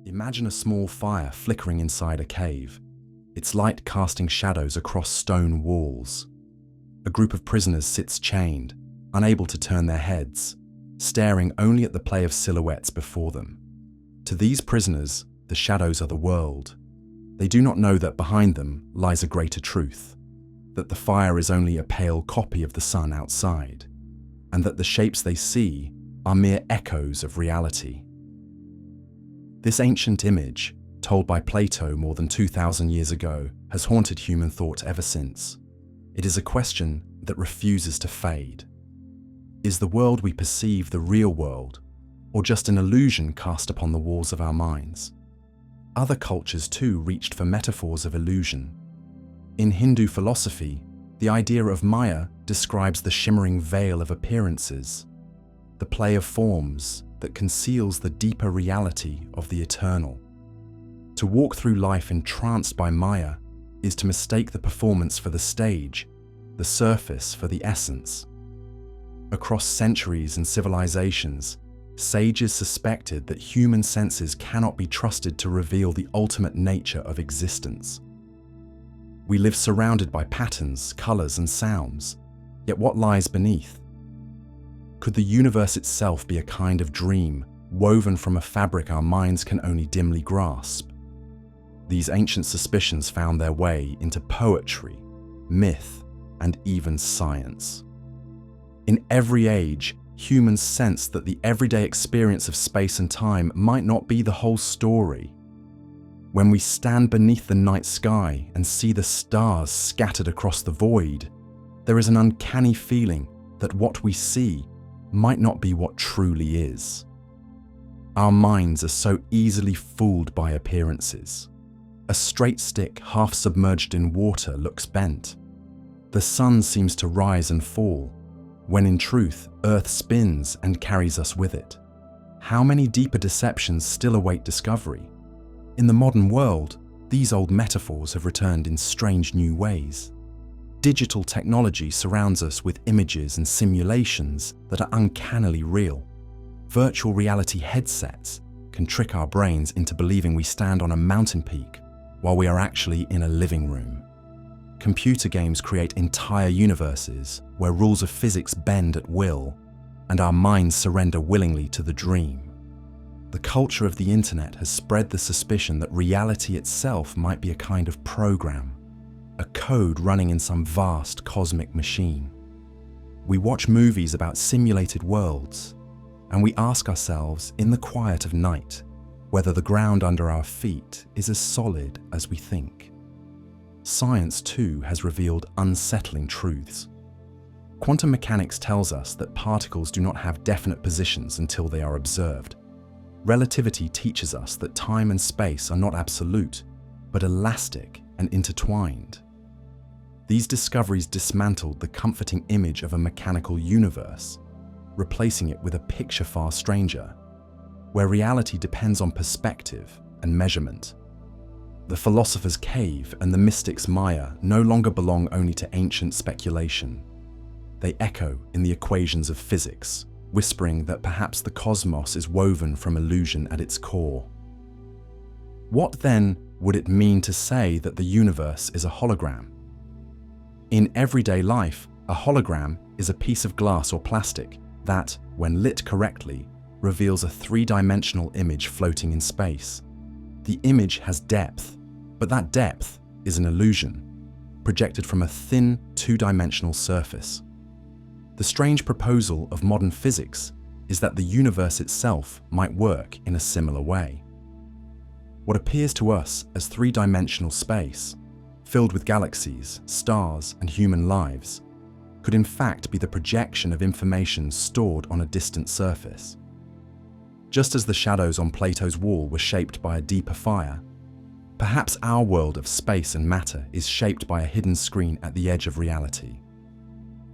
Imagine a small fire flickering inside a cave, its light casting shadows across stone walls. A group of prisoners sits chained, unable to turn their heads, staring only at the play of silhouettes before them. To these prisoners, the shadows are the world. They do not know that behind them lies a greater truth, that the fire is only a pale copy of the sun outside, and that the shapes they see are mere echoes of reality. This ancient image, told by Plato more than 2,000 years ago, has haunted human thought ever since. It is a question that refuses to fade. Is the world we perceive the real world, or just an illusion cast upon the walls of our minds? Other cultures too reached for metaphors of illusion. In Hindu philosophy, the idea of Maya describes the shimmering veil of appearances, the play of forms that conceals the deeper reality of the eternal. To walk through life entranced by Maya is to mistake the performance for the stage, the surface for the essence. Across centuries and civilizations, sages suspected that human senses cannot be trusted to reveal the ultimate nature of existence. We live surrounded by patterns, colors, and sounds, yet what lies beneath? Could the universe itself be a kind of dream, woven from a fabric our minds can only dimly grasp? These ancient suspicions found their way into poetry, myth, and even science. In every age, humans sensed that the everyday experience of space and time might not be the whole story. When we stand beneath the night sky and see the stars scattered across the void, there is an uncanny feeling that what we see might not be what truly is. Our minds are so easily fooled by appearances. A straight stick half submerged in water looks bent. The sun seems to rise and fall, when in truth, Earth spins and carries us with it. How many deeper deceptions still await discovery? In the modern world, these old metaphors have returned in strange new ways. Digital technology surrounds us with images and simulations that are uncannily real. Virtual reality headsets can trick our brains into believing we stand on a mountain peak while we are actually in a living room. Computer games create entire universes where rules of physics bend at will, and our minds surrender willingly to the dream. The culture of the internet has spread the suspicion that reality itself might be a kind of program, a code running in some vast cosmic machine. We watch movies about simulated worlds, and we ask ourselves in the quiet of night whether the ground under our feet is as solid as we think. Science, too, has revealed unsettling truths. Quantum mechanics tells us that particles do not have definite positions until they are observed. Relativity teaches us that time and space are not absolute, but elastic and intertwined. These discoveries dismantled the comforting image of a mechanical universe, replacing it with a picture far stranger, where reality depends on perspective and measurement. The philosopher's cave and the mystic's Maya no longer belong only to ancient speculation. They echo in the equations of physics, whispering that perhaps the cosmos is woven from illusion at its core. What then would it mean to say that the universe is a hologram? In everyday life, a hologram is a piece of glass or plastic that, when lit correctly, reveals a three-dimensional image floating in space. The image has depth, but that depth is an illusion, projected from a thin, two-dimensional surface. The strange proposal of modern physics is that the universe itself might work in a similar way. What appears to us as three-dimensional space, filled with galaxies, stars, and human lives, could in fact be the projection of information stored on a distant surface. Just as the shadows on Plato's wall were shaped by a deeper fire, perhaps our world of space and matter is shaped by a hidden screen at the edge of reality.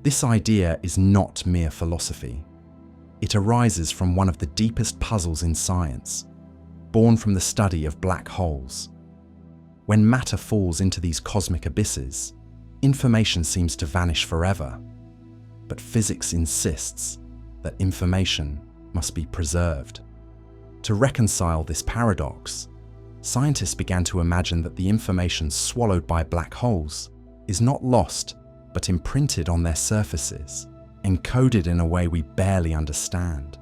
This idea is not mere philosophy. It arises from one of the deepest puzzles in science, born from the study of black holes. When matter falls into these cosmic abysses, information seems to vanish forever. But physics insists that information must be preserved. To reconcile this paradox, scientists began to imagine that the information swallowed by black holes is not lost, but imprinted on their surfaces, encoded in a way we barely understand.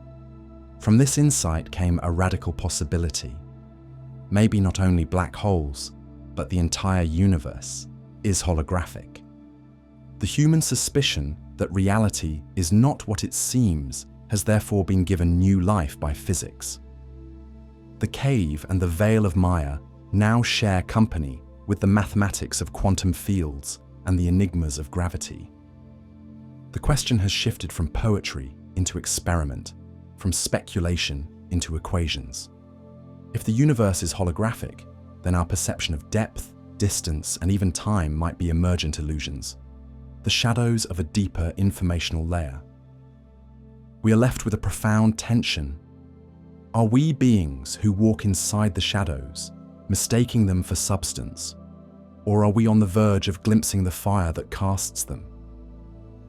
From this insight came a radical possibility. Maybe not only black holes, but the entire universe is holographic. The human suspicion that reality is not what it seems has therefore been given new life by physics. The cave and the veil of Maya now share company with the mathematics of quantum fields and the enigmas of gravity. The question has shifted from poetry into experiment, from speculation into equations. If the universe is holographic, then our perception of depth, distance, and even time might be emergent illusions, the shadows of a deeper informational layer. We are left with a profound tension. Are we beings who walk inside the shadows, mistaking them for substance? Or are we on the verge of glimpsing the fire that casts them?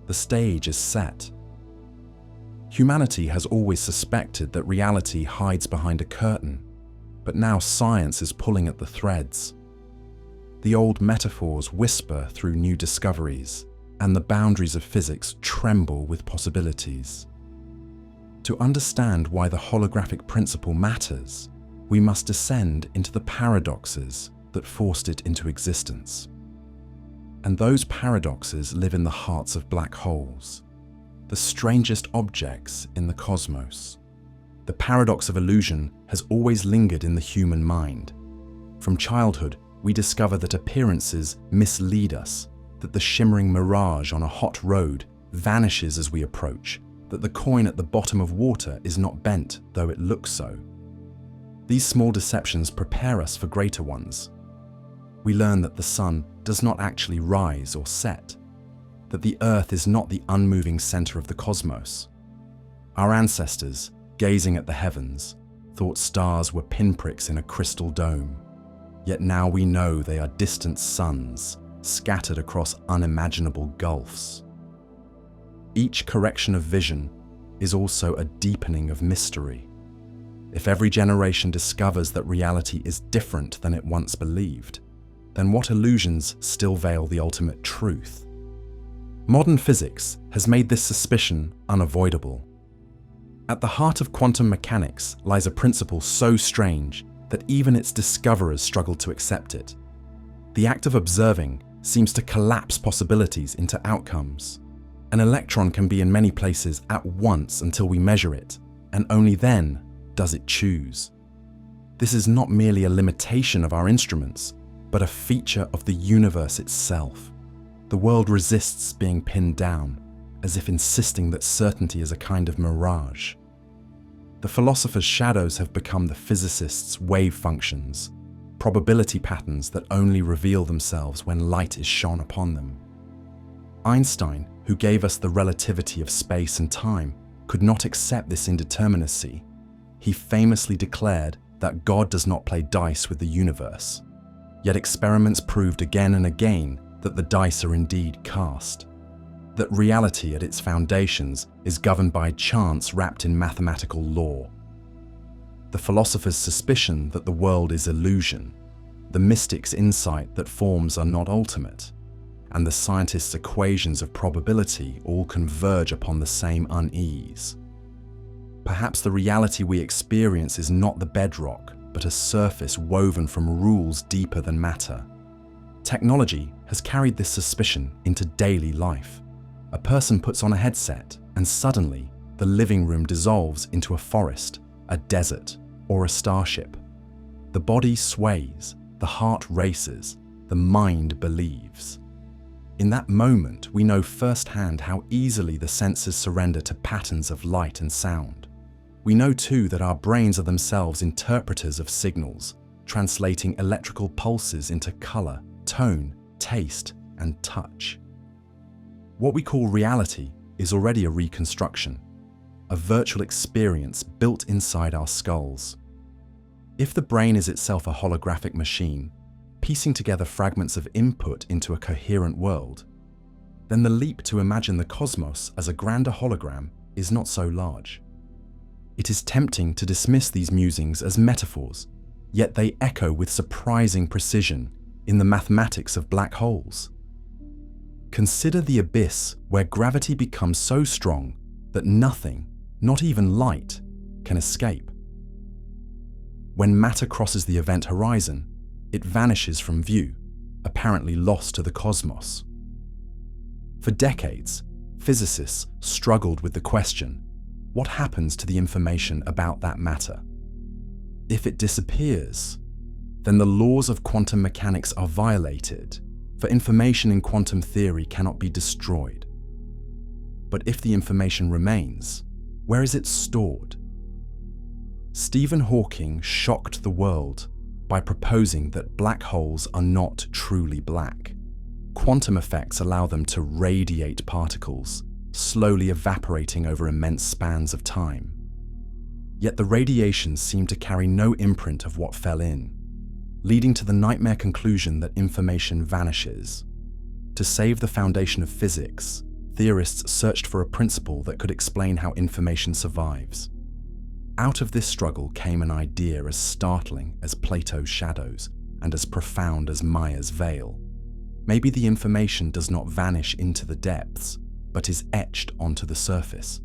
The stage is set. Humanity has always suspected that reality hides behind a curtain, but now science is pulling at the threads. The old metaphors whisper through new discoveries, and the boundaries of physics tremble with possibilities. To understand why the holographic principle matters, we must descend into the paradoxes that forced it into existence. And those paradoxes live in the hearts of black holes, the strangest objects in the cosmos. The paradox of illusion has always lingered in the human mind. From childhood, we discover that appearances mislead us, that the shimmering mirage on a hot road vanishes as we approach, that the coin at the bottom of water is not bent, though it looks so. These small deceptions prepare us for greater ones. We learn that the sun does not actually rise or set, that the earth is not the unmoving center of the cosmos. Our ancestors, gazing at the heavens, thought stars were pinpricks in a crystal dome, yet now we know they are distant suns scattered across unimaginable gulfs. Each correction of vision is also a deepening of mystery. If every generation discovers that reality is different than it once believed, then what illusions still veil the ultimate truth? Modern physics has made this suspicion unavoidable. At the heart of quantum mechanics lies a principle so strange that even its discoverers struggle to accept it. The act of observing seems to collapse possibilities into outcomes. An electron can be in many places at once until we measure it, and only then does it choose. This is not merely a limitation of our instruments, but a feature of the universe itself. The world resists being pinned down, as if insisting that certainty is a kind of mirage. The philosopher's shadows have become the physicists' wave functions, probability patterns that only reveal themselves when light is shone upon them. Einstein, who gave us the relativity of space and time, could not accept this indeterminacy. He famously declared that God does not play dice with the universe. Yet experiments proved again and again that the dice are indeed cast, that reality at its foundations is governed by chance wrapped in mathematical law. The philosopher's suspicion that the world is illusion, the mystic's insight that forms are not ultimate, and the scientist's equations of probability all converge upon the same unease. Perhaps the reality we experience is not the bedrock, but a surface woven from rules deeper than matter. Technology has carried this suspicion into daily life. A person puts on a headset, and suddenly the living room dissolves into a forest, a desert, or a starship. The body sways, the heart races, the mind believes. In that moment, we know firsthand how easily the senses surrender to patterns of light and sound. We know too that our brains are themselves interpreters of signals, translating electrical pulses into color, tone, taste, and touch. What we call reality is already a reconstruction, a virtual experience built inside our skulls. If the brain is itself a holographic machine, piecing together fragments of input into a coherent world, then the leap to imagine the cosmos as a grander hologram is not so large. It is tempting to dismiss these musings as metaphors, yet they echo with surprising precision in the mathematics of black holes. Consider the abyss where gravity becomes so strong that nothing, not even light, can escape. When matter crosses the event horizon, it vanishes from view, apparently lost to the cosmos. For decades, physicists struggled with the question, what happens to the information about that matter? If it disappears, then the laws of quantum mechanics are violated, for information in quantum theory cannot be destroyed. But if the information remains, where is it stored? Stephen Hawking shocked the world by proposing that black holes are not truly black. Quantum effects allow them to radiate particles, slowly evaporating over immense spans of time. Yet the radiations seem to carry no imprint of what fell in, leading to the nightmare conclusion that information vanishes. To save the foundation of physics, theorists searched for a principle that could explain how information survives. Out of this struggle came an idea as startling as Plato's shadows and as profound as Maya's veil. Maybe the information does not vanish into the depths, but is etched onto the surface.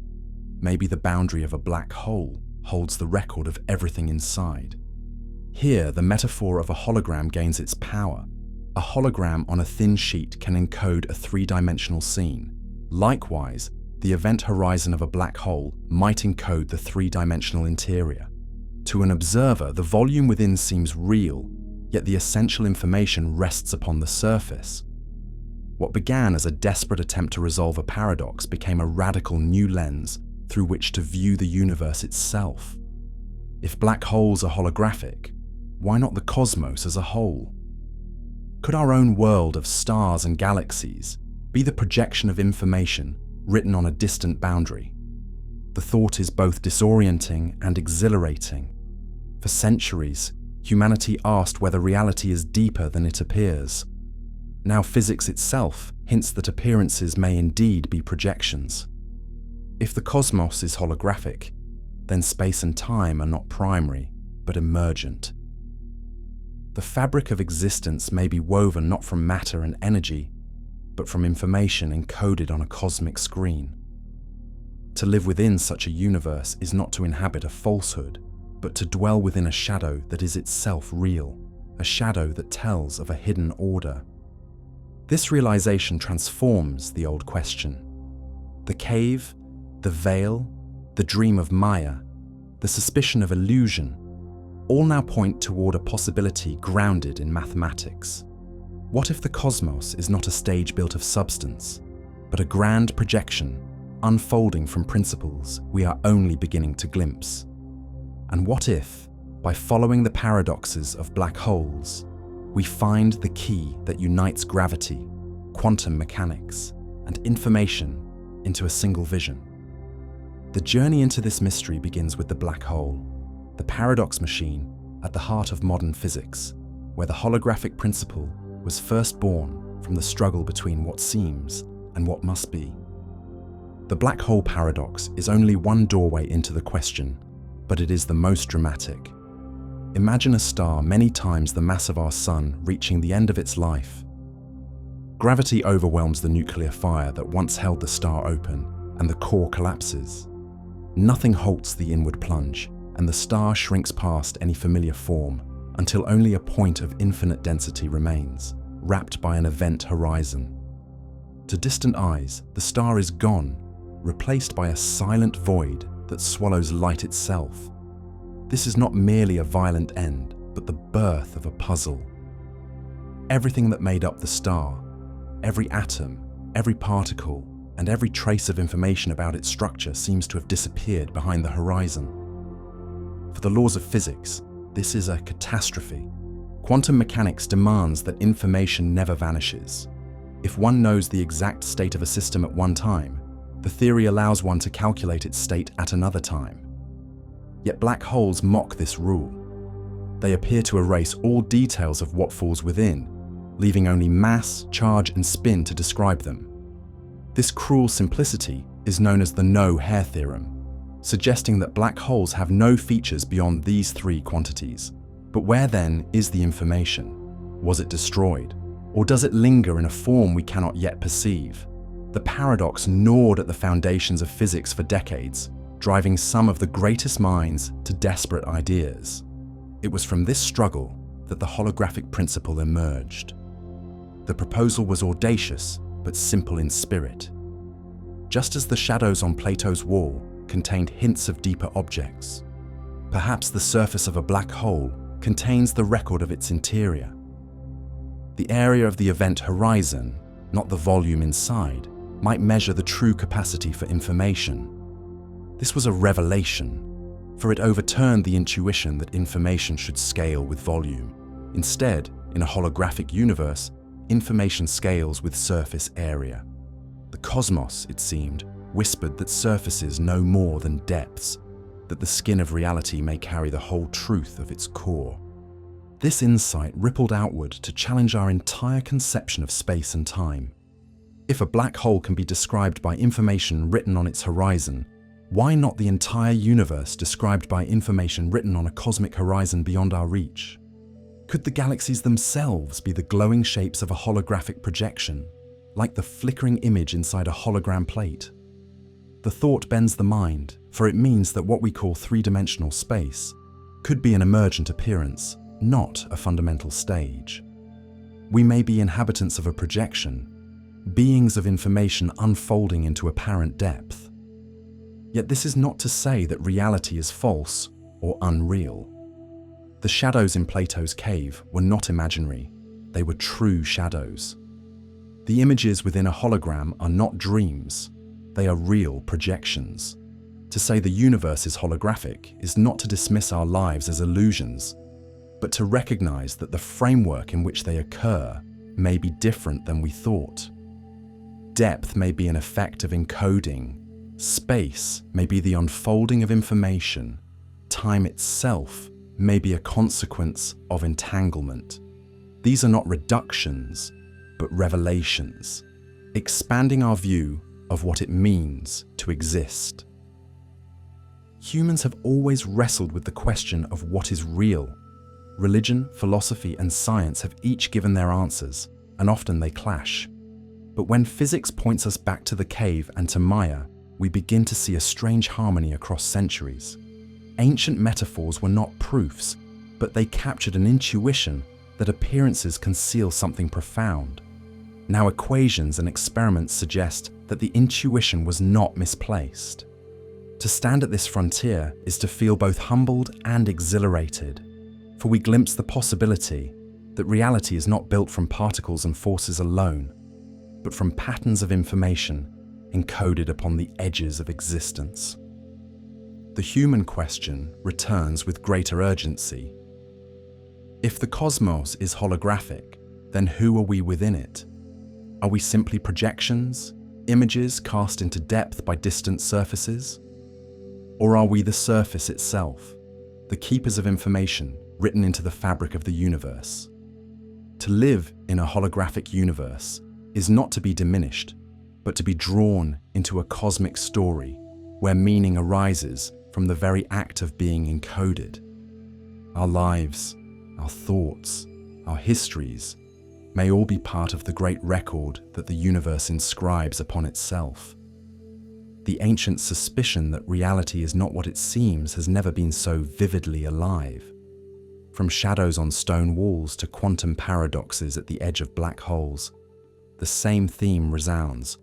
Maybe the boundary of a black hole holds the record of everything inside. Here, the metaphor of a hologram gains its power. A hologram on a thin sheet can encode a three-dimensional scene. Likewise, the event horizon of a black hole might encode the three-dimensional interior. To an observer, the volume within seems real, yet the essential information rests upon the surface. What began as a desperate attempt to resolve a paradox became a radical new lens through which to view the universe itself. If black holes are holographic, why not the cosmos as a whole? Could our own world of stars and galaxies be the projection of information written on a distant boundary? The thought is both disorienting and exhilarating. For centuries, humanity asked whether reality is deeper than it appears. Now physics itself hints that appearances may indeed be projections. If the cosmos is holographic, then space and time are not primary, but emergent. The fabric of existence may be woven not from matter and energy, but from information encoded on a cosmic screen. To live within such a universe is not to inhabit a falsehood, but to dwell within a shadow that is itself real, a shadow that tells of a hidden order. This realization transforms the old question. The cave, the veil, the dream of Maya, the suspicion of illusion, all now point toward a possibility grounded in mathematics. What if the cosmos is not a stage built of substance, but a grand projection unfolding from principles we are only beginning to glimpse? And what if, by following the paradoxes of black holes, we find the key that unites gravity, quantum mechanics, and information into a single vision? The journey into this mystery begins with the black hole, the paradox machine at the heart of modern physics, where the holographic principle was first born from the struggle between what seems and what must be. The black hole paradox is only one doorway into the question, but it is the most dramatic. Imagine a star many times the mass of our sun reaching the end of its life. Gravity overwhelms the nuclear fire that once held the star open, and the core collapses. Nothing halts the inward plunge, and the star shrinks past any familiar form until only a point of infinite density remains, wrapped by an event horizon. To distant eyes, the star is gone, replaced by a silent void that swallows light itself. This is not merely a violent end, but the birth of a puzzle. Everything that made up the star, every atom, every particle, and every trace of information about its structure seems to have disappeared behind the horizon. For the laws of physics, this is a catastrophe. Quantum mechanics demands that information never vanishes. If one knows the exact state of a system at one time, the theory allows one to calculate its state at another time. Yet black holes mock this rule. They appear to erase all details of what falls within, leaving only mass, charge, and spin to describe them. This cruel simplicity is known as the no-hair theorem. suggesting that black holes have no features beyond these three quantities. But where then is the information? Was it destroyed? Or does it linger in a form we cannot yet perceive? The paradox gnawed at the foundations of physics for decades, driving some of the greatest minds to desperate ideas. It was from this struggle that the holographic principle emerged. The proposal was audacious, but simple in spirit. Just as the shadows on Plato's wall contained hints of deeper objects, perhaps the surface of a black hole contains the record of its interior. The area of the event horizon, not the volume inside, might measure the true capacity for information. This was a revelation, for it overturned the intuition that information should scale with volume. Instead, in a holographic universe, information scales with surface area. The cosmos, it seemed, whispered that surfaces know more than depths, that the skin of reality may carry the whole truth of its core. This insight rippled outward to challenge our entire conception of space and time. If a black hole can be described by information written on its horizon, why not the entire universe described by information written on a cosmic horizon beyond our reach? Could the galaxies themselves be the glowing shapes of a holographic projection, like the flickering image inside a hologram plate? The thought bends the mind, for it means that what we call three-dimensional space could be an emergent appearance, not a fundamental stage. We may be inhabitants of a projection, beings of information unfolding into apparent depth. Yet this is not to say that reality is false or unreal. The shadows in Plato's cave were not imaginary, they were true shadows. The images within a hologram are not dreams, they are real projections. To say the universe is holographic is not to dismiss our lives as illusions, but to recognize that the framework in which they occur may be different than we thought. Depth may be an effect of encoding, space may be the unfolding of information, time itself may be a consequence of entanglement. These are not reductions, but revelations, expanding our view of what it means to exist. Humans have always wrestled with the question of what is real. Religion, philosophy, and science have each given their answers, and often they clash. But when physics points us back to the cave and to Maya, we begin to see a strange harmony across centuries. Ancient metaphors were not proofs, but they captured an intuition that appearances conceal something profound. Now equations and experiments suggest that the intuition was not misplaced. To stand at this frontier is to feel both humbled and exhilarated, for we glimpse the possibility that reality is not built from particles and forces alone, but from patterns of information encoded upon the edges of existence. The human question returns with greater urgency. If the cosmos is holographic, then who are we within it? Are we simply projections, images cast into depth by distant surfaces? Or are we the surface itself, the keepers of information written into the fabric of the universe? To live in a holographic universe is not to be diminished, but to be drawn into a cosmic story where meaning arises from the very act of being encoded. Our lives, our thoughts, our histories may all be part of the great record that the universe inscribes upon itself. The ancient suspicion that reality is not what it seems has never been so vividly alive. From shadows on stone walls to quantum paradoxes at the edge of black holes, the same theme resounds.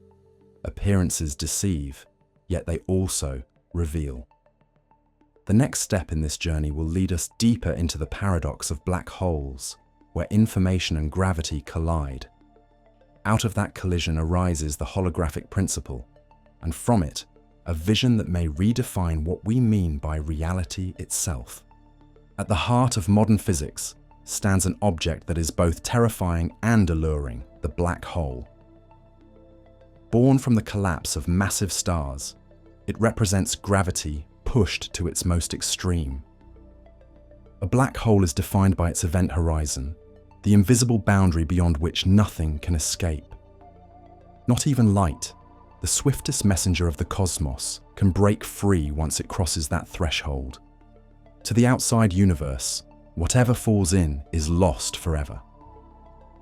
Appearances deceive, yet they also reveal. The next step in this journey will lead us deeper into the paradox of black holes, where information and gravity collide. Out of that collision arises the holographic principle, and from it, a vision that may redefine what we mean by reality itself. At the heart of modern physics stands an object that is both terrifying and alluring, the black hole. Born from the collapse of massive stars, it represents gravity pushed to its most extreme. A black hole is defined by its event horizon, the invisible boundary beyond which nothing can escape. Not even light, the swiftest messenger of the cosmos, can break free once it crosses that threshold. To the outside universe, whatever falls in is lost forever.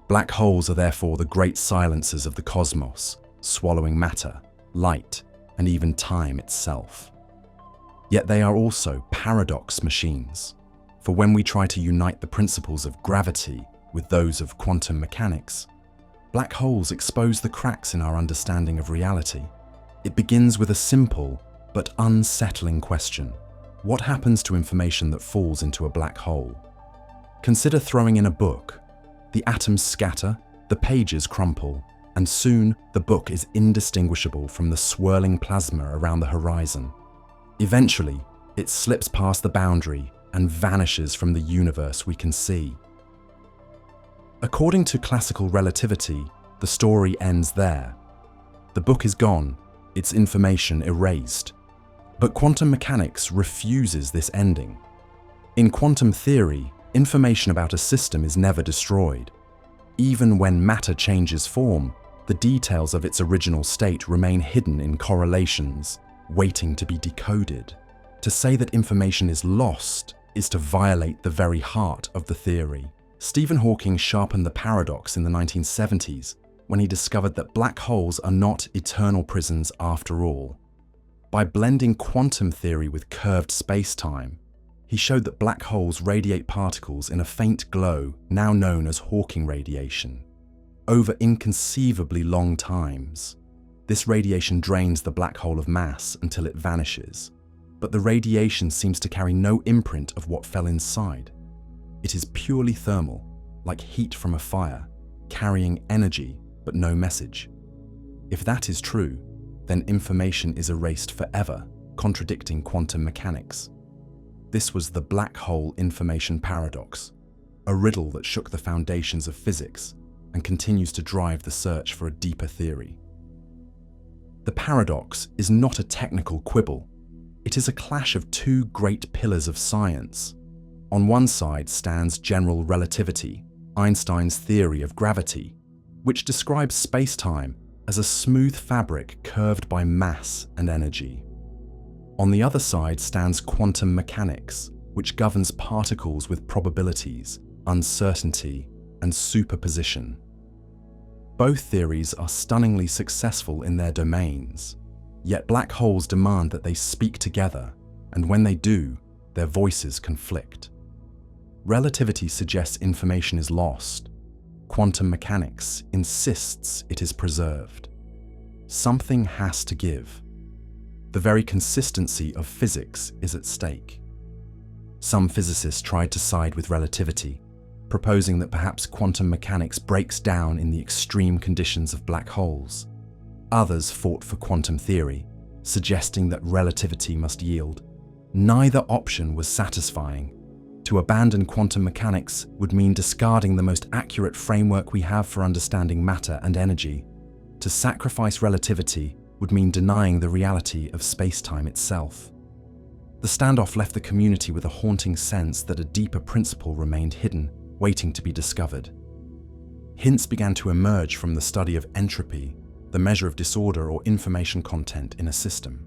Black holes are therefore the great silencers of the cosmos, swallowing matter, light, and even time itself. Yet they are also paradox machines, for when we try to unite the principles of gravity with those of quantum mechanics, black holes expose the cracks in our understanding of reality. It begins with a simple but unsettling question. What happens to information that falls into a black hole? Consider throwing in a book. The atoms scatter, the pages crumple, and soon the book is indistinguishable from the swirling plasma around the horizon. Eventually, it slips past the boundary and vanishes from the universe we can see. According to classical relativity, the story ends there. The book is gone, its information erased. But quantum mechanics refuses this ending. In quantum theory, information about a system is never destroyed. Even when matter changes form, the details of its original state remain hidden in correlations, waiting to be decoded. To say that information is lost is to violate the very heart of the theory. Stephen Hawking sharpened the paradox in the 1970s when he discovered that black holes are not eternal prisons after all. By blending quantum theory with curved space-time, he showed that black holes radiate particles in a faint glow now known as Hawking radiation. Over inconceivably long times, this radiation drains the black hole of mass until it vanishes, but the radiation seems to carry no imprint of what fell inside. It is purely thermal, like heat from a fire, carrying energy but no message. If that is true, then information is erased forever, contradicting quantum mechanics. This was the black hole information paradox, a riddle that shook the foundations of physics and continues to drive the search for a deeper theory. The paradox is not a technical quibble. It is a clash of two great pillars of science. On one side stands general relativity, Einstein's theory of gravity, which describes space-time as a smooth fabric curved by mass and energy. On the other side stands quantum mechanics, which governs particles with probabilities, uncertainty, and superposition. Both theories are stunningly successful in their domains, yet black holes demand that they speak together, and when they do, their voices conflict. Relativity suggests information is lost. Quantum mechanics insists it is preserved. Something has to give. The very consistency of physics is at stake. Some physicists tried to side with relativity, proposing that perhaps quantum mechanics breaks down in the extreme conditions of black holes. Others fought for quantum theory, suggesting that relativity must yield. Neither option was satisfying. To abandon quantum mechanics would mean discarding the most accurate framework we have for understanding matter and energy. To sacrifice relativity would mean denying the reality of space-time itself. The standoff left the community with a haunting sense that a deeper principle remained hidden, waiting to be discovered. Hints began to emerge from the study of entropy, the measure of disorder or information content in a system.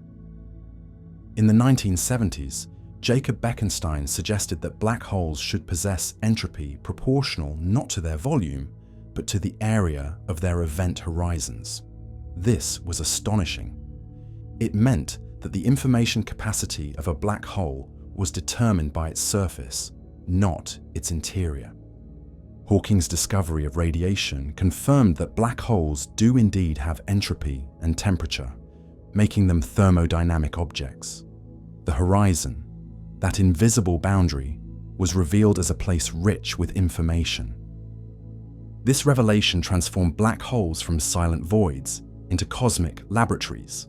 In the 1970s, Jacob Bekenstein suggested that black holes should possess entropy proportional not to their volume, but to the area of their event horizons. This was astonishing. It meant that the information capacity of a black hole was determined by its surface, not its interior. Hawking's discovery of radiation confirmed that black holes do indeed have entropy and temperature, making them thermodynamic objects. The horizon, that invisible boundary, was revealed as a place rich with information. This revelation transformed black holes from silent voids into cosmic laboratories.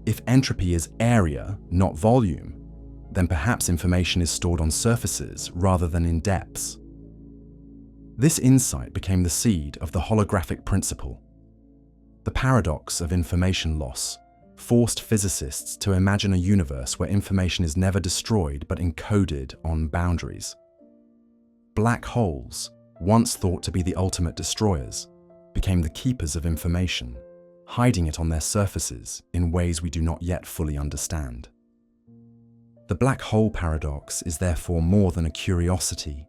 If entropy is area, not volume, then perhaps information is stored on surfaces rather than in depths. This insight became the seed of the holographic principle. The paradox of information loss forced physicists to imagine a universe where information is never destroyed but encoded on boundaries. Black holes, once thought to be the ultimate destroyers, became the keepers of information, hiding it on their surfaces in ways we do not yet fully understand. The black hole paradox is therefore more than a curiosity.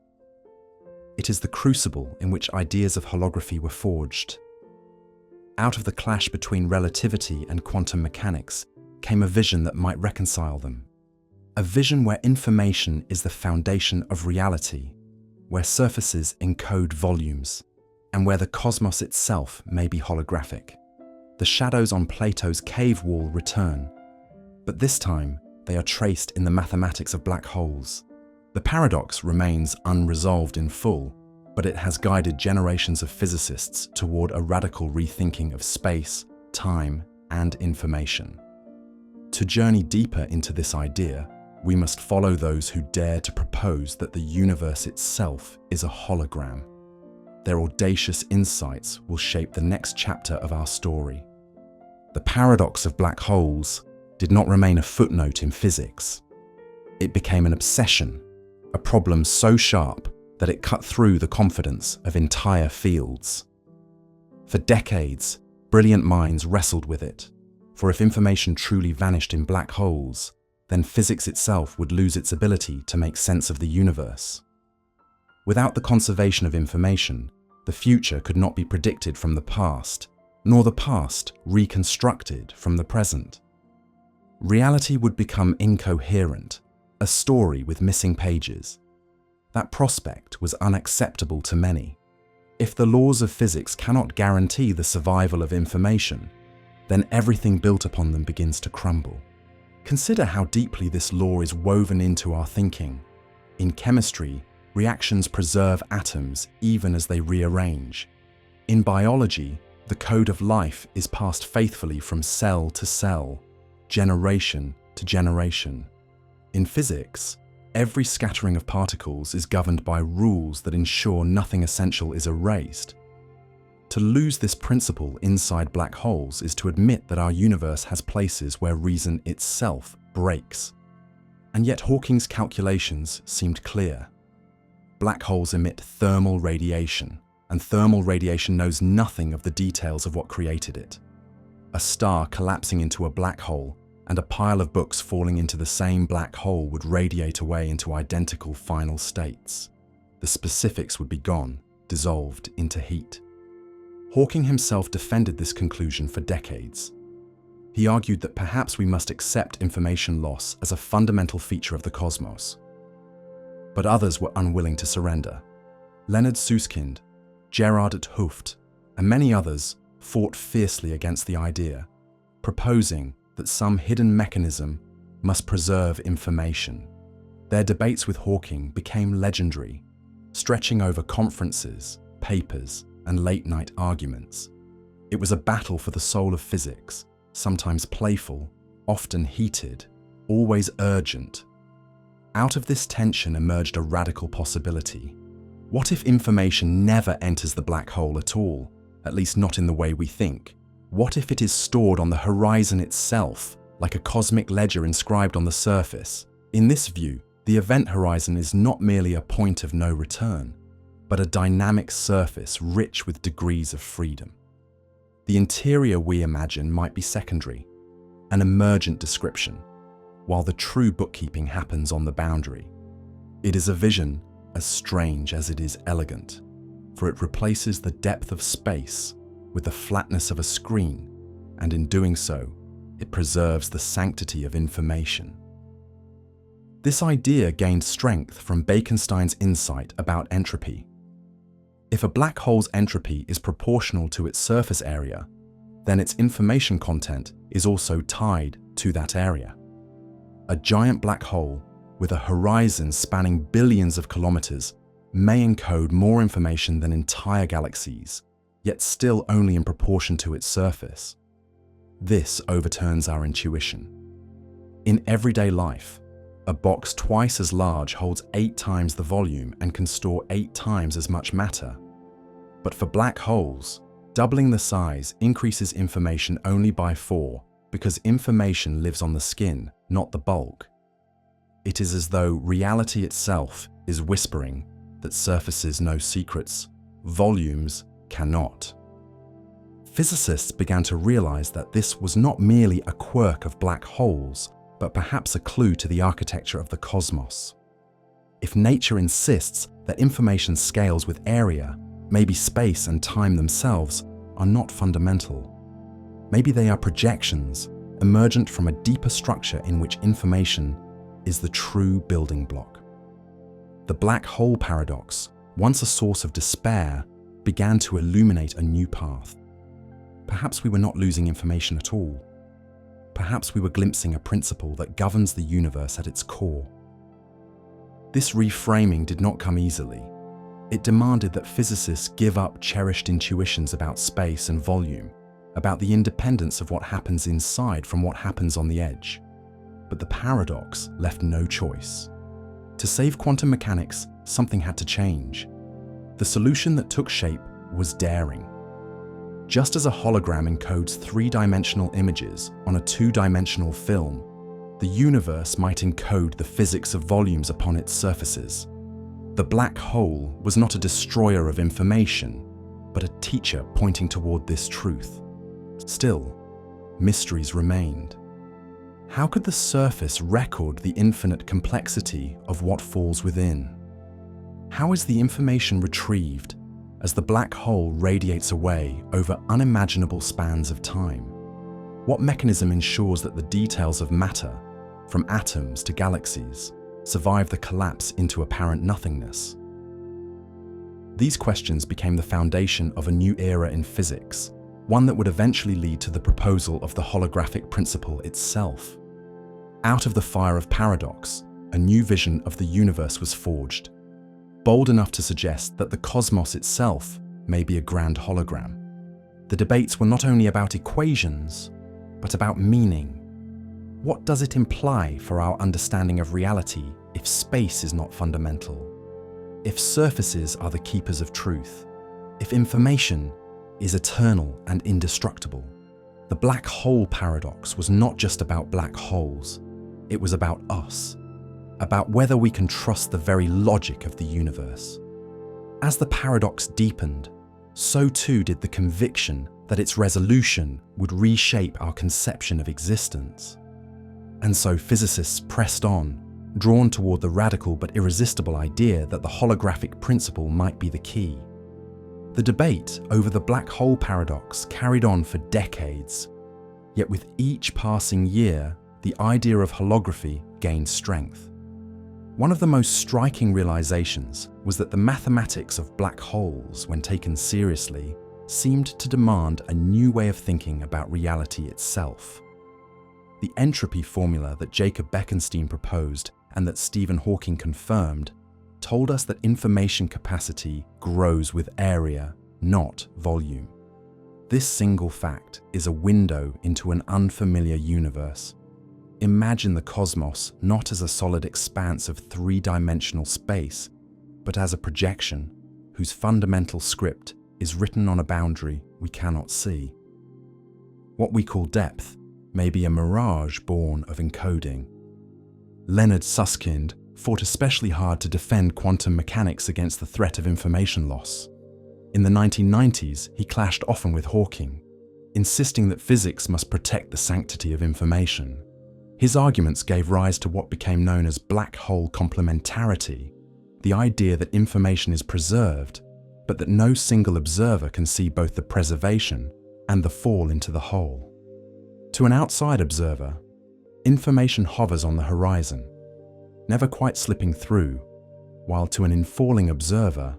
It is the crucible in which ideas of holography were forged. Out of the clash between relativity and quantum mechanics came a vision that might reconcile them. A vision where information is the foundation of reality, where surfaces encode volumes, and where the cosmos itself may be holographic. The shadows on Plato's cave wall return, but this time they are traced in the mathematics of black holes. The paradox remains unresolved in full, but it has guided generations of physicists toward a radical rethinking of space, time, and information. To journey deeper into this idea, we must follow those who dare to propose that the universe itself is a hologram. Their audacious insights will shape the next chapter of our story. The paradox of black holes did not remain a footnote in physics. It became an obsession, a problem so sharp that it cut through the confidence of entire fields. For decades, brilliant minds wrestled with it, for if information truly vanished in black holes, then physics itself would lose its ability to make sense of the universe. Without the conservation of information, the future could not be predicted from the past, nor the past reconstructed from the present. Reality would become incoherent, a story with missing pages. That prospect was unacceptable to many. If the laws of physics cannot guarantee the survival of information, then everything built upon them begins to crumble. Consider how deeply this law is woven into our thinking. In chemistry, reactions preserve atoms even as they rearrange. In biology, the code of life is passed faithfully from cell to cell, generation to generation. In physics, every scattering of particles is governed by rules that ensure nothing essential is erased. To lose this principle inside black holes is to admit that our universe has places where reason itself breaks. And yet Hawking's calculations seemed clear. Black holes emit thermal radiation, and thermal radiation knows nothing of the details of what created it. A star collapsing into a black hole and a pile of books falling into the same black hole would radiate away into identical final states. The specifics would be gone, dissolved into heat. Hawking himself defended this conclusion for decades. He argued that perhaps we must accept information loss as a fundamental feature of the cosmos. But others were unwilling to surrender. Leonard Susskind, Gerard 't Hooft, and many others fought fiercely against the idea, proposing that some hidden mechanism must preserve information. Their debates with Hawking became legendary, stretching over conferences, papers, and late-night arguments. It was a battle for the soul of physics, sometimes playful, often heated, always urgent. Out of this tension emerged a radical possibility. What if information never enters the black hole at all, at least not in the way we think? What if it is stored on the horizon itself, like a cosmic ledger inscribed on the surface? In this view, the event horizon is not merely a point of no return, but a dynamic surface rich with degrees of freedom. The interior we imagine might be secondary, an emergent description, while the true bookkeeping happens on the boundary. It is a vision as strange as it is elegant, for it replaces the depth of space with the flatness of a screen, and in doing so, it preserves the sanctity of information. This idea gained strength from Bekenstein's insight about entropy. If a black hole's entropy is proportional to its surface area, then its information content is also tied to that area. A giant black hole with a horizon spanning billions of kilometers may encode more information than entire galaxies, yet still only in proportion to its surface. This overturns our intuition. In everyday life, a box twice as large holds 8 times the volume and can store 8 times as much matter. But for black holes, doubling the size increases information only by 4, because information lives on the skin, not the bulk. It is as though reality itself is whispering that surfaces know secrets, volumes cannot. Physicists began to realize that this was not merely a quirk of black holes, but perhaps a clue to the architecture of the cosmos. If nature insists that information scales with area, maybe space and time themselves are not fundamental. Maybe they are projections emergent from a deeper structure in which information is the true building block. The black hole paradox, once a source of despair, began to illuminate a new path. Perhaps we were not losing information at all. Perhaps we were glimpsing a principle that governs the universe at its core. This reframing did not come easily. It demanded that physicists give up cherished intuitions about space and volume, about the independence of what happens inside from what happens on the edge. But the paradox left no choice. To save quantum mechanics, something had to change. The solution that took shape was daring. Just as a hologram encodes three-dimensional images on a two-dimensional film, the universe might encode the physics of volumes upon its surfaces. The black hole was not a destroyer of information, but a teacher pointing toward this truth. Still, mysteries remained. How could the surface record the infinite complexity of what falls within? How is the information retrieved as the black hole radiates away over unimaginable spans of time? What mechanism ensures that the details of matter, from atoms to galaxies, survive the collapse into apparent nothingness? These questions became the foundation of a new era in physics, one that would eventually lead to the proposal of the holographic principle itself. Out of the fire of paradox, a new vision of the universe was forged, bold enough to suggest that the cosmos itself may be a grand hologram. The debates were not only about equations, but about meaning. What does it imply for our understanding of reality if space is not fundamental? If surfaces are the keepers of truth? If information is eternal and indestructible? The black hole paradox was not just about black holes. It was about us, about whether we can trust the very logic of the universe. As the paradox deepened, so too did the conviction that its resolution would reshape our conception of existence. And so physicists pressed on, drawn toward the radical but irresistible idea that the holographic principle might be the key. The debate over the black hole paradox carried on for decades, yet with each passing year, the idea of holography gained strength. One of the most striking realizations was that the mathematics of black holes, when taken seriously, seemed to demand a new way of thinking about reality itself. The entropy formula that Jacob Bekenstein proposed and that Stephen Hawking confirmed told us that information capacity grows with area, not volume. This single fact is a window into an unfamiliar universe. Imagine the cosmos not as a solid expanse of three-dimensional space, but as a projection whose fundamental script is written on a boundary we cannot see. What we call depth may be a mirage born of encoding. Leonard Susskind fought especially hard to defend quantum mechanics against the threat of information loss. In the 1990s, he clashed often with Hawking, insisting that physics must protect the sanctity of information. His arguments gave rise to what became known as black hole complementarity, the idea that information is preserved, but that no single observer can see both the preservation and the fall into the whole. To an outside observer, information hovers on the horizon, never quite slipping through, while to an infalling observer,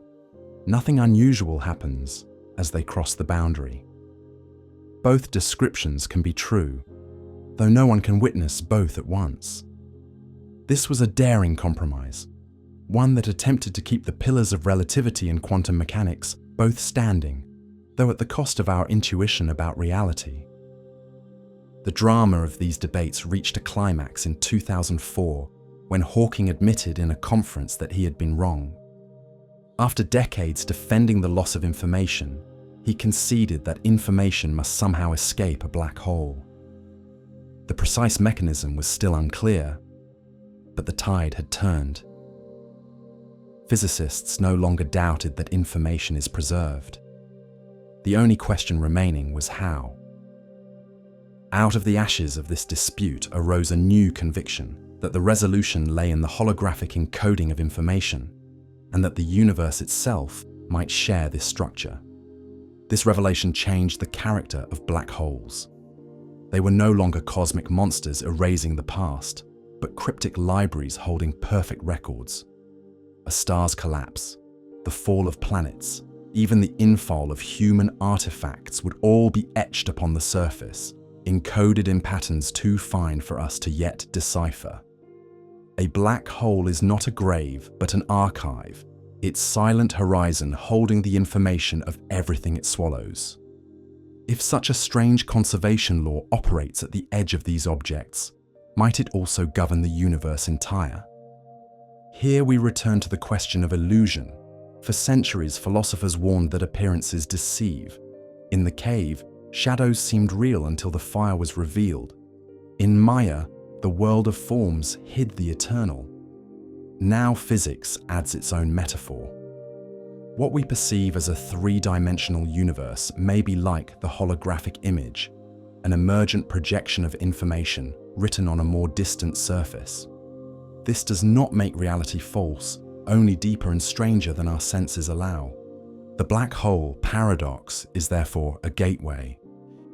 nothing unusual happens as they cross the boundary. Both descriptions can be true, though no one can witness both at once. This was a daring compromise, one that attempted to keep the pillars of relativity and quantum mechanics both standing, though at the cost of our intuition about reality. The drama of these debates reached a climax in 2004 when Hawking admitted in a conference that he had been wrong. After decades defending the loss of information, he conceded that information must somehow escape a black hole. The precise mechanism was still unclear, but the tide had turned. Physicists no longer doubted that information is preserved. The only question remaining was how. Out of the ashes of this dispute arose a new conviction that the resolution lay in the holographic encoding of information, and that the universe itself might share this structure. This revelation changed the character of black holes. They were no longer cosmic monsters erasing the past, but cryptic libraries holding perfect records. A star's collapse, the fall of planets, even the infall of human artifacts would all be etched upon the surface, encoded in patterns too fine for us to yet decipher. A black hole is not a grave, but an archive, its silent horizon holding the information of everything it swallows. If such a strange conservation law operates at the edge of these objects, might it also govern the universe entire? Here we return to the question of illusion. For centuries, philosophers warned that appearances deceive. In the cave, shadows seemed real until the fire was revealed. In Maya, the world of forms hid the eternal. Now physics adds its own metaphor. What we perceive as a three-dimensional universe may be like the holographic image, an emergent projection of information written on a more distant surface. This does not make reality false, only deeper and stranger than our senses allow. The black hole paradox is therefore a gateway.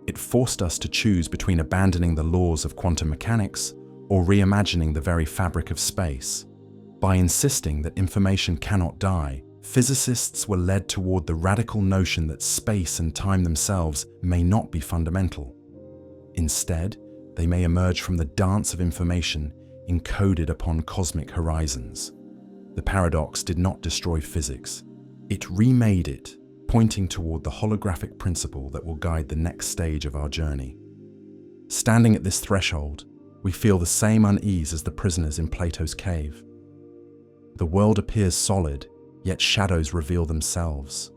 It forced us to choose between abandoning the laws of quantum mechanics or reimagining the very fabric of space. By insisting that information cannot die, physicists were led toward the radical notion that space and time themselves may not be fundamental. Instead, they may emerge from the dance of information encoded upon cosmic horizons. The paradox did not destroy physics. It remade it, pointing toward the holographic principle that will guide the next stage of our journey. Standing at this threshold, we feel the same unease as the prisoners in Plato's cave. The world appears solid, yet shadows reveal themselves.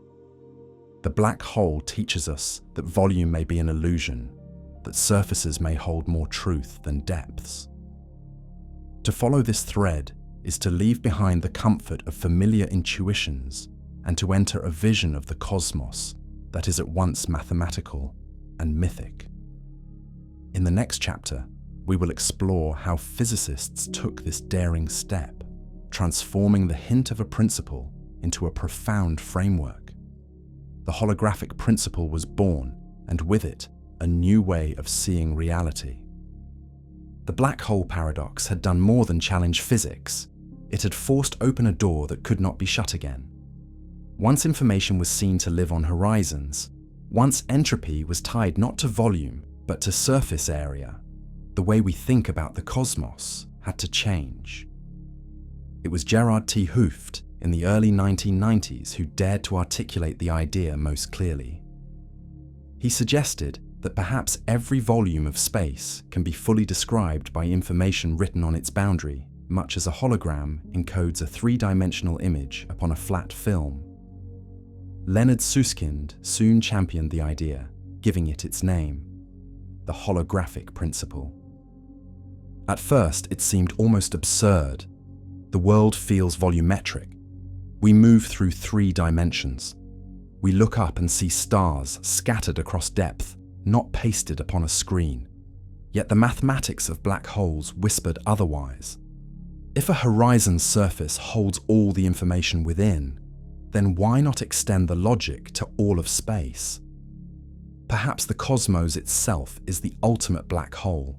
The black hole teaches us that volume may be an illusion, that surfaces may hold more truth than depths. To follow this thread is to leave behind the comfort of familiar intuitions and to enter a vision of the cosmos that is at once mathematical and mythic. In the next chapter, we will explore how physicists took this daring step, transforming the hint of a principle into a profound framework. The holographic principle was born, and with it, a new way of seeing reality. The black hole paradox had done more than challenge physics. It had forced open a door that could not be shut again. Once information was seen to live on horizons, once entropy was tied not to volume, but to surface area, the way we think about the cosmos had to change. It was Gerard T. Hooft in the early 1990s who dared to articulate the idea most clearly. He suggested that perhaps every volume of space can be fully described by information written on its boundary, much as a hologram encodes a three-dimensional image upon a flat film. Leonard Susskind soon championed the idea, giving it its name, the holographic principle. At first, it seemed almost absurd. The world feels volumetric. We move through 3 dimensions. We look up and see stars scattered across depth, not pasted upon a screen. Yet the mathematics of black holes whispered otherwise. If a horizon surface holds all the information within, then why not extend the logic to all of space? Perhaps the cosmos itself is the ultimate black hole,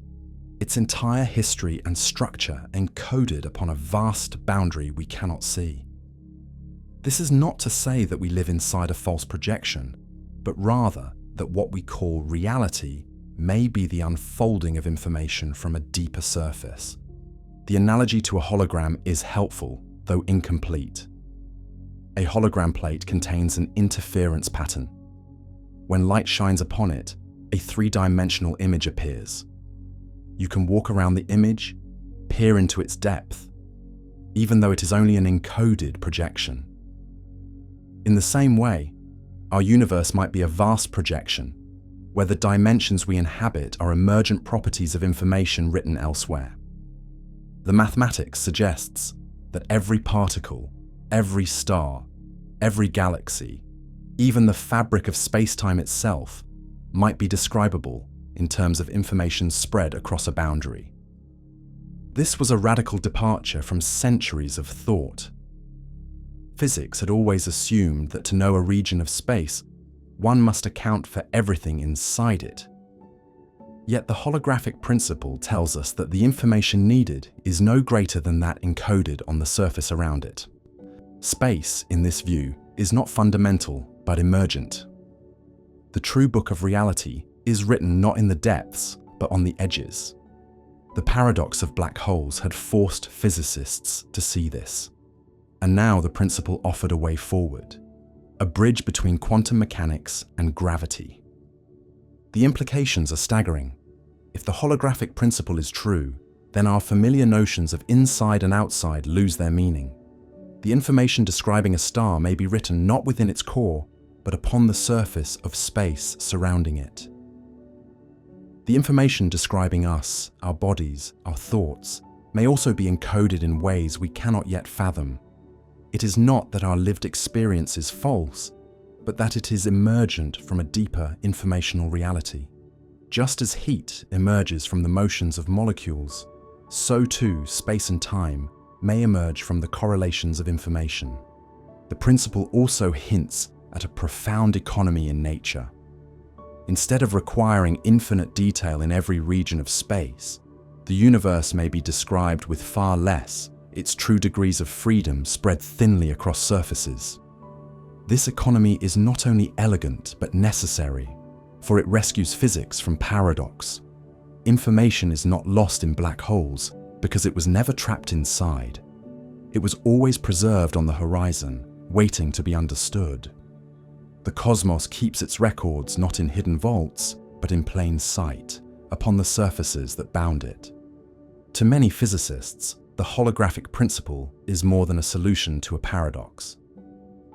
its entire history and structure encoded upon a vast boundary we cannot see. This is not to say that we live inside a false projection, but rather that what we call reality may be the unfolding of information from a deeper surface. The analogy to a hologram is helpful, though incomplete. A hologram plate contains an interference pattern. When light shines upon it, a 3-dimensional image appears. You can walk around the image, peer into its depth, even though it is only an encoded projection. In the same way, our universe might be a vast projection, where the dimensions we inhabit are emergent properties of information written elsewhere. The mathematics suggests that every particle, every star, every galaxy, Even the fabric of space-time itself might be describable in terms of information spread across a boundary. This was a radical departure from centuries of thought. Physics had always assumed that to know a region of space, one must account for everything inside it. Yet the holographic principle tells us that the information needed is no greater than that encoded on the surface around it. Space, in this view, is not fundamental, but emergent. The true book of reality is written not in the depths, but on the edges. The paradox of black holes had forced physicists to see this. And now the principle offered a way forward, a bridge between quantum mechanics and gravity. The implications are staggering. If the holographic principle is true, then our familiar notions of inside and outside lose their meaning. The information describing a star may be written not within its core, but upon the surface of space surrounding it. The information describing us, our bodies, our thoughts, may also be encoded in ways we cannot yet fathom. It is not that our lived experience is false, but that it is emergent from a deeper informational reality. Just as heat emerges from the motions of molecules, so too space and time may emerge from the correlations of information. The principle also hints at a profound economy in nature. Instead of requiring infinite detail in every region of space, the universe may be described with far less, its true degrees of freedom spread thinly across surfaces. This economy is not only elegant but necessary, for it rescues physics from paradox. Information is not lost in black holes because it was never trapped inside. It was always preserved on the horizon, waiting to be understood. The cosmos keeps its records not in hidden vaults, but in plain sight, upon the surfaces that bound it. To many physicists, the holographic principle is more than a solution to a paradox.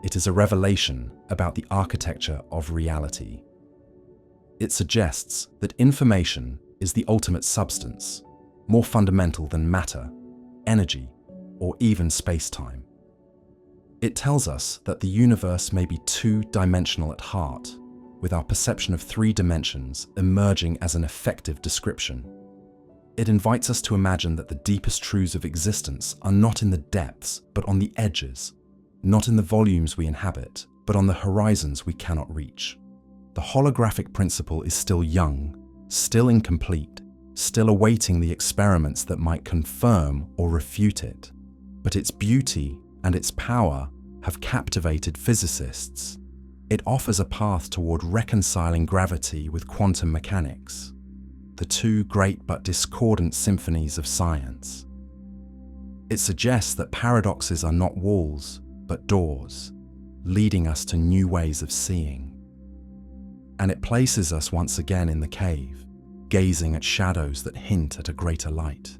It is a revelation about the architecture of reality. It suggests that information is the ultimate substance, more fundamental than matter, energy, or even space-time. It tells us that the universe may be two-dimensional at heart, with our perception of three dimensions emerging as an effective description. It invites us to imagine that the deepest truths of existence are not in the depths, but on the edges, not in the volumes we inhabit, but on the horizons we cannot reach. The holographic principle is still young, still incomplete, still awaiting the experiments that might confirm or refute it. But its beauty and its power have captivated physicists. It offers a path toward reconciling gravity with quantum mechanics, the two great but discordant symphonies of science. It suggests that paradoxes are not walls, but doors, leading us to new ways of seeing. And it places us once again in the cave, gazing at shadows that hint at a greater light.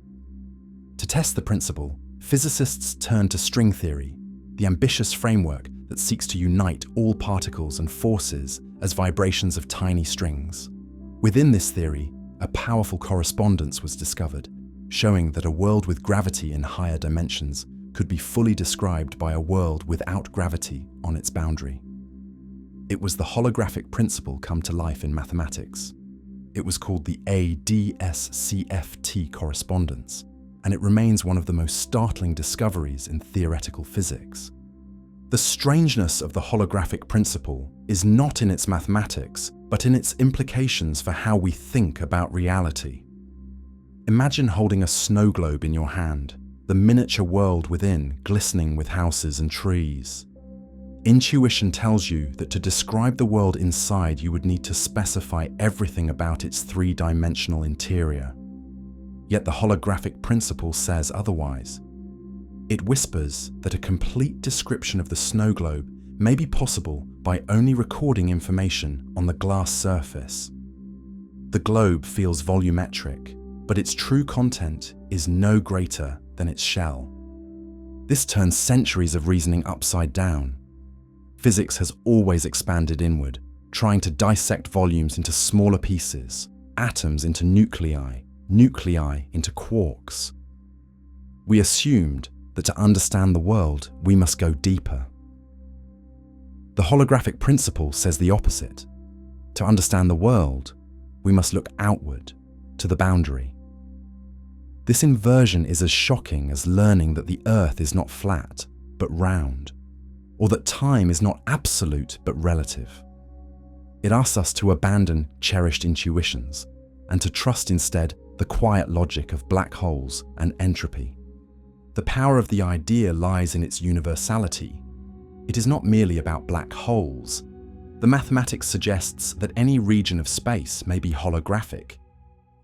To test the principle, physicists turn to string theory, the ambitious framework that seeks to unite all particles and forces as vibrations of tiny strings. Within this theory, a powerful correspondence was discovered, showing that a world with gravity in higher dimensions could be fully described by a world without gravity on its boundary. It was the holographic principle come to life in mathematics. It was called the ADS-CFT correspondence, and it remains one of the most startling discoveries in theoretical physics. The strangeness of the holographic principle is not in its mathematics, but in its implications for how we think about reality. Imagine holding a snow globe in your hand, the miniature world within glistening with houses and trees. Intuition tells you that to describe the world inside, you would need to specify everything about its three-dimensional interior. Yet the holographic principle says otherwise. It whispers that a complete description of the snow globe may be possible by only recording information on the glass surface. The globe feels volumetric, but its true content is no greater than its shell. This turns centuries of reasoning upside down. Physics has always expanded inward, trying to dissect volumes into smaller pieces, atoms into nuclei, nuclei into quarks. We assumed that to understand the world, we must go deeper. The holographic principle says the opposite. To understand the world, we must look outward, to the boundary. This inversion is as shocking as learning that the Earth is not flat, but round, or that time is not absolute, but relative. It asks us to abandon cherished intuitions and to trust instead the quiet logic of black holes and entropy. The power of the idea lies in its universality. It is not merely about black holes. The mathematics suggests that any region of space may be holographic.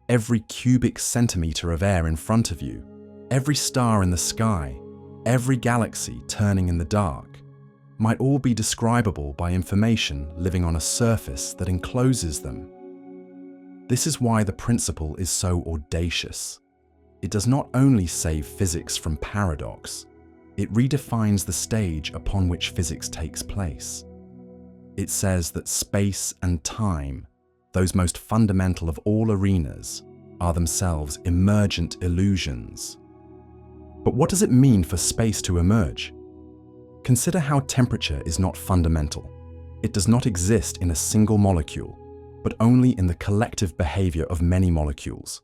Every cubic centimeter of air in front of you, every star in the sky, every galaxy turning in the dark, might all be describable by information living on a surface that encloses them. This is why the principle is so audacious. It does not only save physics from paradox, it redefines the stage upon which physics takes place. It says that space and time, those most fundamental of all arenas, are themselves emergent illusions. But what does it mean for space to emerge? Consider how temperature is not fundamental. It does not exist in a single molecule, but only in the collective behavior of many molecules.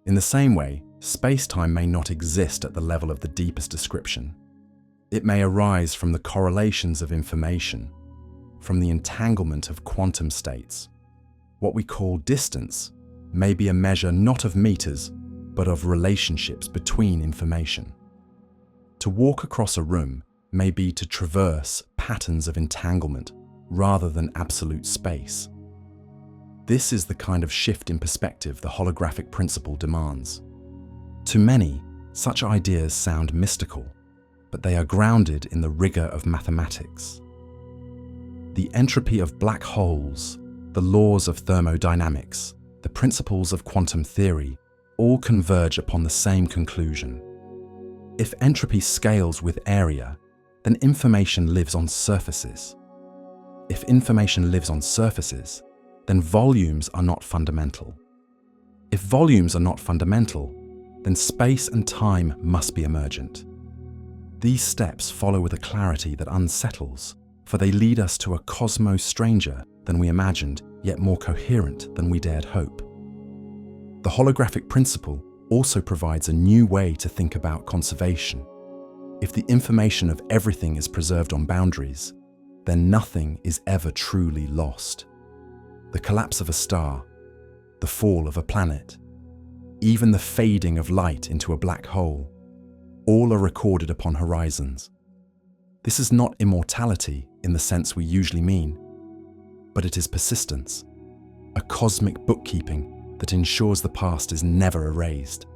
In the same way, space-time may not exist at the level of the deepest description. It may arise from the correlations of information, from the entanglement of quantum states. What we call distance may be a measure not of meters, but of relationships between information. To walk across a room may be to traverse patterns of entanglement rather than absolute space. This is the kind of shift in perspective the holographic principle demands. To many, such ideas sound mystical, but they are grounded in the rigor of mathematics. The entropy of black holes, the laws of thermodynamics, the principles of quantum theory, all converge upon the same conclusion. If entropy scales with area, then information lives on surfaces. If information lives on surfaces, then volumes are not fundamental. If volumes are not fundamental, then space and time must be emergent. These steps follow with a clarity that unsettles, for they lead us to a cosmos stranger than we imagined, yet more coherent than we dared hope. The holographic principle also provides a new way to think about conservation. If the information of everything is preserved on boundaries, then nothing is ever truly lost. The collapse of a star, the fall of a planet, even the fading of light into a black hole, all are recorded upon horizons. This is not immortality in the sense we usually mean, but it is persistence, a cosmic bookkeeping that ensures the past is never erased.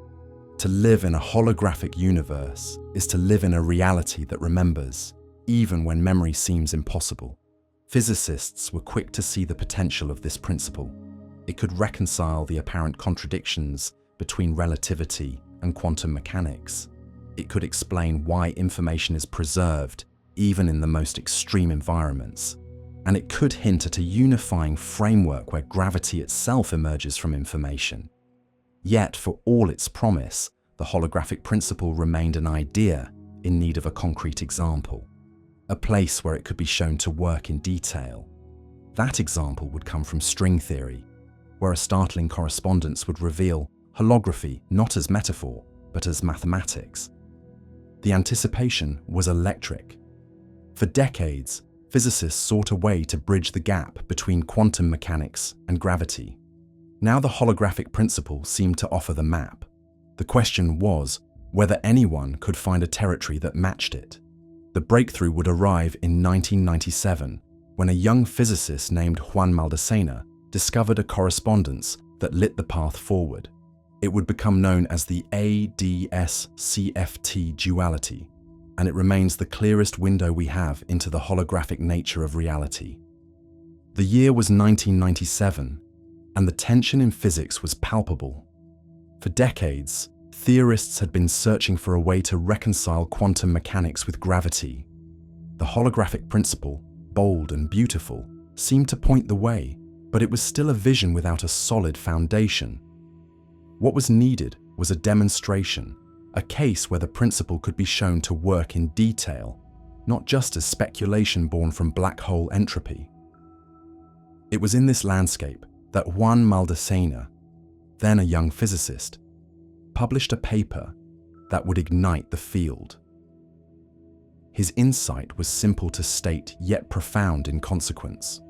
To live in a holographic universe is to live in a reality that remembers, even when memory seems impossible. Physicists were quick to see the potential of this principle. It could reconcile the apparent contradictions between relativity and quantum mechanics. It could explain why information is preserved even in the most extreme environments. And it could hint at a unifying framework where gravity itself emerges from information. Yet, for all its promise, the holographic principle remained an idea in need of a concrete example, a place where it could be shown to work in detail. That example would come from string theory, where a startling correspondence would reveal holography not as metaphor, but as mathematics. The anticipation was electric. For decades, physicists sought a way to bridge the gap between quantum mechanics and gravity. Now the holographic principle seemed to offer the map. The question was whether anyone could find a territory that matched it. The breakthrough would arrive in 1997, when a young physicist named Juan Maldacena discovered a correspondence that lit the path forward. It would become known as the ADS-CFT duality, and it remains the clearest window we have into the holographic nature of reality. The year was 1997, and the tension in physics was palpable. For decades, theorists had been searching for a way to reconcile quantum mechanics with gravity. The holographic principle, bold and beautiful, seemed to point the way, but it was still a vision without a solid foundation. What was needed was a demonstration, a case where the principle could be shown to work in detail. not just as speculation born from black hole entropy. It was in this landscape that Juan Maldacena, then a young physicist, published a paper that would ignite the field. His insight was simple to state, yet profound in consequence.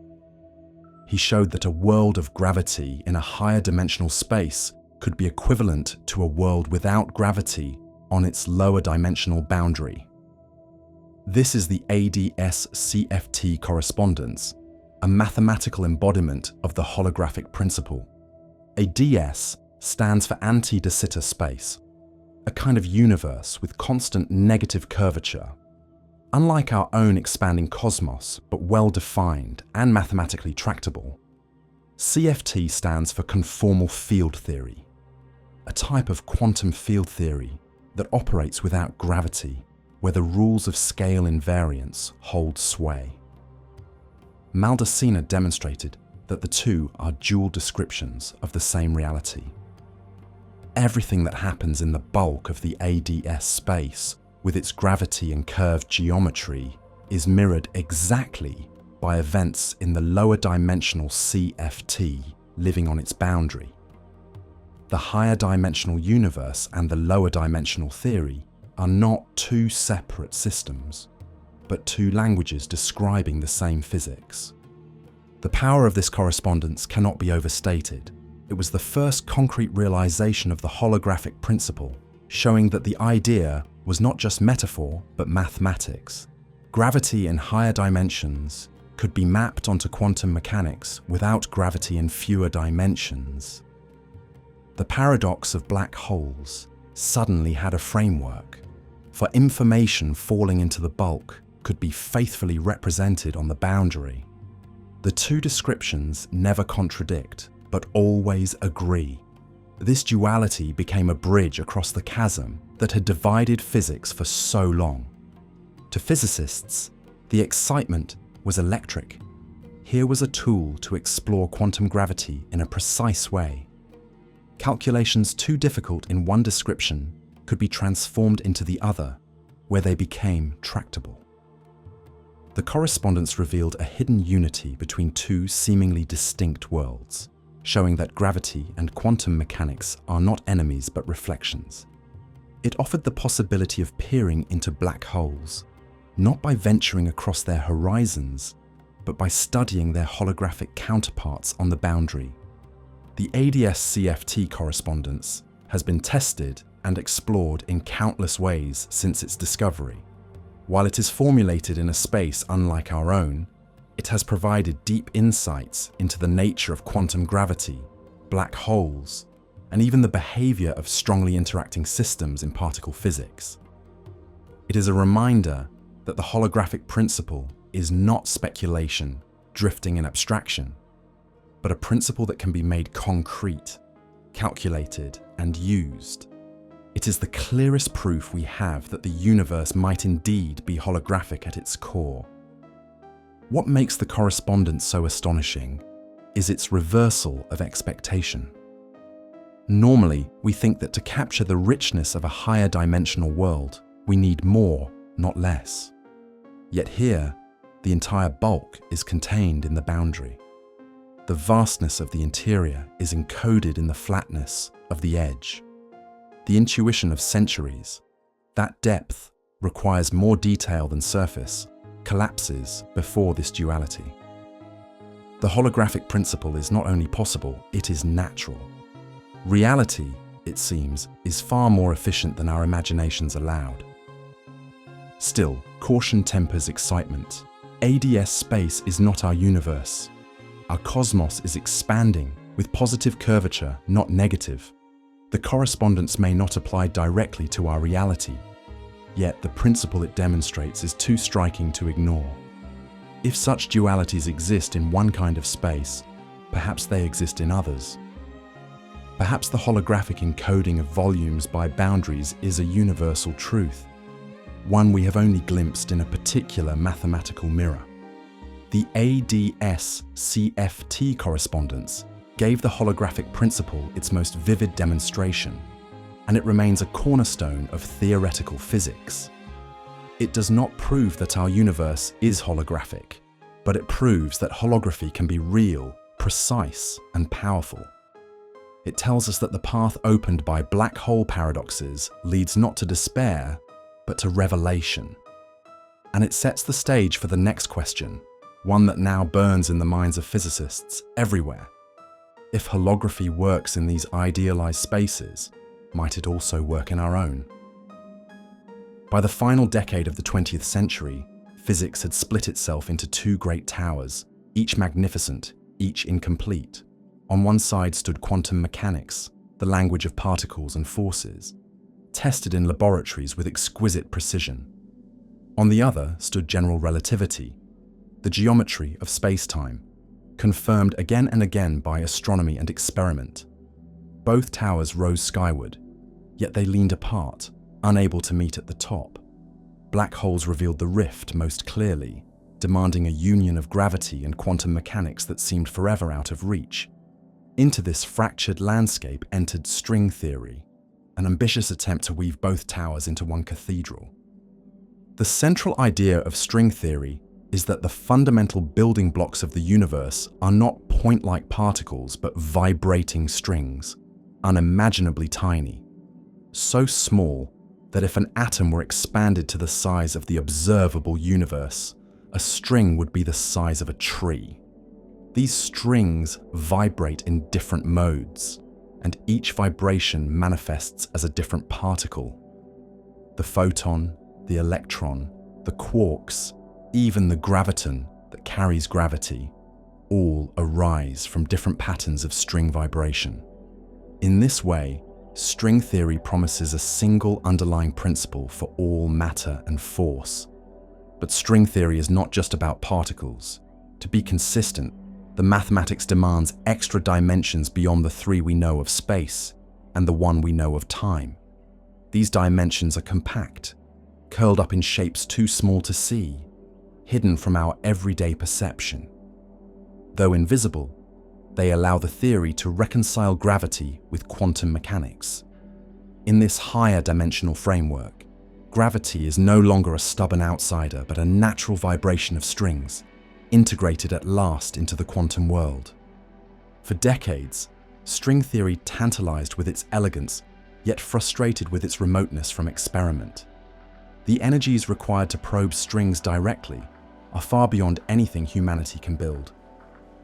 He showed that a world of gravity in a higher dimensional space could be equivalent to a world without gravity on its lower dimensional boundary. This is the ADS-CFT correspondence, a mathematical embodiment of the holographic principle. A DS stands for anti-de Sitter space, a kind of universe with constant negative curvature. Unlike our own expanding cosmos, but well-defined and mathematically tractable, CFT stands for conformal field theory, a type of quantum field theory that operates without gravity, where the rules of scale invariance hold sway. Maldacena demonstrated that the two are dual descriptions of the same reality. Everything that happens in the bulk of the ADS space, with its gravity and curved geometry, is mirrored exactly by events in the lower dimensional CFT living on its boundary. The higher dimensional universe and the lower dimensional theory are not two separate systems, but two languages describing the same physics. The power of this correspondence cannot be overstated. It was the first concrete realization of the holographic principle, showing that the idea was not just metaphor, but mathematics. Gravity in higher dimensions could be mapped onto quantum mechanics without gravity in fewer dimensions. The paradox of black holes suddenly had a framework, for information falling into the bulk could be faithfully represented on the boundary. The two descriptions never contradict, but always agree. This duality became a bridge across the chasm that had divided physics for so long. To physicists, the excitement was electric. Here was a tool to explore quantum gravity in a precise way. Calculations too difficult in one description could be transformed into the other, where they became tractable. The correspondence revealed a hidden unity between two seemingly distinct worlds, showing that gravity and quantum mechanics are not enemies but reflections. It offered the possibility of peering into black holes, not by venturing across their horizons, but by studying their holographic counterparts on the boundary. The ADS-CFT correspondence has been tested and explored in countless ways since its discovery. While it is formulated in a space unlike our own, it has provided deep insights into the nature of quantum gravity, black holes, and even the behavior of strongly interacting systems in particle physics. It is a reminder that the holographic principle is not speculation, drifting in abstraction, but a principle that can be made concrete, calculated, and used. It is the clearest proof we have that the universe might indeed be holographic at its core. What makes the correspondence so astonishing is its reversal of expectation. Normally, we think that to capture the richness of a higher dimensional world, we need more, not less. Yet here, the entire bulk is contained in the boundary. The vastness of the interior is encoded in the flatness of the edge. The intuition of centuries, that depth requires more detail than surface, collapses before this duality. The holographic principle is not only possible, it is natural. Reality, it seems, is far more efficient than our imaginations allowed. Still, caution tempers excitement. ADS space is not our universe. Our cosmos is expanding with positive curvature, not negative. The correspondence may not apply directly to our reality, yet the principle it demonstrates is too striking to ignore. If such dualities exist in one kind of space, perhaps they exist in others. Perhaps the holographic encoding of volumes by boundaries is a universal truth, one we have only glimpsed in a particular mathematical mirror. The ADS-CFT correspondence gave the holographic principle its most vivid demonstration, and it remains a cornerstone of theoretical physics. It does not prove that our universe is holographic, but it proves that holography can be real, precise, and powerful. It tells us that the path opened by black hole paradoxes leads not to despair, but to revelation. And it sets the stage for the next question, one that now burns in the minds of physicists everywhere. If holography works in these idealized spaces, might it also work in our own? By the final decade of the 20th century, physics had split itself into two great towers, each magnificent, each incomplete. On one side stood quantum mechanics, the language of particles and forces, tested in laboratories with exquisite precision. On the other stood general relativity, the geometry of space-time, confirmed again and again by astronomy and experiment. Both towers rose skyward, yet they leaned apart, unable to meet at the top. Black holes revealed the rift most clearly, demanding a union of gravity and quantum mechanics that seemed forever out of reach. Into this fractured landscape entered string theory, an ambitious attempt to weave both towers into one cathedral. The central idea of string theory is that the fundamental building blocks of the universe are not point-like particles but vibrating strings, unimaginably tiny, so small that if an atom were expanded to the size of the observable universe, a string would be the size of a tree. These strings vibrate in different modes, and each vibration manifests as a different particle. The photon, the electron, the quarks, even the graviton that carries gravity, all arise from different patterns of string vibration. In this way, string theory promises a single underlying principle for all matter and force. But string theory is not just about particles. To be consistent, the mathematics demands extra dimensions beyond the three we know of space and the one we know of time. These dimensions are compact, curled up in shapes too small to see, hidden from our everyday perception. Though invisible, they allow the theory to reconcile gravity with quantum mechanics. In this higher dimensional framework, gravity is no longer a stubborn outsider but a natural vibration of strings, integrated at last into the quantum world. For decades, string theory tantalized with its elegance, yet frustrated with its remoteness from experiment. The energies required to probe strings directly are far beyond anything humanity can build.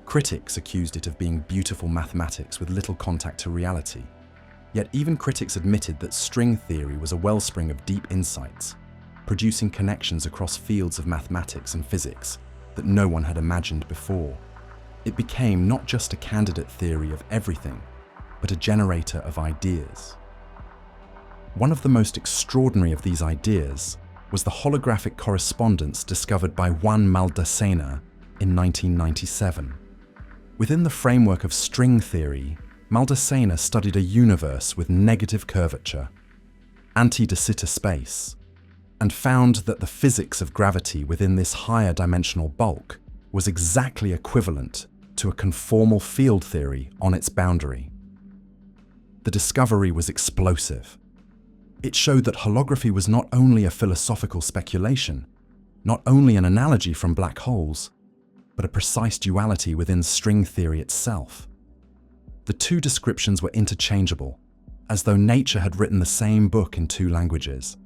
Critics accused it of being beautiful mathematics with little contact to reality. Yet even critics admitted that string theory was a wellspring of deep insights, producing connections across fields of mathematics and physics that no one had imagined before. It became not just a candidate theory of everything, but a generator of ideas. One of the most extraordinary of these ideas was the holographic correspondence discovered by Juan Maldacena in 1997. Within the framework of string theory, Maldacena studied a universe with negative curvature, anti-de Sitter space, and found that the physics of gravity within this higher dimensional bulk was exactly equivalent to a conformal field theory on its boundary. The discovery was explosive. It showed that holography was not only a philosophical speculation, not only an analogy from black holes, but a precise duality within string theory itself. The two descriptions were interchangeable, as though nature had written the same book in two languages.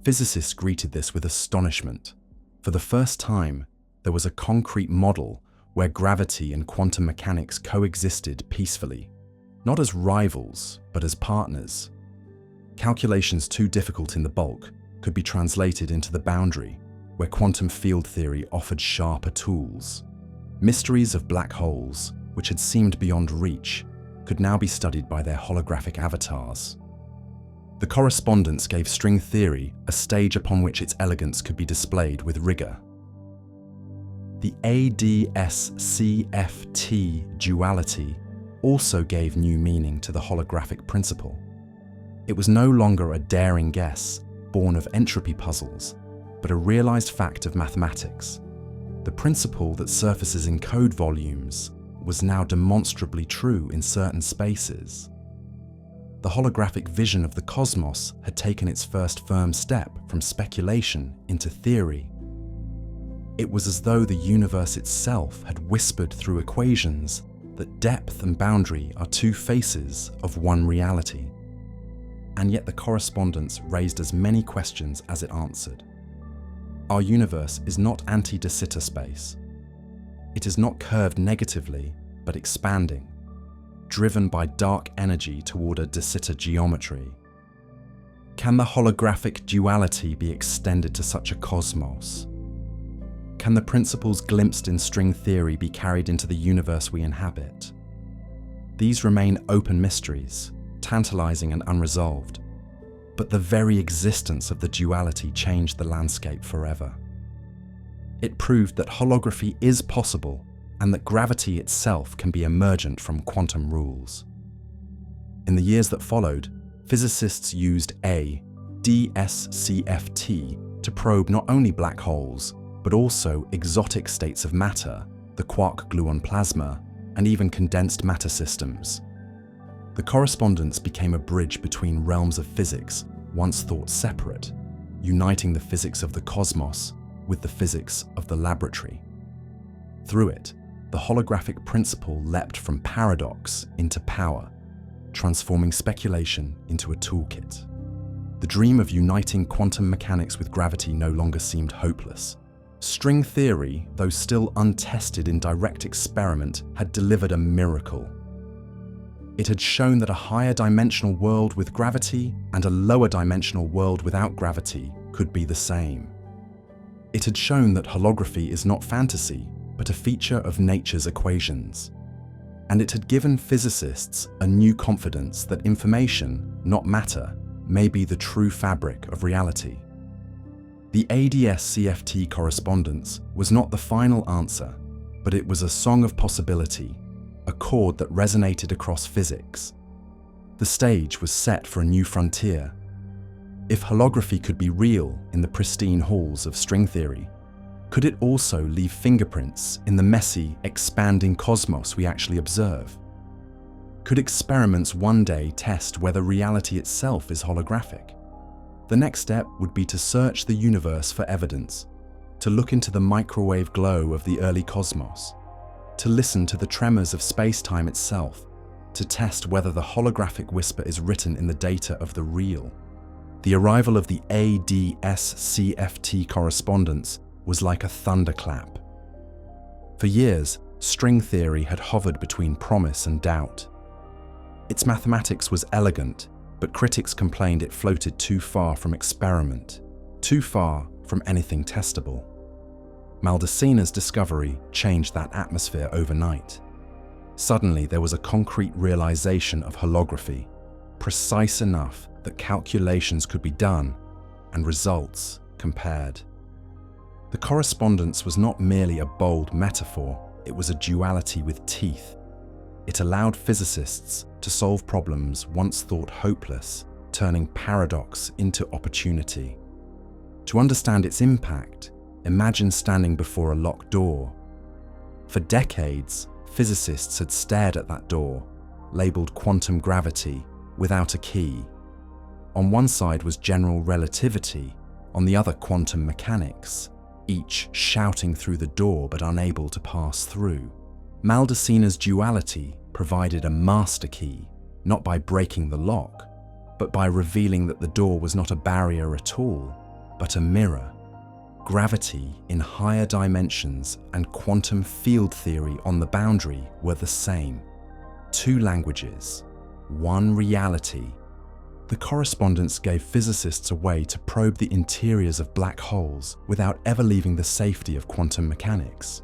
Physicists greeted this with astonishment. For the first time, there was a concrete model where gravity and quantum mechanics coexisted peacefully, not as rivals, but as partners. Calculations too difficult in the bulk could be translated into the boundary, where quantum field theory offered sharper tools. Mysteries of black holes, which had seemed beyond reach, could now be studied by their holographic avatars. The correspondence gave string theory a stage upon which its elegance could be displayed with rigor. The ADS-CFT duality also gave new meaning to the holographic principle. It was no longer a daring guess, born of entropy puzzles, but a realized fact of mathematics. The principle that surfaces in code volumes was now demonstrably true in certain spaces. the holographic vision of the cosmos had taken its first firm step from speculation into theory. It was as though the universe itself had whispered through equations that depth and boundary are two faces of one reality. And yet the correspondence raised as many questions as it answered. Our universe is not anti-de Sitter space. It is not curved negatively, but expanding, driven by dark energy toward a de Sitter geometry. Can the holographic duality be extended to such a cosmos? Can the principles glimpsed in string theory be carried into the universe we inhabit? These remain open mysteries, tantalizing and unresolved, but the very existence of the duality changed the landscape forever. It proved that holography is possible and that gravity itself can be emergent from quantum rules. In the years that followed, physicists used DSCFT to probe not only black holes, but also exotic states of matter, the quark-gluon plasma, and even condensed matter systems. The correspondence became a bridge between realms of physics once thought separate, uniting the physics of the cosmos with the physics of the laboratory. Through it, the holographic principle leapt from paradox into power, transforming speculation into a toolkit. The dream of uniting quantum mechanics with gravity no longer seemed hopeless. String theory, though still untested in direct experiment, had delivered a miracle. It had shown that a higher dimensional world with gravity and a lower dimensional world without gravity could be the same. It had shown that holography is not fantasy, but a feature of nature's equations. And it had given physicists a new confidence that information, not matter, may be the true fabric of reality. The ADS-CFT correspondence was not the final answer, but it was a song of possibility, a chord that resonated across physics. The stage was set for a new frontier. If holography could be real in the pristine halls of string theory, could it also leave fingerprints in the messy, expanding cosmos we actually observe? Could experiments one day test whether reality itself is holographic? The next step would be to search the universe for evidence, to look into the microwave glow of the early cosmos, to listen to the tremors of space-time itself, to test whether the holographic whisper is written in the data of the real. The arrival of the ADS-CFT correspondence was like a thunderclap. For years, string theory had hovered between promise and doubt. Its mathematics was elegant, but critics complained it floated too far from experiment, too far from anything testable. Maldaceno's discovery changed that atmosphere overnight. Suddenly, there was a concrete realization of holography, precise enough that calculations could be done and results compared. The correspondence was not merely a bold metaphor, it was a duality with teeth. It allowed physicists to solve problems once thought hopeless, turning paradox into opportunity. To understand its impact, imagine standing before a locked door. For decades, physicists had stared at that door, labeled quantum gravity, without a key. On one side was general relativity, on the other quantum mechanics, each shouting through the door but unable to pass through. Maldaceno's duality provided a master key, not by breaking the lock, but by revealing that the door was not a barrier at all, but a mirror. Gravity in higher dimensions and quantum field theory on the boundary were the same. Two languages, one reality. The correspondence gave physicists a way to probe the interiors of black holes without ever leaving the safety of quantum mechanics.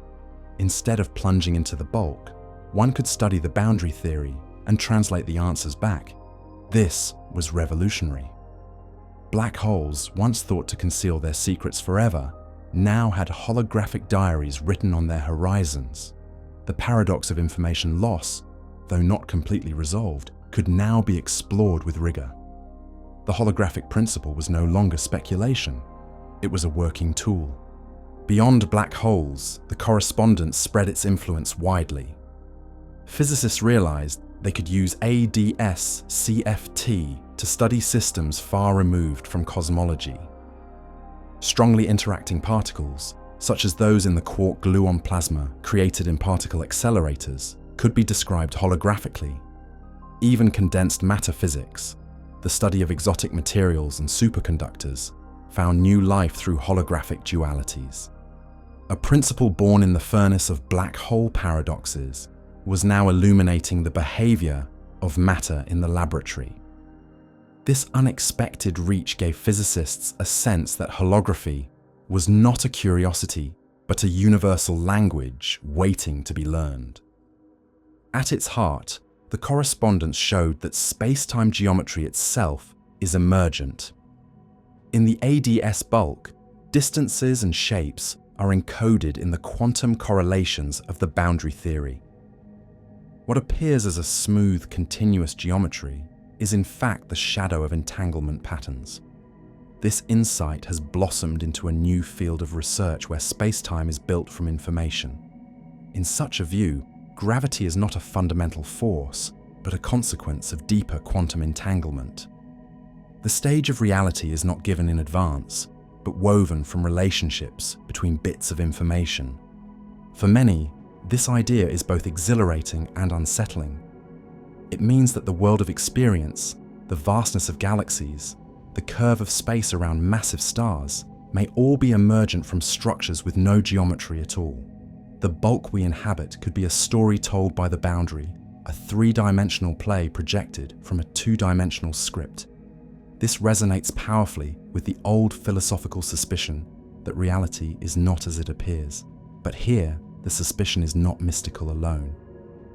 Instead of plunging into the bulk, one could study the boundary theory and translate the answers back. This was revolutionary. Black holes, once thought to conceal their secrets forever, now had holographic diaries written on their horizons. The paradox of information loss, though not completely resolved, could now be explored with rigor. The holographic principle was no longer speculation. It was a working tool. Beyond black holes, the correspondence spread its influence widely. Physicists realized They could use ADS-CFT to study systems far removed from cosmology. Strongly interacting particles, such as those in the quark gluon plasma created in particle accelerators, could be described holographically. Even condensed matter physics, the study of exotic materials and superconductors, found new life through holographic dualities. A principle born in the furnace of black hole paradoxes was now illuminating the behavior of matter in the laboratory. This unexpected reach gave physicists a sense that holography was not a curiosity, but a universal language waiting to be learned. At its heart, the correspondence showed that space-time geometry itself is emergent. In the ADS bulk, distances and shapes are encoded in the quantum correlations of the boundary theory. What appears as a smooth, continuous geometry is in fact the shadow of entanglement patterns. This insight has blossomed into a new field of research where space-time is built from information. In such a view, gravity is not a fundamental force, but a consequence of deeper quantum entanglement. The stage of reality is not given in advance, but woven from relationships between bits of information. For many, this idea is both exhilarating and unsettling. It means that the world of experience, the vastness of galaxies, the curve of space around massive stars, may all be emergent from structures with no geometry at all. The bulk we inhabit could be a story told by the boundary, a three-dimensional play projected from a two-dimensional script. This resonates powerfully with the old philosophical suspicion that reality is not as it appears. But here, the suspicion is not mystical alone.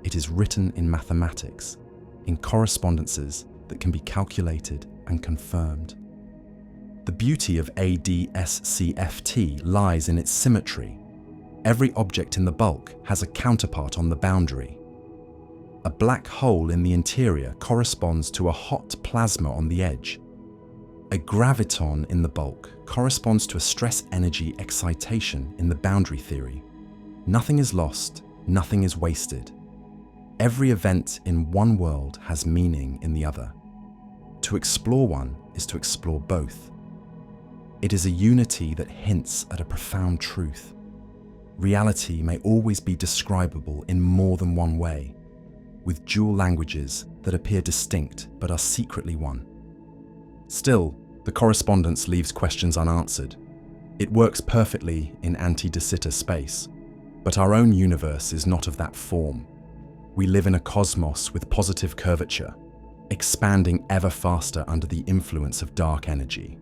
It is written in mathematics, in correspondences that can be calculated and confirmed. The beauty of ADS-CFT lies in its symmetry. Every object in the bulk has a counterpart on the boundary. A black hole in the interior corresponds to a hot plasma on the edge. A graviton in the bulk corresponds to a stress-energy excitation in the boundary theory. Nothing is lost, nothing is wasted. Every event in one world has meaning in the other. To explore one is to explore both. It is a unity that hints at a profound truth. Reality may always be describable in more than one way, with dual languages that appear distinct but are secretly one. Still, the correspondence leaves questions unanswered. It works perfectly in anti-de Sitter space, but our own universe is not of that form. We live in a cosmos with positive curvature, expanding ever faster under the influence of dark energy.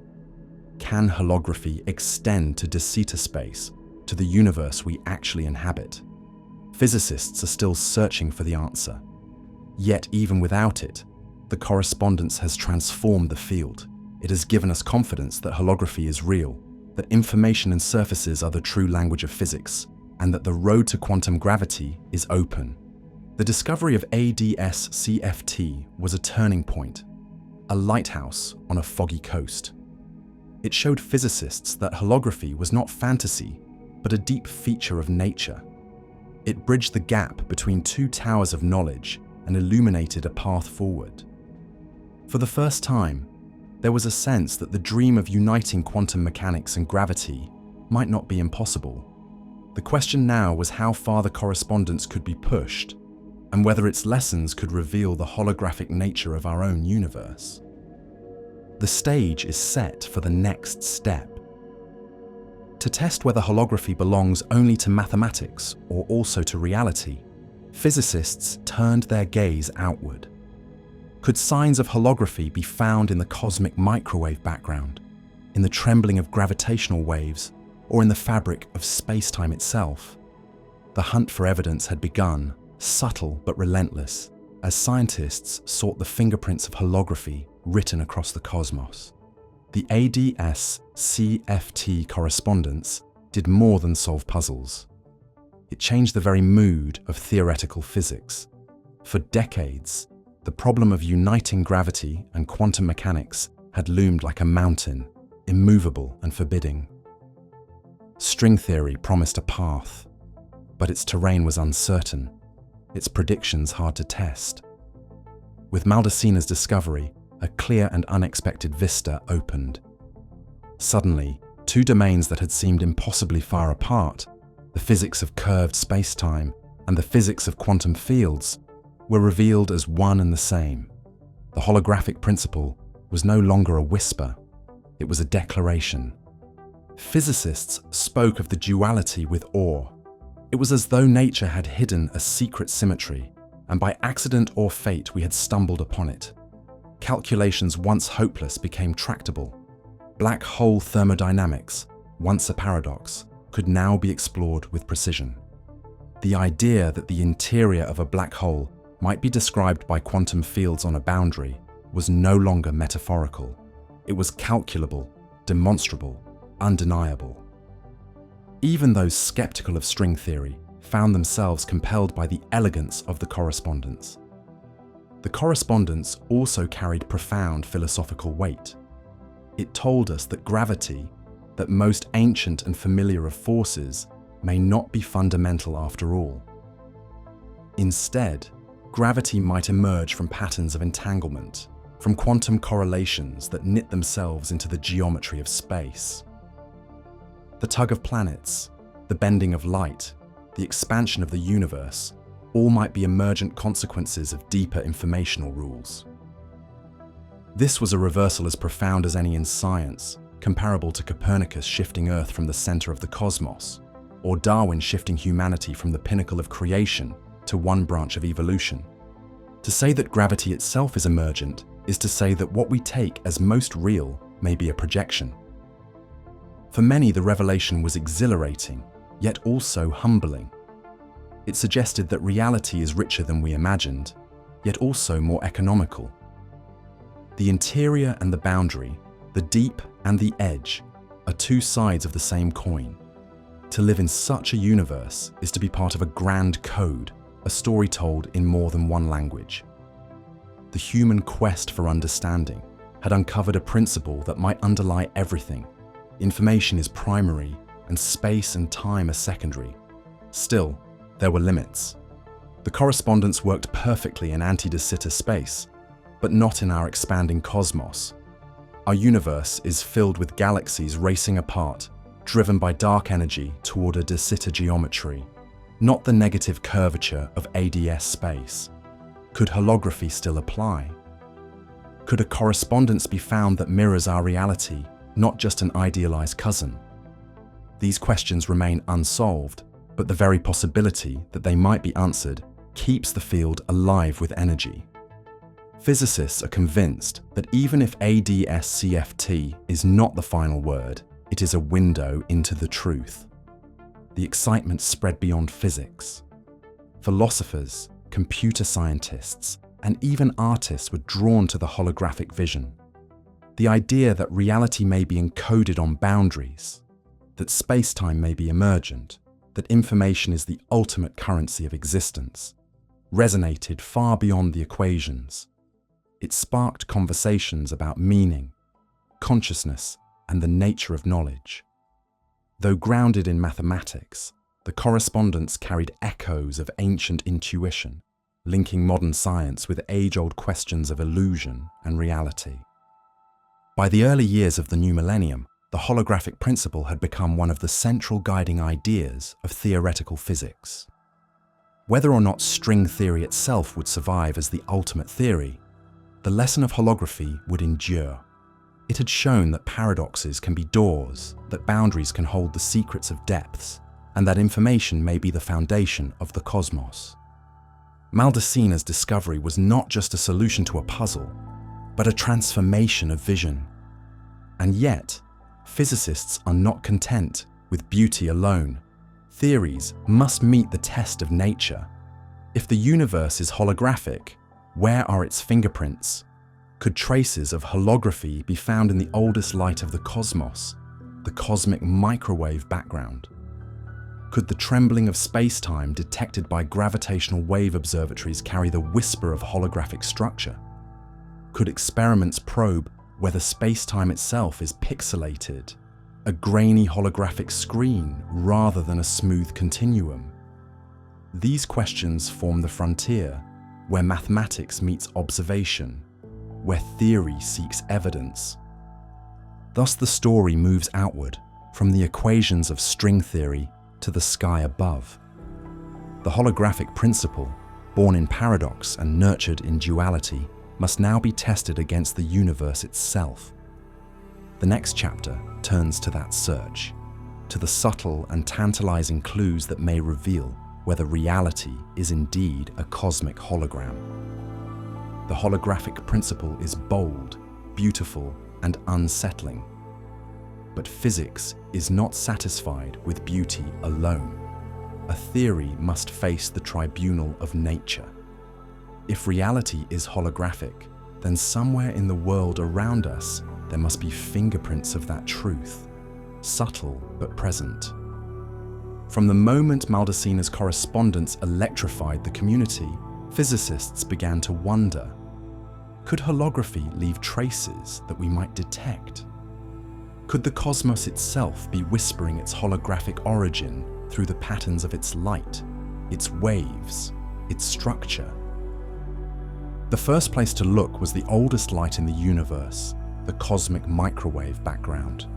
Can holography extend to de Sitter space, to the universe we actually inhabit? Physicists are still searching for the answer. Yet even without it, the correspondence has transformed the field. It has given us confidence that holography is real, that information and surfaces are the true language of physics, and that the road to quantum gravity is open. The discovery of ADS-CFT was a turning point, a lighthouse on a foggy coast. It showed physicists that holography was not fantasy, but a deep feature of nature. It bridged the gap between two towers of knowledge and illuminated a path forward. For the first time, there was a sense that the dream of uniting quantum mechanics and gravity might not be impossible. The question now was how far the correspondence could be pushed, and whether its lessons could reveal the holographic nature of our own universe. The stage is set for the next step. To test whether holography belongs only to mathematics or also to reality, physicists turned their gaze outward. Could signs of holography be found in the cosmic microwave background, in the trembling of gravitational waves, or in the fabric of space-time itself? The hunt for evidence had begun, subtle but relentless, as scientists sought the fingerprints of holography written across the cosmos. The ADS-CFT correspondence did more than solve puzzles. It changed the very mood of theoretical physics. For decades, the problem of uniting gravity and quantum mechanics had loomed like a mountain, immovable and forbidding. String theory promised a path, but its terrain was uncertain, its predictions hard to test. With Maldacina's discovery, a clear and unexpected vista opened. Suddenly, two domains that had seemed impossibly far apart, the physics of curved space-time and the physics of quantum fields, were revealed as one and the same. The holographic principle was no longer a whisper, it was a declaration. Physicists spoke of the duality with awe. It was as though nature had hidden a secret symmetry, and by accident or fate we had stumbled upon it. Calculations once hopeless became tractable. Black hole thermodynamics, once a paradox, could now be explored with precision. The idea that the interior of a black hole might be described by quantum fields on a boundary was no longer metaphorical. It was calculable, demonstrable, undeniable. Even those skeptical of string theory found themselves compelled by the elegance of the correspondence. The correspondence also carried profound philosophical weight. It told us that gravity, that most ancient and familiar of forces, may not be fundamental after all. Instead, gravity might emerge from patterns of entanglement, from quantum correlations that knit themselves into the geometry of space. The tug of planets, the bending of light, the expansion of the universe, all might be emergent consequences of deeper informational rules. This was a reversal as profound as any in science, comparable to Copernicus shifting Earth from the center of the cosmos, or Darwin shifting humanity from the pinnacle of creation to one branch of evolution. To say that gravity itself is emergent is to say that what we take as most real may be a projection. For many, the revelation was exhilarating, yet also humbling. It suggested that reality is richer than we imagined, yet also more economical. The interior and the boundary, the deep and the edge, are two sides of the same coin. To live in such a universe is to be part of a grand code, a story told in more than one language. The human quest for understanding had uncovered a principle that might underlie everything. Information is primary, and space and time are secondary. Still, there were limits. The correspondence worked perfectly in anti-de Sitter space, but not in our expanding cosmos. Our universe is filled with galaxies racing apart, driven by dark energy toward a de Sitter geometry, not the negative curvature of ADS space. Could holography still apply? Could a correspondence be found that mirrors our reality, not just an idealized cousin? These questions remain unsolved, but the very possibility that they might be answered keeps the field alive with energy. Physicists are convinced that even if ADS-CFT is not the final word, it is a window into the truth. The excitement spread beyond physics. Philosophers, computer scientists, and even artists were drawn to the holographic vision. The idea that reality may be encoded on boundaries, that space-time may be emergent, that information is the ultimate currency of existence, resonated far beyond the equations. It sparked conversations about meaning, consciousness, and the nature of knowledge. Though grounded in mathematics, the correspondence carried echoes of ancient intuition, linking modern science with age-old questions of illusion and reality. By the early years of the new millennium, the holographic principle had become one of the central guiding ideas of theoretical physics. Whether or not string theory itself would survive as the ultimate theory, the lesson of holography would endure. It had shown that paradoxes can be doors, that boundaries can hold the secrets of depths, and that information may be the foundation of the cosmos. Maldacina's discovery was not just a solution to a puzzle, but a transformation of vision. And yet, physicists are not content with beauty alone. Theories must meet the test of nature. If the universe is holographic, where are its fingerprints? Could traces of holography be found in the oldest light of the cosmos, the cosmic microwave background? Could the trembling of space-time detected by gravitational wave observatories carry the whisper of holographic structure? Could experiments probe whether space-time itself is pixelated, a grainy holographic screen rather than a smooth continuum? These questions form the frontier, where mathematics meets observation, where theory seeks evidence. Thus the story moves outward, from the equations of string theory to the sky above. The holographic principle, born in paradox and nurtured in duality, must now be tested against the universe itself. The next chapter turns to that search, to the subtle and tantalizing clues that may reveal whether reality is indeed a cosmic hologram. The holographic principle is bold, beautiful, and unsettling. But physics is not satisfied with beauty alone. A theory must face the tribunal of nature. If reality is holographic, then somewhere in the world around us there must be fingerprints of that truth, subtle but present. From the moment Maldaceno's correspondence electrified the community, physicists began to wonder, could holography leave traces that we might detect? Could the cosmos itself be whispering its holographic origin through the patterns of its light, its waves, its structure? The first place to look was the oldest light in the universe, the cosmic microwave background.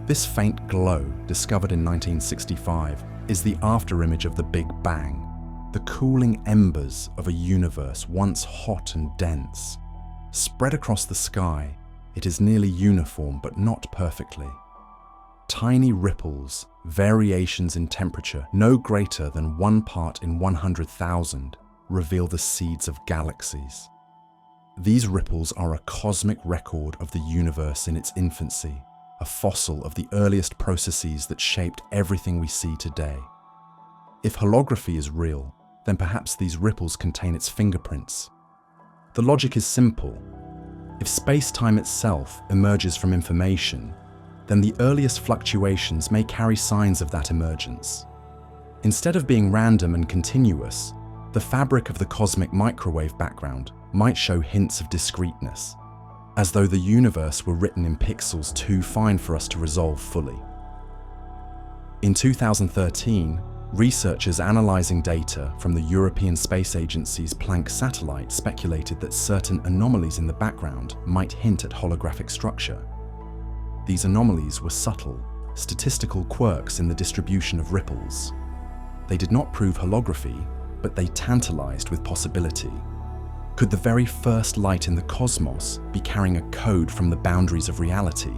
This faint glow, discovered in 1965, is the afterimage of the Big Bang, the cooling embers of a universe once hot and dense. Spread across the sky, it is nearly uniform but not perfectly. Tiny ripples, variations in temperature no greater than 1 part in 100,000, reveal the seeds of galaxies. These ripples are a cosmic record of the universe in its infancy, a fossil of the earliest processes that shaped everything we see today. If holography is real, then perhaps these ripples contain its fingerprints. The logic is simple. If space-time itself emerges from information, then the earliest fluctuations may carry signs of that emergence. Instead of being random and continuous, the fabric of the cosmic microwave background might show hints of discreteness, as though the universe were written in pixels too fine for us to resolve fully. In 2013, researchers analyzing data from the European Space Agency's Planck satellite speculated that certain anomalies in the background might hint at holographic structure. These anomalies were subtle, statistical quirks in the distribution of ripples. They did not prove holography, but they tantalized with possibility. Could the very first light in the cosmos be carrying a code from the boundaries of reality?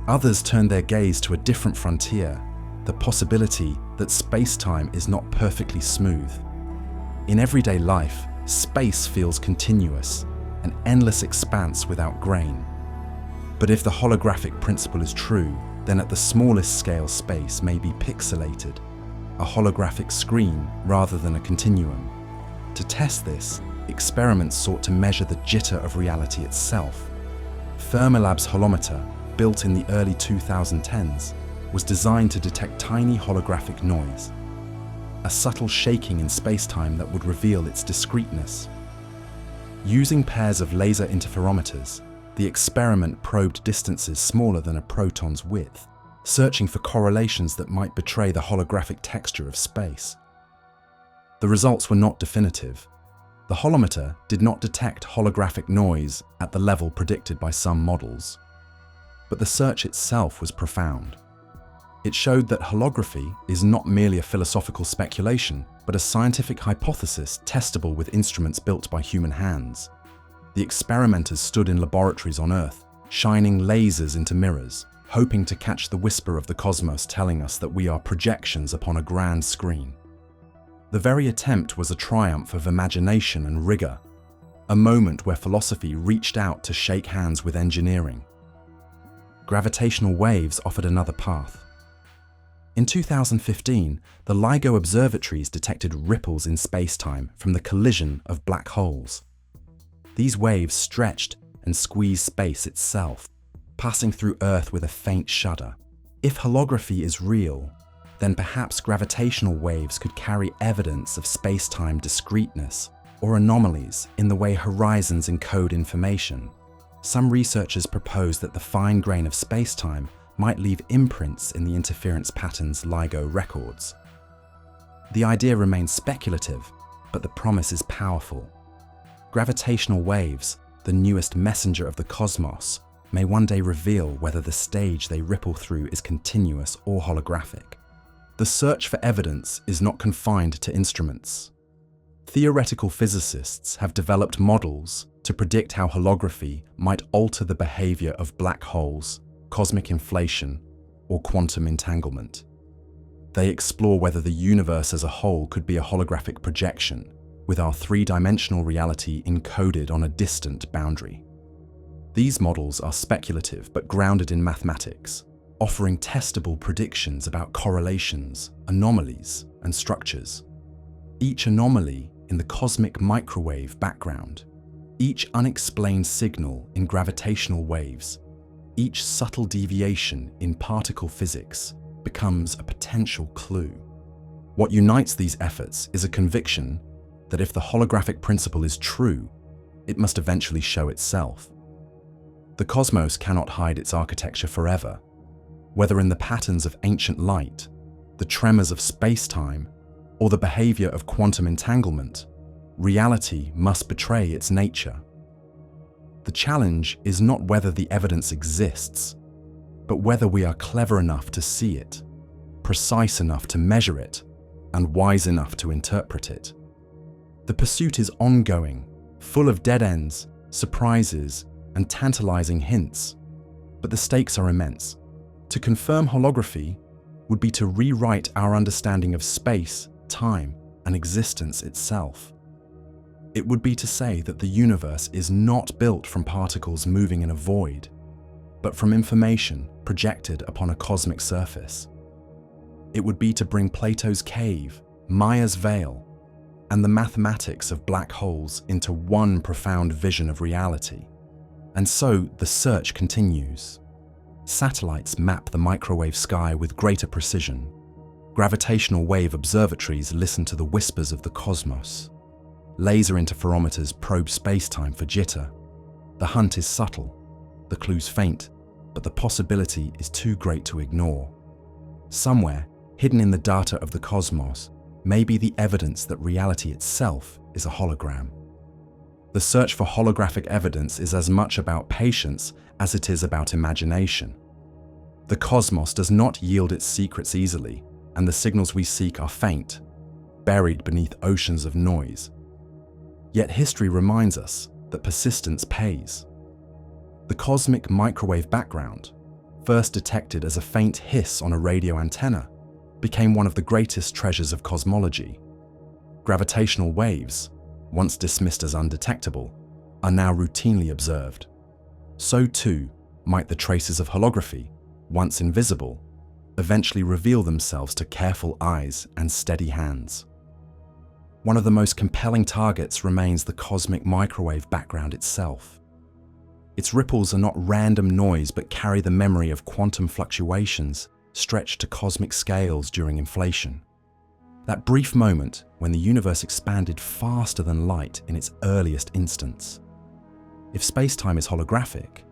Others turned their gaze to a different frontier, the possibility that space-time is not perfectly smooth. In everyday life, space feels continuous, an endless expanse without grain. But if the holographic principle is true, then at the smallest scale space may be pixelated, a holographic screen rather than a continuum. To test this, experiments sought to measure the jitter of reality itself. Fermilab's holometer, built in the early 2010s, was designed to detect tiny holographic noise, a subtle shaking in space-time that would reveal its discreteness. Using pairs of laser interferometers, the experiment probed distances smaller than a proton's width, searching for correlations that might betray the holographic texture of space. The results were not definitive. The holometer did not detect holographic noise at the level predicted by some models. But the search itself was profound. It showed that holography is not merely a philosophical speculation, but a scientific hypothesis testable with instruments built by human hands. The experimenters stood in laboratories on Earth, shining lasers into mirrors, hoping to catch the whisper of the cosmos telling us that we are projections upon a grand screen. The very attempt was a triumph of imagination and rigor, a moment where philosophy reached out to shake hands with engineering. Gravitational waves offered another path. In 2015, the LIGO observatories detected ripples in space-time from the collision of black holes. These waves stretched and squeezed space itself, passing through Earth with a faint shudder. If holography is real, then perhaps gravitational waves could carry evidence of space-time discreteness or anomalies in the way horizons encode information. Some researchers propose that the fine grain of space-time might leave imprints in the interference patterns LIGO records. The idea remains speculative, but the promise is powerful. Gravitational waves, the newest messenger of the cosmos, may one day reveal whether the stage they ripple through is continuous or holographic. The search for evidence is not confined to instruments. Theoretical physicists have developed models to predict how holography might alter the behavior of black holes, cosmic inflation, or quantum entanglement. They explore whether the universe as a whole could be a holographic projection, with our three-dimensional reality encoded on a distant boundary. These models are speculative but grounded in mathematics, offering testable predictions about correlations, anomalies, and structures. Each anomaly in the cosmic microwave background, each unexplained signal in gravitational waves, each subtle deviation in particle physics becomes a potential clue. What unites these efforts is a conviction that if the holographic principle is true, it must eventually show itself. The cosmos cannot hide its architecture forever. Whether in the patterns of ancient light, the tremors of space-time, or the behavior of quantum entanglement, reality must betray its nature. The challenge is not whether the evidence exists, but whether we are clever enough to see it, precise enough to measure it, and wise enough to interpret it. The pursuit is ongoing, full of dead ends, surprises, and tantalizing hints, but the stakes are immense. To confirm holography would be to rewrite our understanding of space, time, and existence itself. It would be to say that the universe is not built from particles moving in a void, but from information projected upon a cosmic surface. It would be to bring Plato's cave, Maya's veil, and the mathematics of black holes into one profound vision of reality. And so the search continues. Satellites map the microwave sky with greater precision. Gravitational wave observatories listen to the whispers of the cosmos. Laser interferometers probe space-time for jitter. The hunt is subtle, the clues faint, but the possibility is too great to ignore. Somewhere, hidden in the data of the cosmos, may be the evidence that reality itself is a hologram. The search for holographic evidence is as much about patience as it is about imagination. The cosmos does not yield its secrets easily, and the signals we seek are faint, buried beneath oceans of noise. Yet history reminds us that persistence pays. The cosmic microwave background, first detected as a faint hiss on a radio antenna, became one of the greatest treasures of cosmology. Gravitational waves, once dismissed as undetectable, are now routinely observed. So too might the traces of holography, once invisible, eventually reveal themselves to careful eyes and steady hands. One of the most compelling targets remains the cosmic microwave background itself. Its ripples are not random noise but carry the memory of quantum fluctuations stretched to cosmic scales during inflation. That brief moment when the universe expanded faster than light in its earliest instance. If space-time is holographic,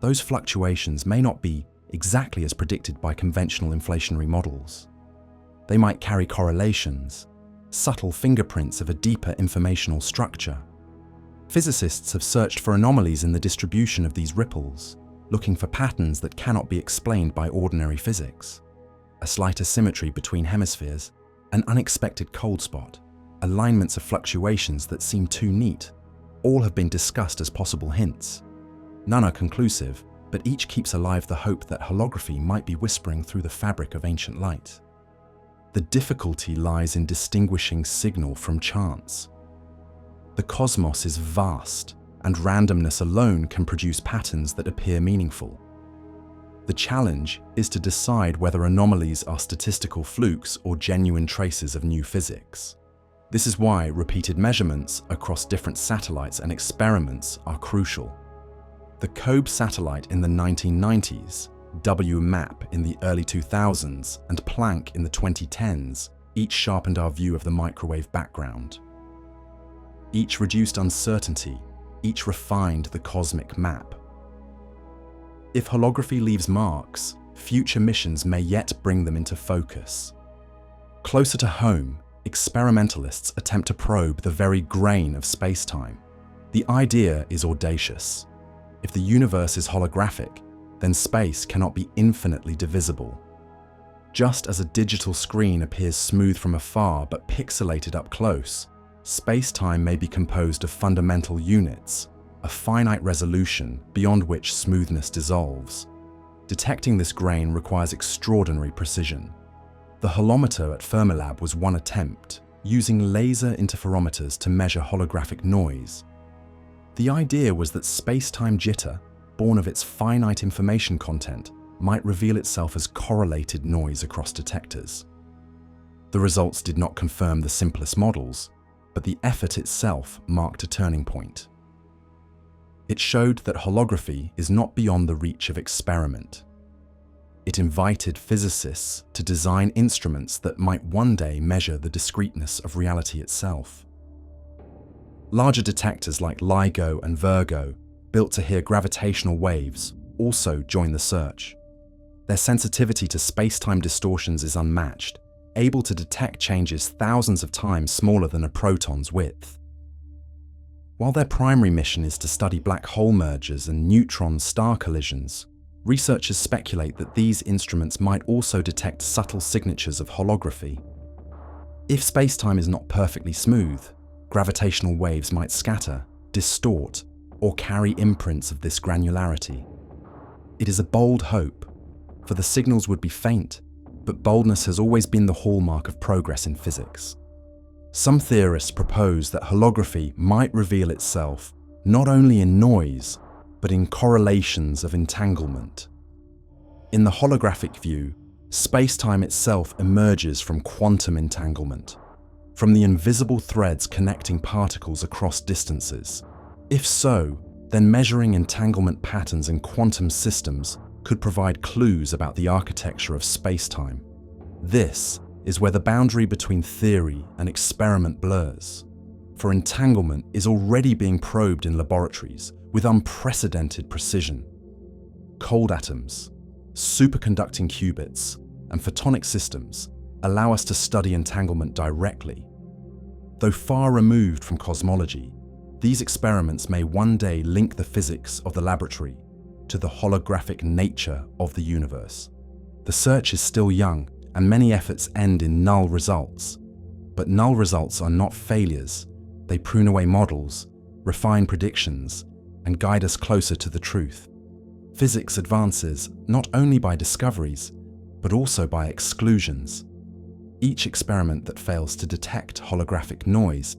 those fluctuations may not be exactly as predicted by conventional inflationary models. They might carry correlations, subtle fingerprints of a deeper informational structure. Physicists have searched for anomalies in the distribution of these ripples, looking for patterns that cannot be explained by ordinary physics. A slight asymmetry between hemispheres, an unexpected cold spot, alignments of fluctuations that seem too neat, all have been discussed as possible hints. None are conclusive, but each keeps alive the hope that holography might be whispering through the fabric of ancient light. The difficulty lies in distinguishing signal from chance. The cosmos is vast, and randomness alone can produce patterns that appear meaningful. The challenge is to decide whether anomalies are statistical flukes or genuine traces of new physics. This is why repeated measurements across different satellites and experiments are crucial. The COBE satellite in the 1990s, WMAP in the early 2000s, and Planck in the 2010s each sharpened our view of the microwave background. Each reduced uncertainty, each refined the cosmic map. If holography leaves marks, future missions may yet bring them into focus. Closer to home, experimentalists attempt to probe the very grain of space-time. The idea is audacious. If the universe is holographic, then space cannot be infinitely divisible. Just as a digital screen appears smooth from afar but pixelated up close, space-time may be composed of fundamental units, a finite resolution beyond which smoothness dissolves. Detecting this grain requires extraordinary precision. The holometer at Fermilab was one attempt, using laser interferometers to measure holographic noise. The idea was that space-time jitter, born of its finite information content, might reveal itself as correlated noise across detectors. The results did not confirm the simplest models, but the effort itself marked a turning point. It showed that holography is not beyond the reach of experiment. It invited physicists to design instruments that might one day measure the discreteness of reality itself. Larger detectors like LIGO and Virgo, built to hear gravitational waves, also join the search. Their sensitivity to space-time distortions is unmatched, able to detect changes thousands of times smaller than a proton's width. While their primary mission is to study black hole mergers and neutron-star collisions, researchers speculate that these instruments might also detect subtle signatures of holography. If space-time is not perfectly smooth, gravitational waves might scatter, distort, or carry imprints of this granularity. It is a bold hope, for the signals would be faint, but boldness has always been the hallmark of progress in physics. Some theorists propose that holography might reveal itself not only in noise, but in correlations of entanglement. In the holographic view, space-time itself emerges from quantum entanglement, from the invisible threads connecting particles across distances. If so, then measuring entanglement patterns in quantum systems could provide clues about the architecture of space-time. This is where the boundary between theory and experiment blurs, for entanglement is already being probed in laboratories with unprecedented precision. Cold atoms, superconducting qubits, and photonic systems allow us to study entanglement directly. Though far removed from cosmology, these experiments may one day link the physics of the laboratory to the holographic nature of the universe. The search is still young, and many efforts end in null results. But null results are not failures. They prune away models, refine predictions, and guide us closer to the truth. Physics advances not only by discoveries, but also by exclusions. Each experiment that fails to detect holographic noise,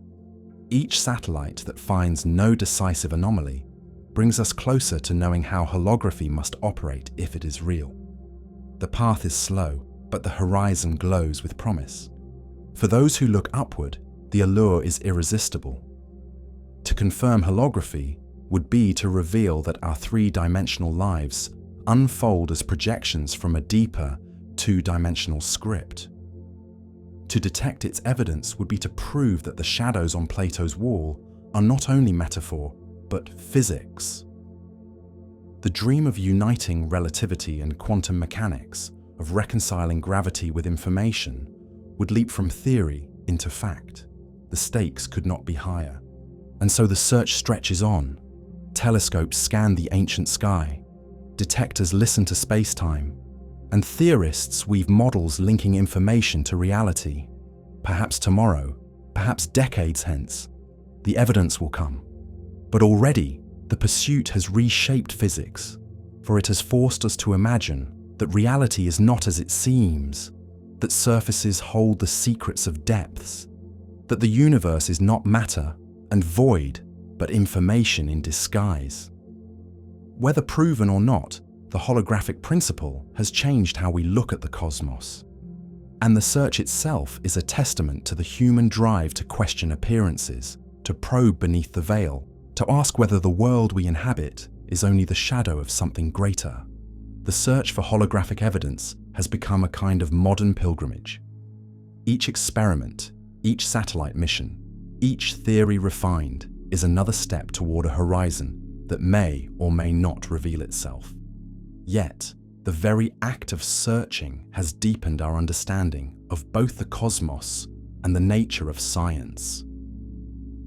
each satellite that finds no decisive anomaly, brings us closer to knowing how holography must operate if it is real. The path is slow, but the horizon glows with promise. For those who look upward, the allure is irresistible. To confirm holography would be to reveal that our three-dimensional lives unfold as projections from a deeper, two-dimensional script. To detect its evidence would be to prove that the shadows on Plato's wall are not only metaphor, but physics. The dream of uniting relativity and quantum mechanics, of reconciling gravity with information, would leap from theory into fact. The stakes could not be higher. And so the search stretches on. Telescopes scan the ancient sky, detectors listen to space-time, and theorists weave models linking information to reality. Perhaps tomorrow, perhaps decades hence, the evidence will come. But already, the pursuit has reshaped physics, for it has forced us to imagine that reality is not as it seems, that surfaces hold the secrets of depths, that the universe is not matter and void, but information in disguise. Whether proven or not, the holographic principle has changed how we look at the cosmos. And the search itself is a testament to the human drive to question appearances, to probe beneath the veil, to ask whether the world we inhabit is only the shadow of something greater. The search for holographic evidence has become a kind of modern pilgrimage. Each experiment, each satellite mission, each theory refined is another step toward a horizon that may or may not reveal itself. Yet, the very act of searching has deepened our understanding of both the cosmos and the nature of science.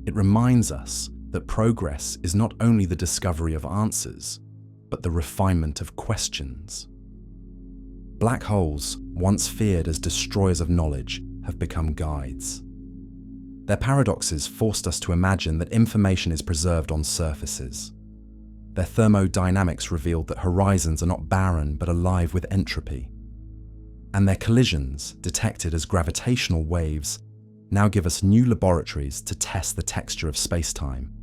It reminds us that progress is not only the discovery of answers, but the refinement of questions. Black holes, once feared as destroyers of knowledge, have become guides. Their paradoxes forced us to imagine that information is preserved on surfaces. Their thermodynamics revealed that horizons are not barren but alive with entropy. And their collisions, detected as gravitational waves, now give us new laboratories to test the texture of space-time.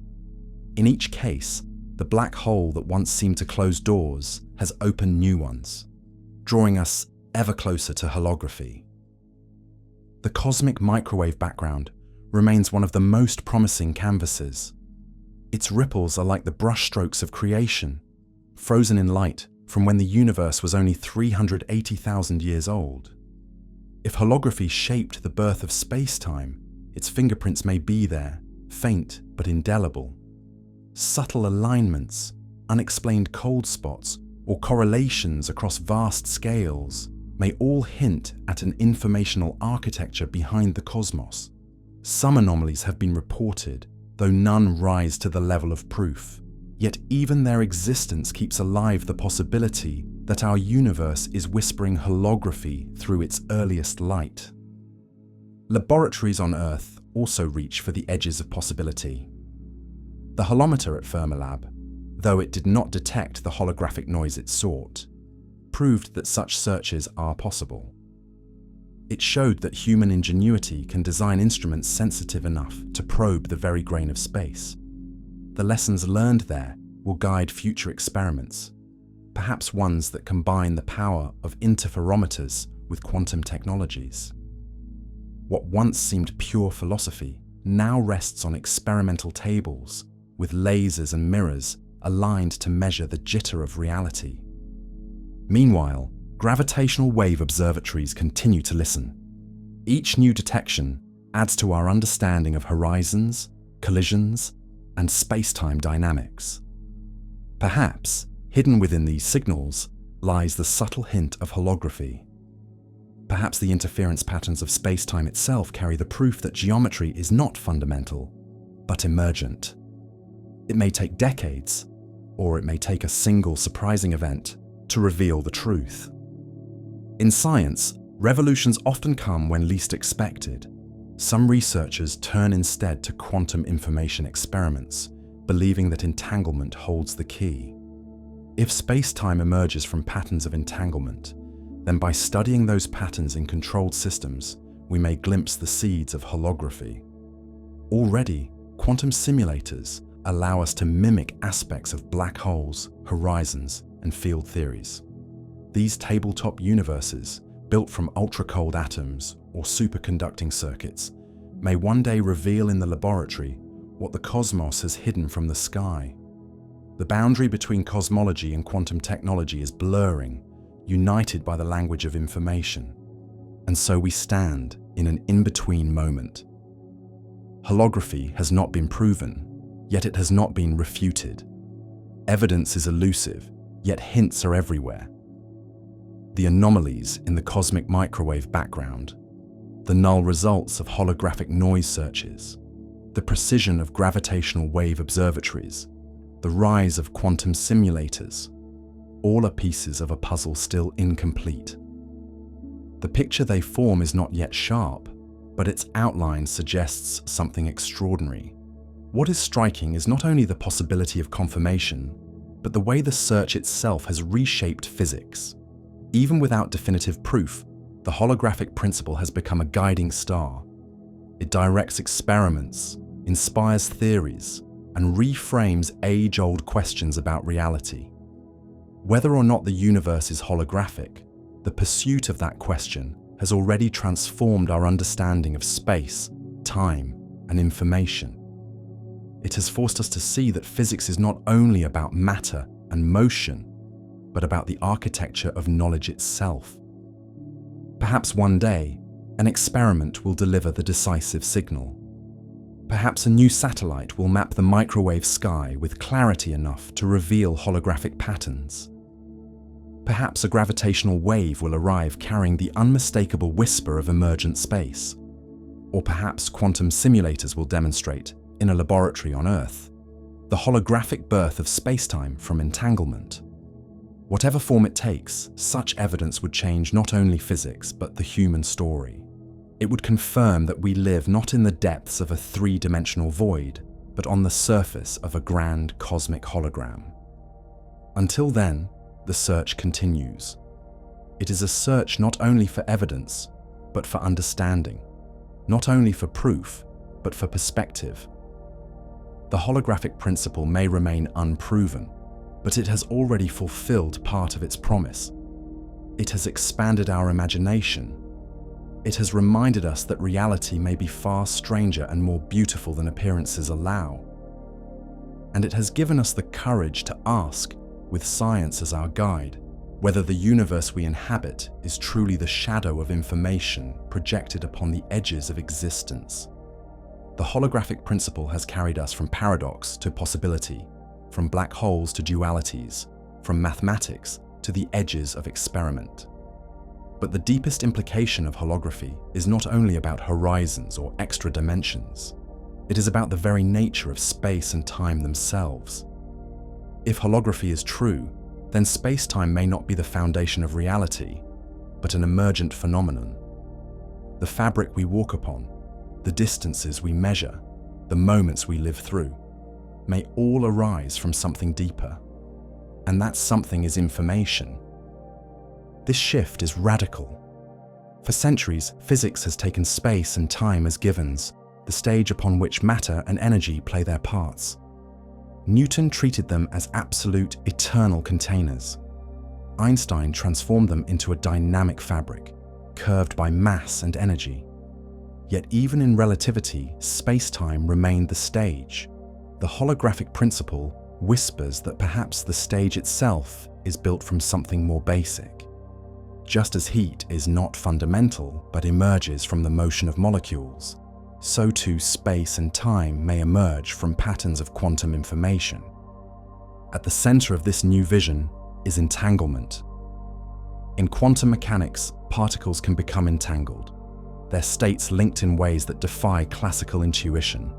In each case, the black hole that once seemed to close doors has opened new ones, drawing us ever closer to holography. The cosmic microwave background remains one of the most promising canvases. Its ripples are like the brushstrokes of creation, frozen in light from when the universe was only 380,000 years old. If holography shaped the birth of space-time, its fingerprints may be there, faint but indelible. Subtle alignments, unexplained cold spots, or correlations across vast scales may all hint at an informational architecture behind the cosmos. Some anomalies have been reported, though none rise to the level of proof. Yet even their existence keeps alive the possibility that our universe is whispering holography through its earliest light. Laboratories on Earth also reach for the edges of possibility. The holometer at Fermilab, though it did not detect the holographic noise it sought, proved that such searches are possible. It showed that human ingenuity can design instruments sensitive enough to probe the very grain of space. The lessons learned there will guide future experiments, perhaps ones that combine the power of interferometers with quantum technologies. What once seemed pure philosophy now rests on experimental tables, with lasers and mirrors aligned to measure the jitter of reality. Meanwhile, gravitational wave observatories continue to listen. Each new detection adds to our understanding of horizons, collisions, and space-time dynamics. Perhaps, hidden within these signals, lies the subtle hint of holography. Perhaps the interference patterns of space-time itself carry the proof that geometry is not fundamental, but emergent. It may take decades, or it may take a single surprising event to reveal the truth. In science, revolutions often come when least expected. Some researchers turn instead to quantum information experiments, believing that entanglement holds the key. If space-time emerges from patterns of entanglement, then by studying those patterns in controlled systems, we may glimpse the seeds of holography. Already, quantum simulators allow us to mimic aspects of black holes, horizons, and field theories. These tabletop universes, built from ultra-cold atoms or superconducting circuits, may one day reveal in the laboratory what the cosmos has hidden from the sky. The boundary between cosmology and quantum technology is blurring, united by the language of information. And so we stand in an in-between moment. Holography has not been proven, yet it has not been refuted. Evidence is elusive, yet hints are everywhere. The anomalies in the cosmic microwave background, the null results of holographic noise searches, the precision of gravitational wave observatories, the rise of quantum simulators, all are pieces of a puzzle still incomplete. The picture they form is not yet sharp, but its outline suggests something extraordinary. What is striking is not only the possibility of confirmation, but the way the search itself has reshaped physics. Even without definitive proof, the holographic principle has become a guiding star. It directs experiments, inspires theories, and reframes age-old questions about reality. Whether or not the universe is holographic, the pursuit of that question has already transformed our understanding of space, time, and information. It has forced us to see that physics is not only about matter and motion, but about the architecture of knowledge itself. Perhaps one day, an experiment will deliver the decisive signal. Perhaps a new satellite will map the microwave sky with clarity enough to reveal holographic patterns. Perhaps a gravitational wave will arrive carrying the unmistakable whisper of emergent space. or perhaps quantum simulators will demonstrate in a laboratory on Earth, the holographic birth of spacetime from entanglement. Whatever form it takes, such evidence would change not only physics but the human story. It would confirm that we live not in the depths of a three-dimensional void, but on the surface of a grand cosmic hologram. Until then, the search continues. It is a search not only for evidence, but for understanding. Not only for proof, but for perspective. The holographic principle may remain unproven, but it has already fulfilled part of its promise. It has expanded our imagination. It has reminded us that reality may be far stranger and more beautiful than appearances allow. And it has given us the courage to ask, with science as our guide, whether the universe we inhabit is truly the shadow of information projected upon the edges of existence. The holographic principle has carried us from paradox to possibility, from black holes to dualities, from mathematics to the edges of experiment. But the deepest implication of holography is not only about horizons or extra dimensions. It is about the very nature of space and time themselves. If holography is true, then space-time may not be the foundation of reality, but an emergent phenomenon. The fabric we walk upon, the distances we measure, the moments we live through, may all arise from something deeper. And that something is information. This shift is radical. For centuries, physics has taken space and time as givens, the stage upon which matter and energy play their parts. Newton treated them as absolute, eternal containers. Einstein transformed them into a dynamic fabric, curved by mass and energy. Yet even in relativity, space-time remained the stage. The holographic principle whispers that perhaps the stage itself is built from something more basic. Just as heat is not fundamental but emerges from the motion of molecules, so too space and time may emerge from patterns of quantum information. At the center of this new vision is entanglement. In quantum mechanics, particles can become entangled, their states linked in ways that defy classical intuition.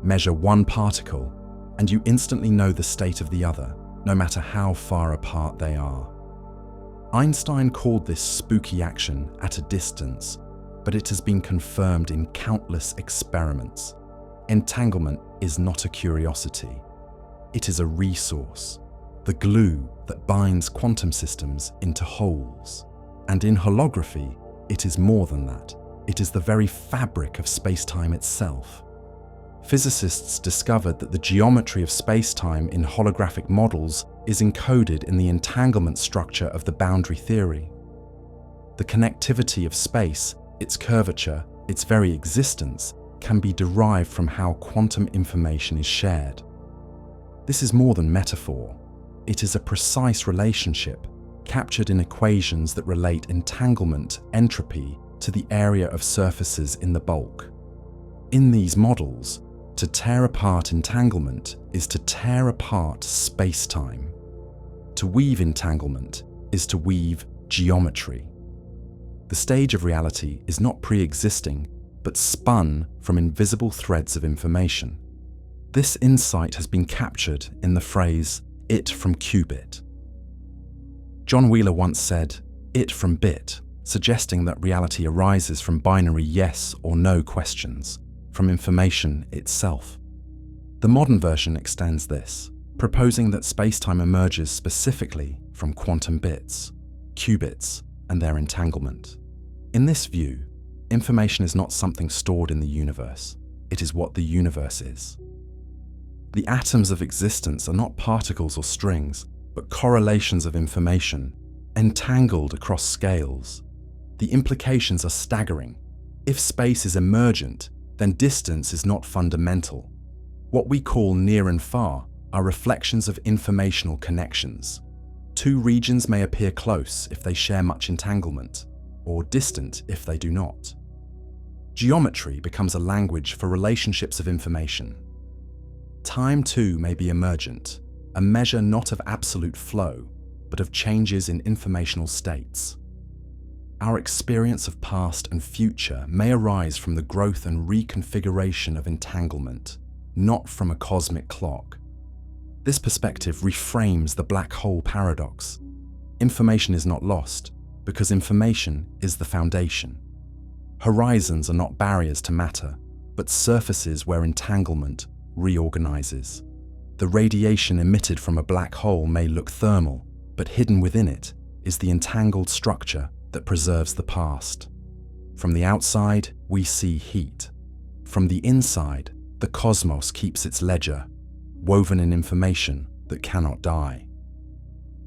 Measure one particle, and you instantly know the state of the other, no matter how far apart they are. Einstein called this spooky action at a distance, but it has been confirmed in countless experiments. Entanglement is not a curiosity. It is a resource, the glue that binds quantum systems into wholes. And in holography, it is more than that. It is the very fabric of space-time itself. Physicists discovered that the geometry of space-time in holographic models is encoded in the entanglement structure of the boundary theory. The connectivity of space, its curvature, its very existence, can be derived from how quantum information is shared. This is more than metaphor. It is a precise relationship, captured in equations that relate entanglement, entropy, to the area of surfaces in the bulk. In these models, to tear apart entanglement is to tear apart space-time. To weave entanglement is to weave geometry. The stage of reality is not pre-existing, but spun from invisible threads of information. This insight has been captured in the phrase, "it from qubit." John Wheeler once said, "it from bit," suggesting that reality arises from binary yes or no questions, from information itself. The modern version extends this, proposing that space-time emerges specifically from quantum bits, qubits, and their entanglement. In this view, information is not something stored in the universe, it is what the universe is. The atoms of existence are not particles or strings, but correlations of information, entangled across scales. The implications are staggering. If space is emergent, then distance is not fundamental. What we call near and far are reflections of informational connections. Two regions may appear close if they share much entanglement, or distant if they do not. Geometry becomes a language for relationships of information. Time too may be emergent, a measure not of absolute flow, but of changes in informational states. Our experience of past and future may arise from the growth and reconfiguration of entanglement, not from a cosmic clock. This perspective reframes the black hole paradox. Information is not lost, because information is the foundation. Horizons are not barriers to matter, but surfaces where entanglement reorganizes. The radiation emitted from a black hole may look thermal, but hidden within it is the entangled structure that preserves the past. From the outside, we see heat. From the inside, the cosmos keeps its ledger, woven in information that cannot die.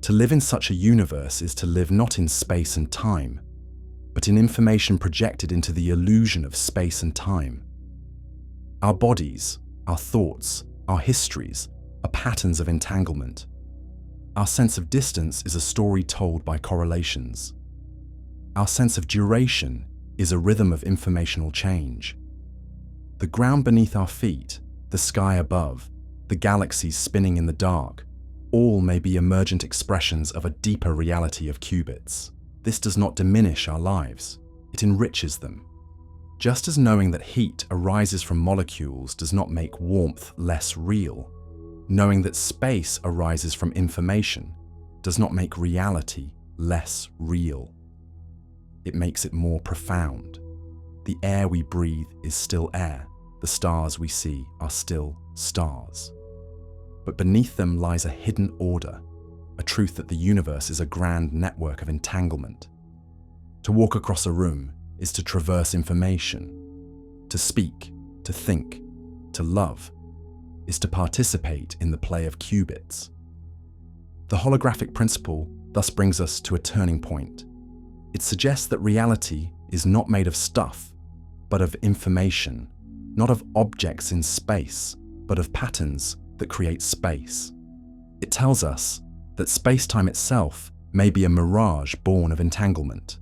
To live in such a universe is to live not in space and time, but in information projected into the illusion of space and time. Our bodies, our thoughts, our histories are patterns of entanglement. Our sense of distance is a story told by correlations. Our sense of duration is a rhythm of informational change. The ground beneath our feet, the sky above, the galaxies spinning in the dark, all may be emergent expressions of a deeper reality of qubits. This does not diminish our lives, it enriches them. Just as knowing that heat arises from molecules does not make warmth less real, knowing that space arises from information does not make reality less real. It makes it more profound. The air we breathe is still air. The stars we see are still stars. But beneath them lies a hidden order, a truth that the universe is a grand network of entanglement. To walk across a room is to traverse information. To speak, to think, to love is to participate in the play of qubits. The holographic principle thus brings us to a turning point. It suggests that reality is not made of stuff, but of information, not of objects in space, but of patterns that create space. It tells us that space-time itself may be a mirage born of entanglement,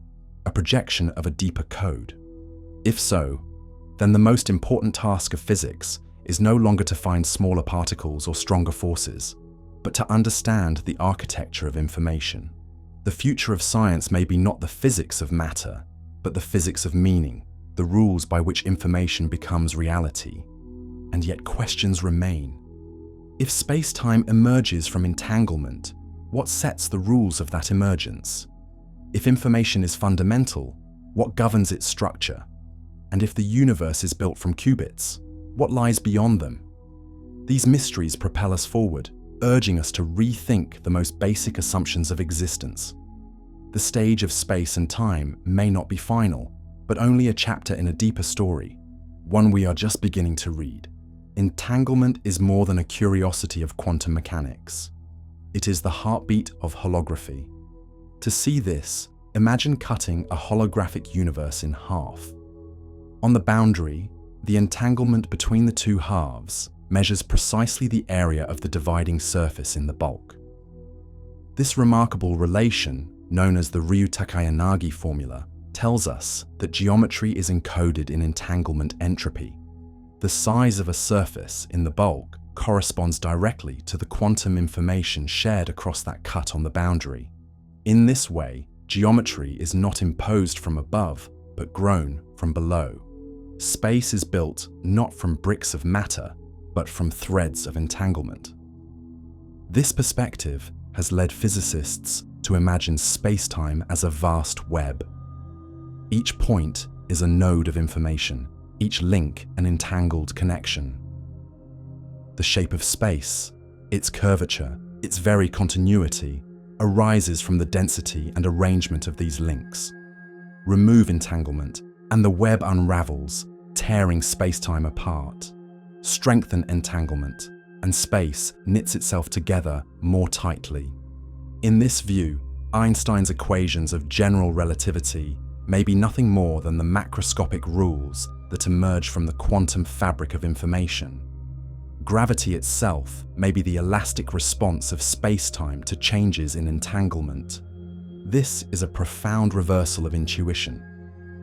a projection of a deeper code. If so, then the most important task of physics is no longer to find smaller particles or stronger forces, but to understand the architecture of information. The future of science may be not the physics of matter, but the physics of meaning, the rules by which information becomes reality. And yet questions remain. If space-time emerges from entanglement, what sets the rules of that emergence? If information is fundamental, what governs its structure? And if the universe is built from qubits, what lies beyond them? These mysteries propel us forward, urging us to rethink the most basic assumptions of existence. The stage of space and time may not be final, but only a chapter in a deeper story, one we are just beginning to read. Entanglement is more than a curiosity of quantum mechanics. It is the heartbeat of holography. To see this, imagine cutting a holographic universe in half. On the boundary, the entanglement between the two halves measures precisely the area of the dividing surface in the bulk. This remarkable relation, known as the Ryu-Takayanagi formula, tells us that geometry is encoded in entanglement entropy. The size of a surface in the bulk corresponds directly to the quantum information shared across that cut on the boundary. In this way, geometry is not imposed from above, but grown from below. Space is built not from bricks of matter, but from threads of entanglement. This perspective has led physicists to imagine space-time as a vast web. Each point is a node of information, each link an entangled connection. The shape of space, its curvature, its very continuity, arises from the density and arrangement of these links. Remove entanglement, and the web unravels, tearing space-time apart. Strengthen entanglement, and space knits itself together more tightly. In this view, Einstein's equations of general relativity may be nothing more than the macroscopic rules that emerge from the quantum fabric of information. Gravity itself may be the elastic response of space-time to changes in entanglement. This is a profound reversal of intuition.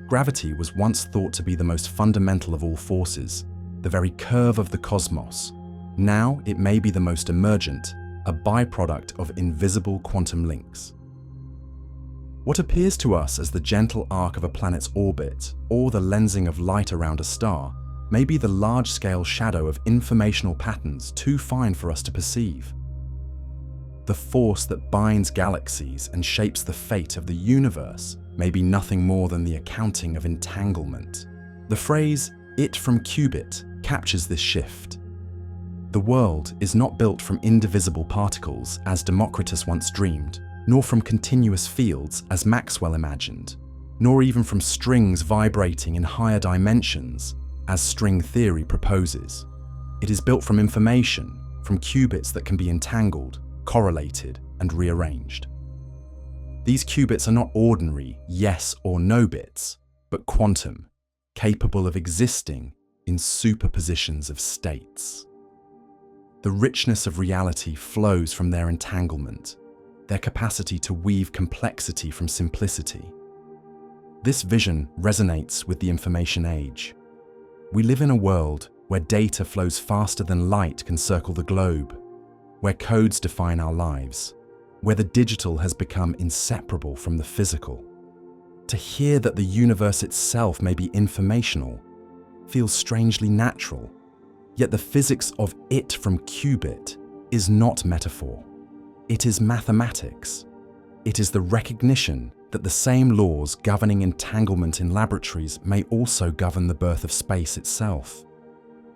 Gravity was once thought to be the most fundamental of all forces, the very curve of the cosmos. Now it may be the most emergent, a byproduct of invisible quantum links. What appears to us as the gentle arc of a planet's orbit, or the lensing of light around a star, may be the large-scale shadow of informational patterns too fine for us to perceive. The force that binds galaxies and shapes the fate of the universe may be nothing more than the accounting of entanglement. The phrase, "it from qubit," captures this shift. The world is not built from indivisible particles, as Democritus once dreamed, nor from continuous fields, as Maxwell imagined, nor even from strings vibrating in higher dimensions, as string theory proposes. It is built from information, from qubits that can be entangled, correlated, and rearranged. These qubits are not ordinary yes or no bits, but quantum, capable of existing in superpositions of states. The richness of reality flows from their entanglement, their capacity to weave complexity from simplicity. This vision resonates with the information age. We live in a world where data flows faster than light can circle the globe, where codes define our lives, where the digital has become inseparable from the physical. To hear that the universe itself may be informational feels strangely natural, yet the physics of it from qubit is not metaphor. It is mathematics. It is the recognition that the same laws governing entanglement in laboratories may also govern the birth of space itself.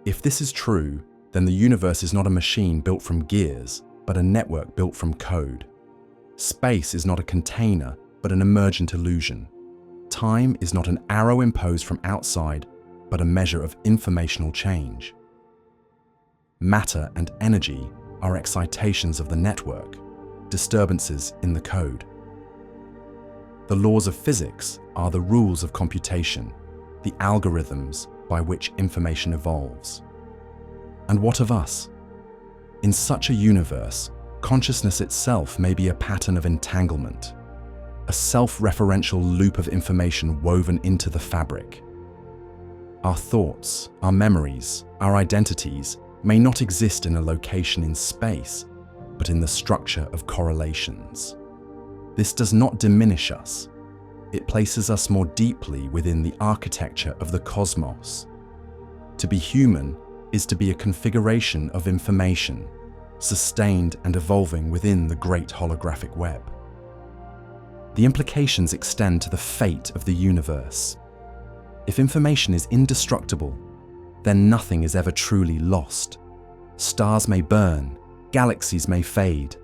If this is true, then the universe is not a machine built from gears, but a network built from code. Space is not a container, but an emergent illusion. Time is not an arrow imposed from outside, but a measure of informational change. Matter and energy are excitations of the network, disturbances in the code. The laws of physics are the rules of computation, the algorithms by which information evolves. And what of us? In such a universe, consciousness itself may be a pattern of entanglement, a self-referential loop of information woven into the fabric. Our thoughts, our memories, our identities may not exist in a location in space, but in the structure of correlations. This does not diminish us. It places us more deeply within the architecture of the cosmos. To be human is to be a configuration of information, sustained and evolving within the great holographic web. The implications extend to the fate of the universe. If information is indestructible, then nothing is ever truly lost. Stars may burn, galaxies may fade,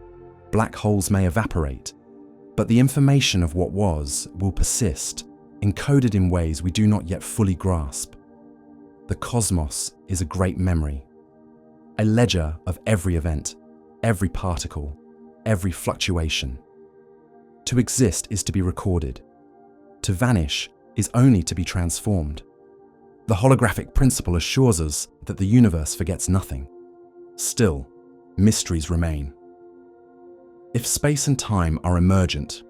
black holes may evaporate, but the information of what was will persist, encoded in ways we do not yet fully grasp. The cosmos is a great memory, a ledger of every event, every particle, every fluctuation. To exist is to be recorded. To vanish is only to be transformed. The holographic principle assures us that the universe forgets nothing. Still, mysteries remain. If space and time are emergent,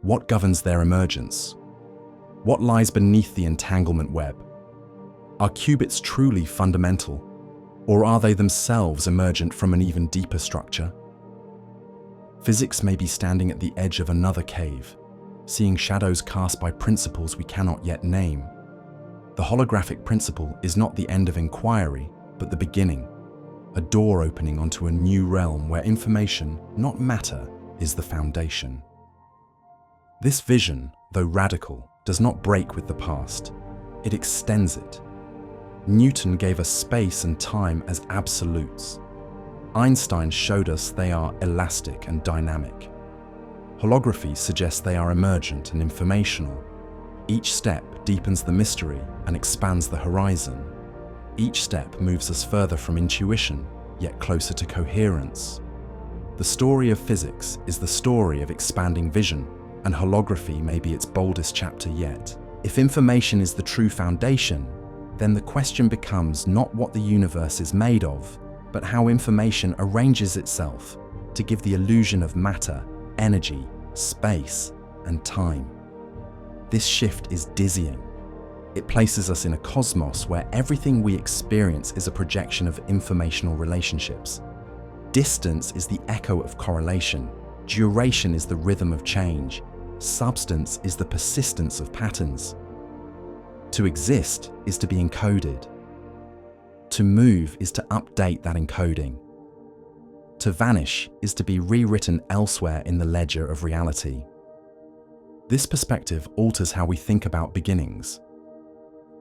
what governs their emergence? What lies beneath the entanglement web? Are qubits truly fundamental, or are they themselves emergent from an even deeper structure? Physics may be standing at the edge of another cave, seeing shadows cast by principles we cannot yet name. The holographic principle is not the end of inquiry, but the beginning, a door opening onto a new realm where information, not matter, is the foundation. This vision, though radical, does not break with the past. It extends it. Newton gave us space and time as absolutes. Einstein showed us they are elastic and dynamic. Holography suggests they are emergent and informational. Each step deepens the mystery and expands the horizon. Each step moves us further from intuition, yet closer to coherence. The story of physics is the story of expanding vision, and holography may be its boldest chapter yet. If information is the true foundation, then the question becomes not what the universe is made of, but how information arranges itself to give the illusion of matter, energy, space, and time. This shift is dizzying. It places us in a cosmos where everything we experience is a projection of informational relationships. Distance is the echo of correlation. Duration is the rhythm of change. Substance is the persistence of patterns. To exist is to be encoded. To move is to update that encoding. To vanish is to be rewritten elsewhere in the ledger of reality. This perspective alters how we think about beginnings.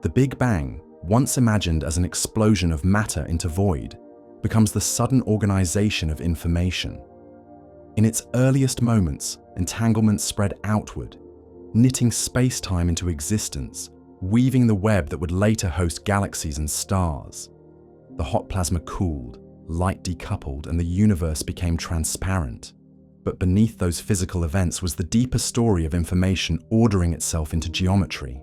The Big Bang, once imagined as an explosion of matter into void, becomes the sudden organization of information. In its earliest moments, entanglements spread outward, knitting space-time into existence, weaving the web that would later host galaxies and stars. The hot plasma cooled, light decoupled, and the universe became transparent. But beneath those physical events was the deeper story of information ordering itself into geometry.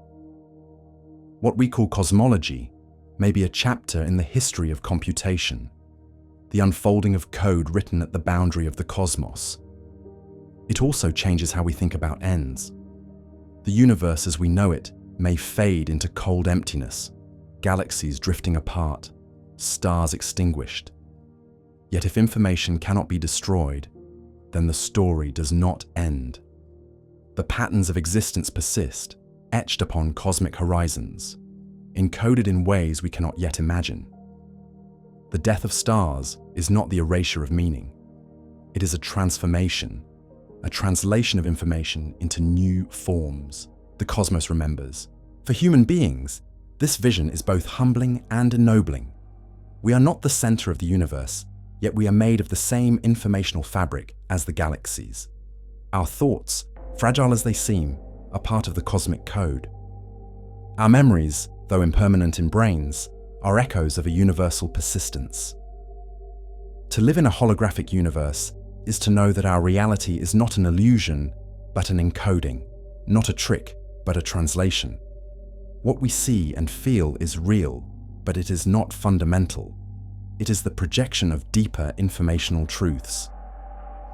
What we call cosmology may be a chapter in the history of computation, the unfolding of code written at the boundary of the cosmos. It also changes how we think about ends. The universe as we know it may fade into cold emptiness, galaxies drifting apart, stars extinguished. Yet if information cannot be destroyed, then the story does not end. The patterns of existence persist, etched upon cosmic horizons, encoded in ways we cannot yet imagine. The death of stars is not the erasure of meaning. It is a transformation, a translation of information into new forms. The cosmos remembers. For human beings, this vision is both humbling and ennobling. We are not the center of the universe, yet we are made of the same informational fabric as the galaxies. Our thoughts, fragile as they seem, are part of the cosmic code. Our memories, though impermanent in brains, are echoes of a universal persistence. To live in a holographic universe is to know that our reality is not an illusion, but an encoding, not a trick, but a translation. What we see and feel is real, but it is not fundamental. It is the projection of deeper informational truths.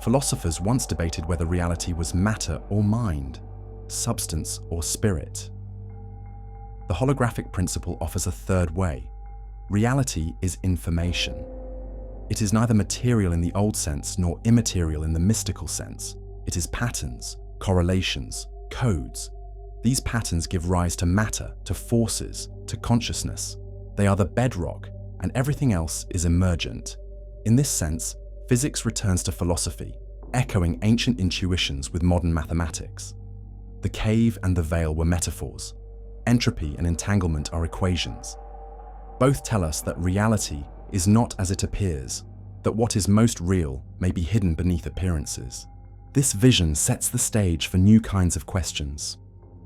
Philosophers once debated whether reality was matter or mind, substance or spirit. The holographic principle offers a third way. Reality is information. It is neither material in the old sense nor immaterial in the mystical sense. It is patterns, correlations, codes. These patterns give rise to matter, to forces, to consciousness. They are the bedrock, and everything else is emergent. In this sense, physics returns to philosophy, echoing ancient intuitions with modern mathematics. The cave and the veil were metaphors. Entropy and entanglement are equations. Both tell us that reality is not as it appears, that what is most real may be hidden beneath appearances. This vision sets the stage for new kinds of questions.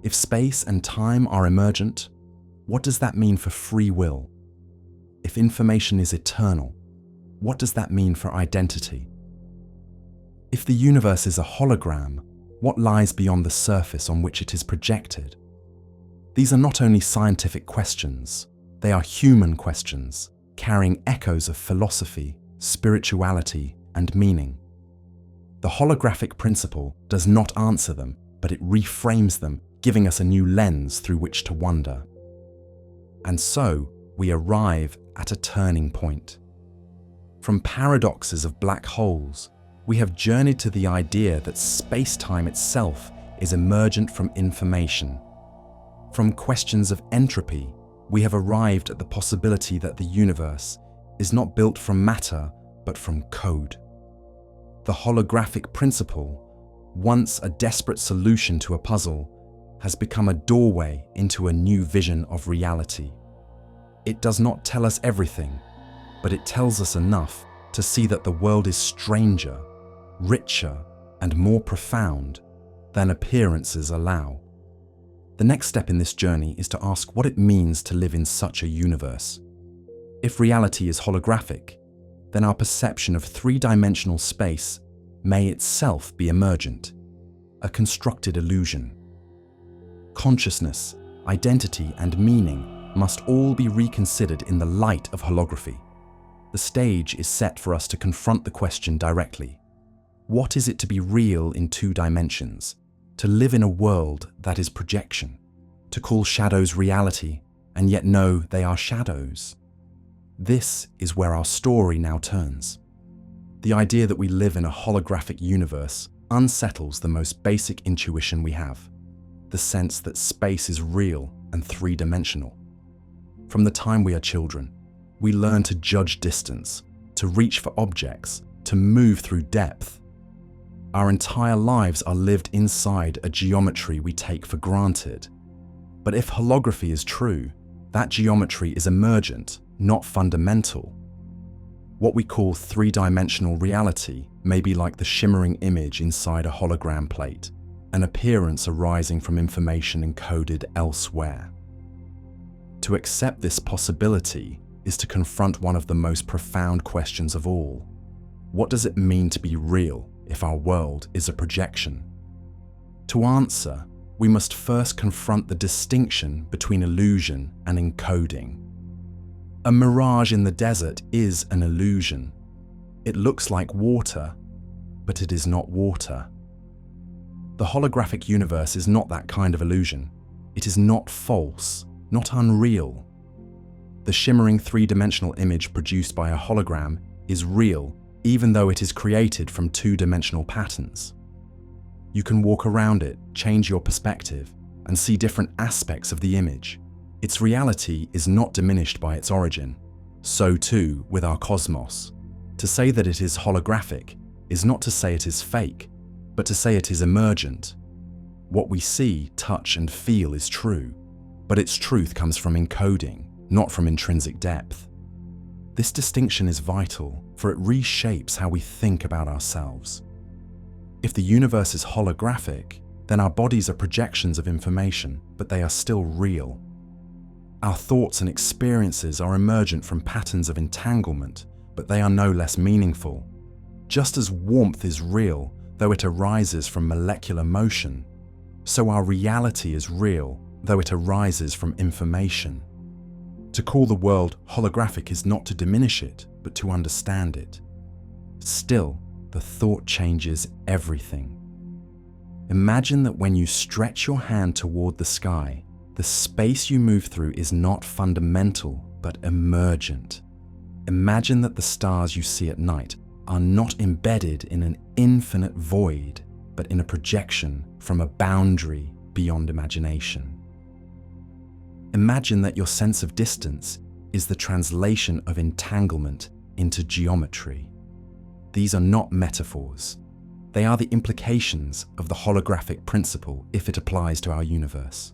If space and time are emergent, what does that mean for free will? If information is eternal, what does that mean for identity? If the universe is a hologram, what lies beyond the surface on which it is projected? These are not only scientific questions, they are human questions, carrying echoes of philosophy, spirituality, and meaning. The holographic principle does not answer them, but it reframes them, giving us a new lens through which to wonder. And so, we arrive at a turning point. From paradoxes of black holes, we have journeyed to the idea that space-time itself is emergent from information. From questions of entropy, we have arrived at the possibility that the universe is not built from matter, but from code. The holographic principle, once a desperate solution to a puzzle, has become a doorway into a new vision of reality. It does not tell us everything, but it tells us enough to see that the world is stranger, richer, and more profound than appearances allow. The next step in this journey is to ask what it means to live in such a universe. If reality is holographic, then our perception of three-dimensional space may itself be emergent, a constructed illusion. Consciousness, identity, and meaning must all be reconsidered in the light of holography. The stage is set for us to confront the question directly. What is it to be real in two dimensions? To live in a world that is projection? To call shadows reality and yet know they are shadows? This is where our story now turns. The idea that we live in a holographic universe unsettles the most basic intuition we have, the sense that space is real and three-dimensional. From the time we are children, we learn to judge distance, to reach for objects, to move through depth. Our entire lives are lived inside a geometry we take for granted. But if holography is true, that geometry is emergent, not fundamental. What we call three-dimensional reality may be like the shimmering image inside a hologram plate, an appearance arising from information encoded elsewhere. To accept this possibility is to confront one of the most profound questions of all. What does it mean to be real if our world is a projection? To answer, we must first confront the distinction between illusion and encoding. A mirage in the desert is an illusion. It looks like water, but it is not water. The holographic universe is not that kind of illusion. It is not false, not unreal. The shimmering three-dimensional image produced by a hologram is real, even though it is created from two-dimensional patterns. You can walk around it, change your perspective, and see different aspects of the image. Its reality is not diminished by its origin. So too with our cosmos. To say that it is holographic is not to say it is fake, but to say it is emergent. What we see, touch, and feel is true, but its truth comes from encoding, not from intrinsic depth. This distinction is vital, for it reshapes how we think about ourselves. If the universe is holographic, then our bodies are projections of information, but they are still real. Our thoughts and experiences are emergent from patterns of entanglement, but they are no less meaningful. Just as warmth is real, though it arises from molecular motion, so our reality is real, though it arises from information. To call the world holographic is not to diminish it, but to understand it. Still, the thought changes everything. Imagine that when you stretch your hand toward the sky, the space you move through is not fundamental, but emergent. Imagine that the stars you see at night are not embedded in an infinite void, but in a projection from a boundary beyond imagination. Imagine that your sense of distance is the translation of entanglement into geometry. These are not metaphors. They are the implications of the holographic principle if it applies to our universe.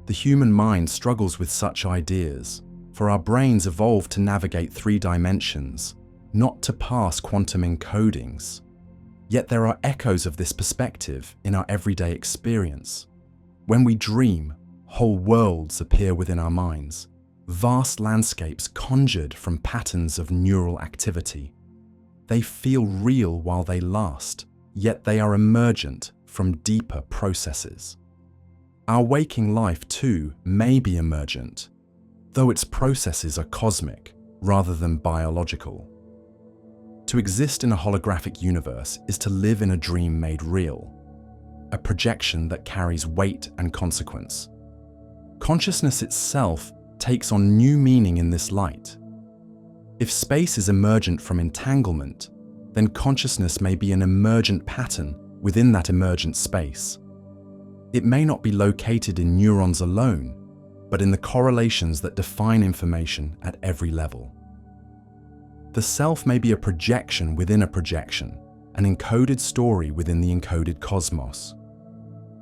The human mind struggles with such ideas, for our brains evolved to navigate three dimensions, not to pass quantum encodings. Yet there are echoes of this perspective in our everyday experience. When we dream, whole worlds appear within our minds, vast landscapes conjured from patterns of neural activity. They feel real while they last, yet they are emergent from deeper processes. Our waking life, too, may be emergent, though its processes are cosmic rather than biological. To exist in a holographic universe is to live in a dream made real, a projection that carries weight and consequence. Consciousness itself takes on new meaning in this light. If space is emergent from entanglement, then consciousness may be an emergent pattern within that emergent space. It may not be located in neurons alone, but in the correlations that define information at every level. The self may be a projection within a projection, an encoded story within the encoded cosmos.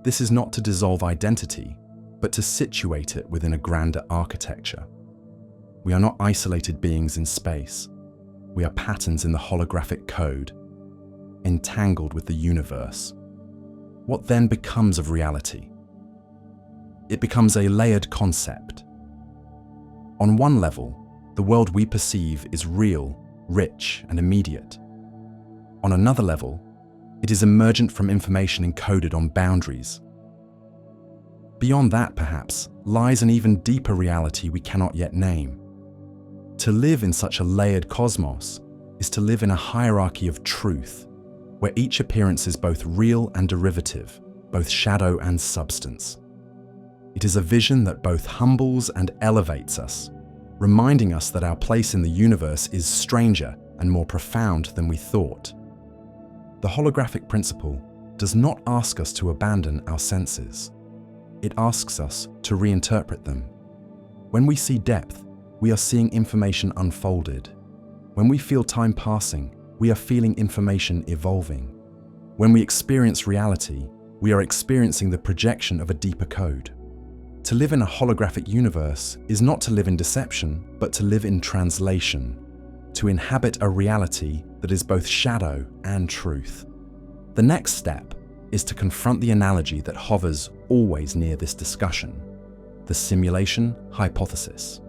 This is not to dissolve identity, but to situate it within a grander architecture. We are not isolated beings in space. We are patterns in the holographic code, entangled with the universe. What then becomes of reality? It becomes a layered concept. On one level, the world we perceive is real, rich, and immediate. On another level, it is emergent from information encoded on boundaries. Beyond that, perhaps, lies an even deeper reality we cannot yet name. To live in such a layered cosmos is to live in a hierarchy of truth, where each appearance is both real and derivative, both shadow and substance. It is a vision that both humbles and elevates us, reminding us that our place in the universe is stranger and more profound than we thought. The holographic principle does not ask us to abandon our senses. It asks us to reinterpret them. When we see depth, we are seeing information unfolded. When we feel time passing, we are feeling information evolving. When we experience reality, we are experiencing the projection of a deeper code. To live in a holographic universe is not to live in deception, but to live in translation, to inhabit a reality that is both shadow and truth. The next step is to confront the analogy that hovers always near this discussion, the simulation hypothesis.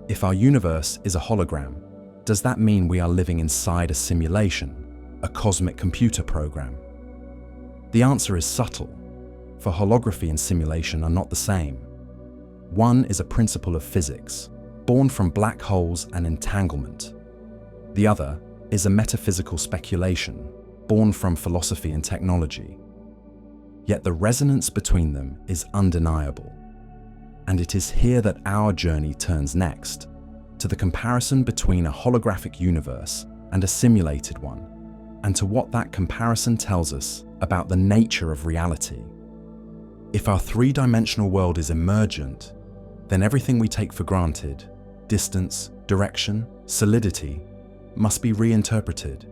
If our universe is a hologram, does that mean we are living inside a simulation, a cosmic computer program? The answer is subtle, for holography and simulation are not the same. One is a principle of physics, born from black holes and entanglement. The other is a metaphysical speculation, born from philosophy and technology. Yet the resonance between them is undeniable. And it is here that our journey turns next, to the comparison between a holographic universe and a simulated one, and to what that comparison tells us about the nature of reality. If our three-dimensional world is emergent, then everything we take for granted, distance, direction, solidity, must be reinterpreted.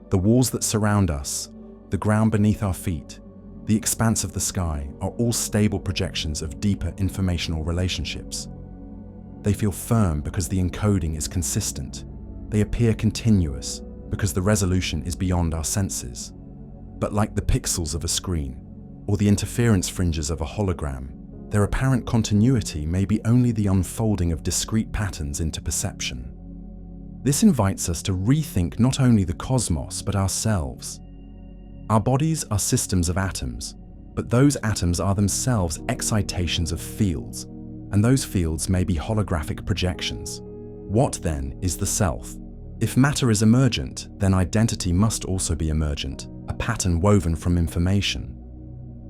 The walls that surround us, the ground beneath our feet, the expanse of the sky are all stable projections of deeper informational relationships. They feel firm because the encoding is consistent. They appear continuous because the resolution is beyond our senses. But like the pixels of a screen, or the interference fringes of a hologram, their apparent continuity may be only the unfolding of discrete patterns into perception. This invites us to rethink not only the cosmos, but ourselves. Our bodies are systems of atoms, but those atoms are themselves excitations of fields, and those fields may be holographic projections. What then is the self? If matter is emergent, then identity must also be emergent, a pattern woven from information.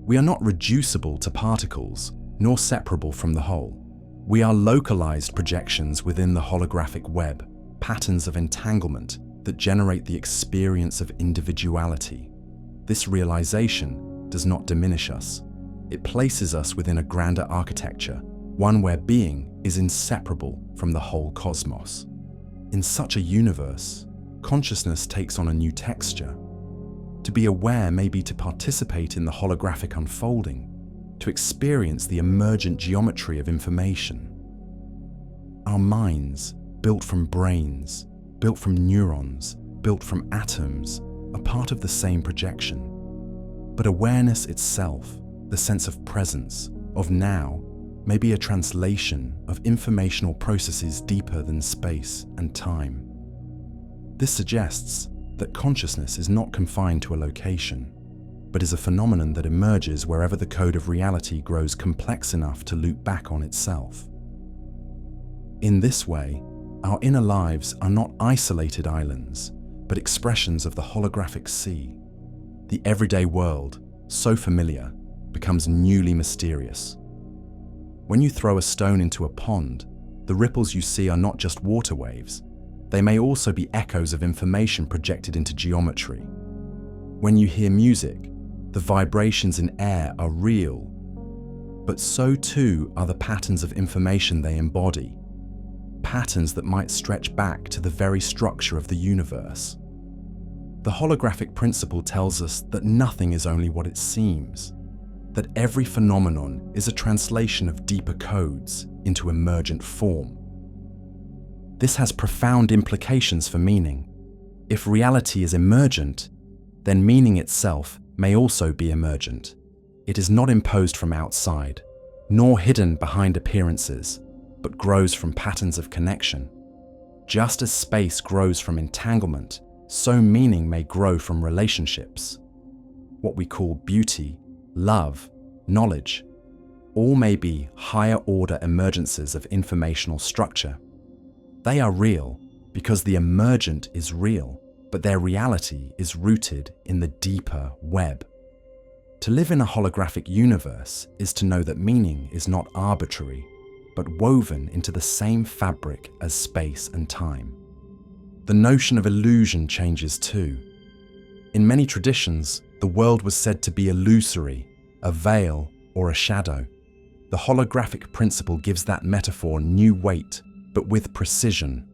We are not reducible to particles, nor separable from the whole. We are localized projections within the holographic web, patterns of entanglement that generate the experience of individuality. This realization does not diminish us. It places us within a grander architecture, one where being is inseparable from the whole cosmos. In such a universe, consciousness takes on a new texture. To be aware may be to participate in the holographic unfolding, to experience the emergent geometry of information. Our minds, built from brains, built from neurons, built from atoms, are part of the same projection. But awareness itself, the sense of presence, of now, may be a translation of informational processes deeper than space and time. This suggests that consciousness is not confined to a location, but is a phenomenon that emerges wherever the code of reality grows complex enough to loop back on itself. In this way, our inner lives are not isolated islands, but expressions of the holographic sea. The everyday world, so familiar, becomes newly mysterious. When you throw a stone into a pond, the ripples you see are not just water waves. They may also be echoes of information projected into geometry. When you hear music, the vibrations in air are real, but so too are the patterns of information they embody, patterns that might stretch back to the very structure of the universe. The holographic principle tells us that nothing is only what it seems, that every phenomenon is a translation of deeper codes into emergent form. This has profound implications for meaning. If reality is emergent, then meaning itself may also be emergent. It is not imposed from outside, nor hidden behind appearances, but grows from patterns of connection. Just as space grows from entanglement, so meaning may grow from relationships. What we call beauty, love, knowledge, all may be higher order emergences of informational structure. They are real because the emergent is real, but their reality is rooted in the deeper web. To live in a holographic universe is to know that meaning is not arbitrary, but woven into the same fabric as space and time. The notion of illusion changes too. In many traditions, the world was said to be illusory, a veil, or a shadow. The holographic principle gives that metaphor new weight, but with precision.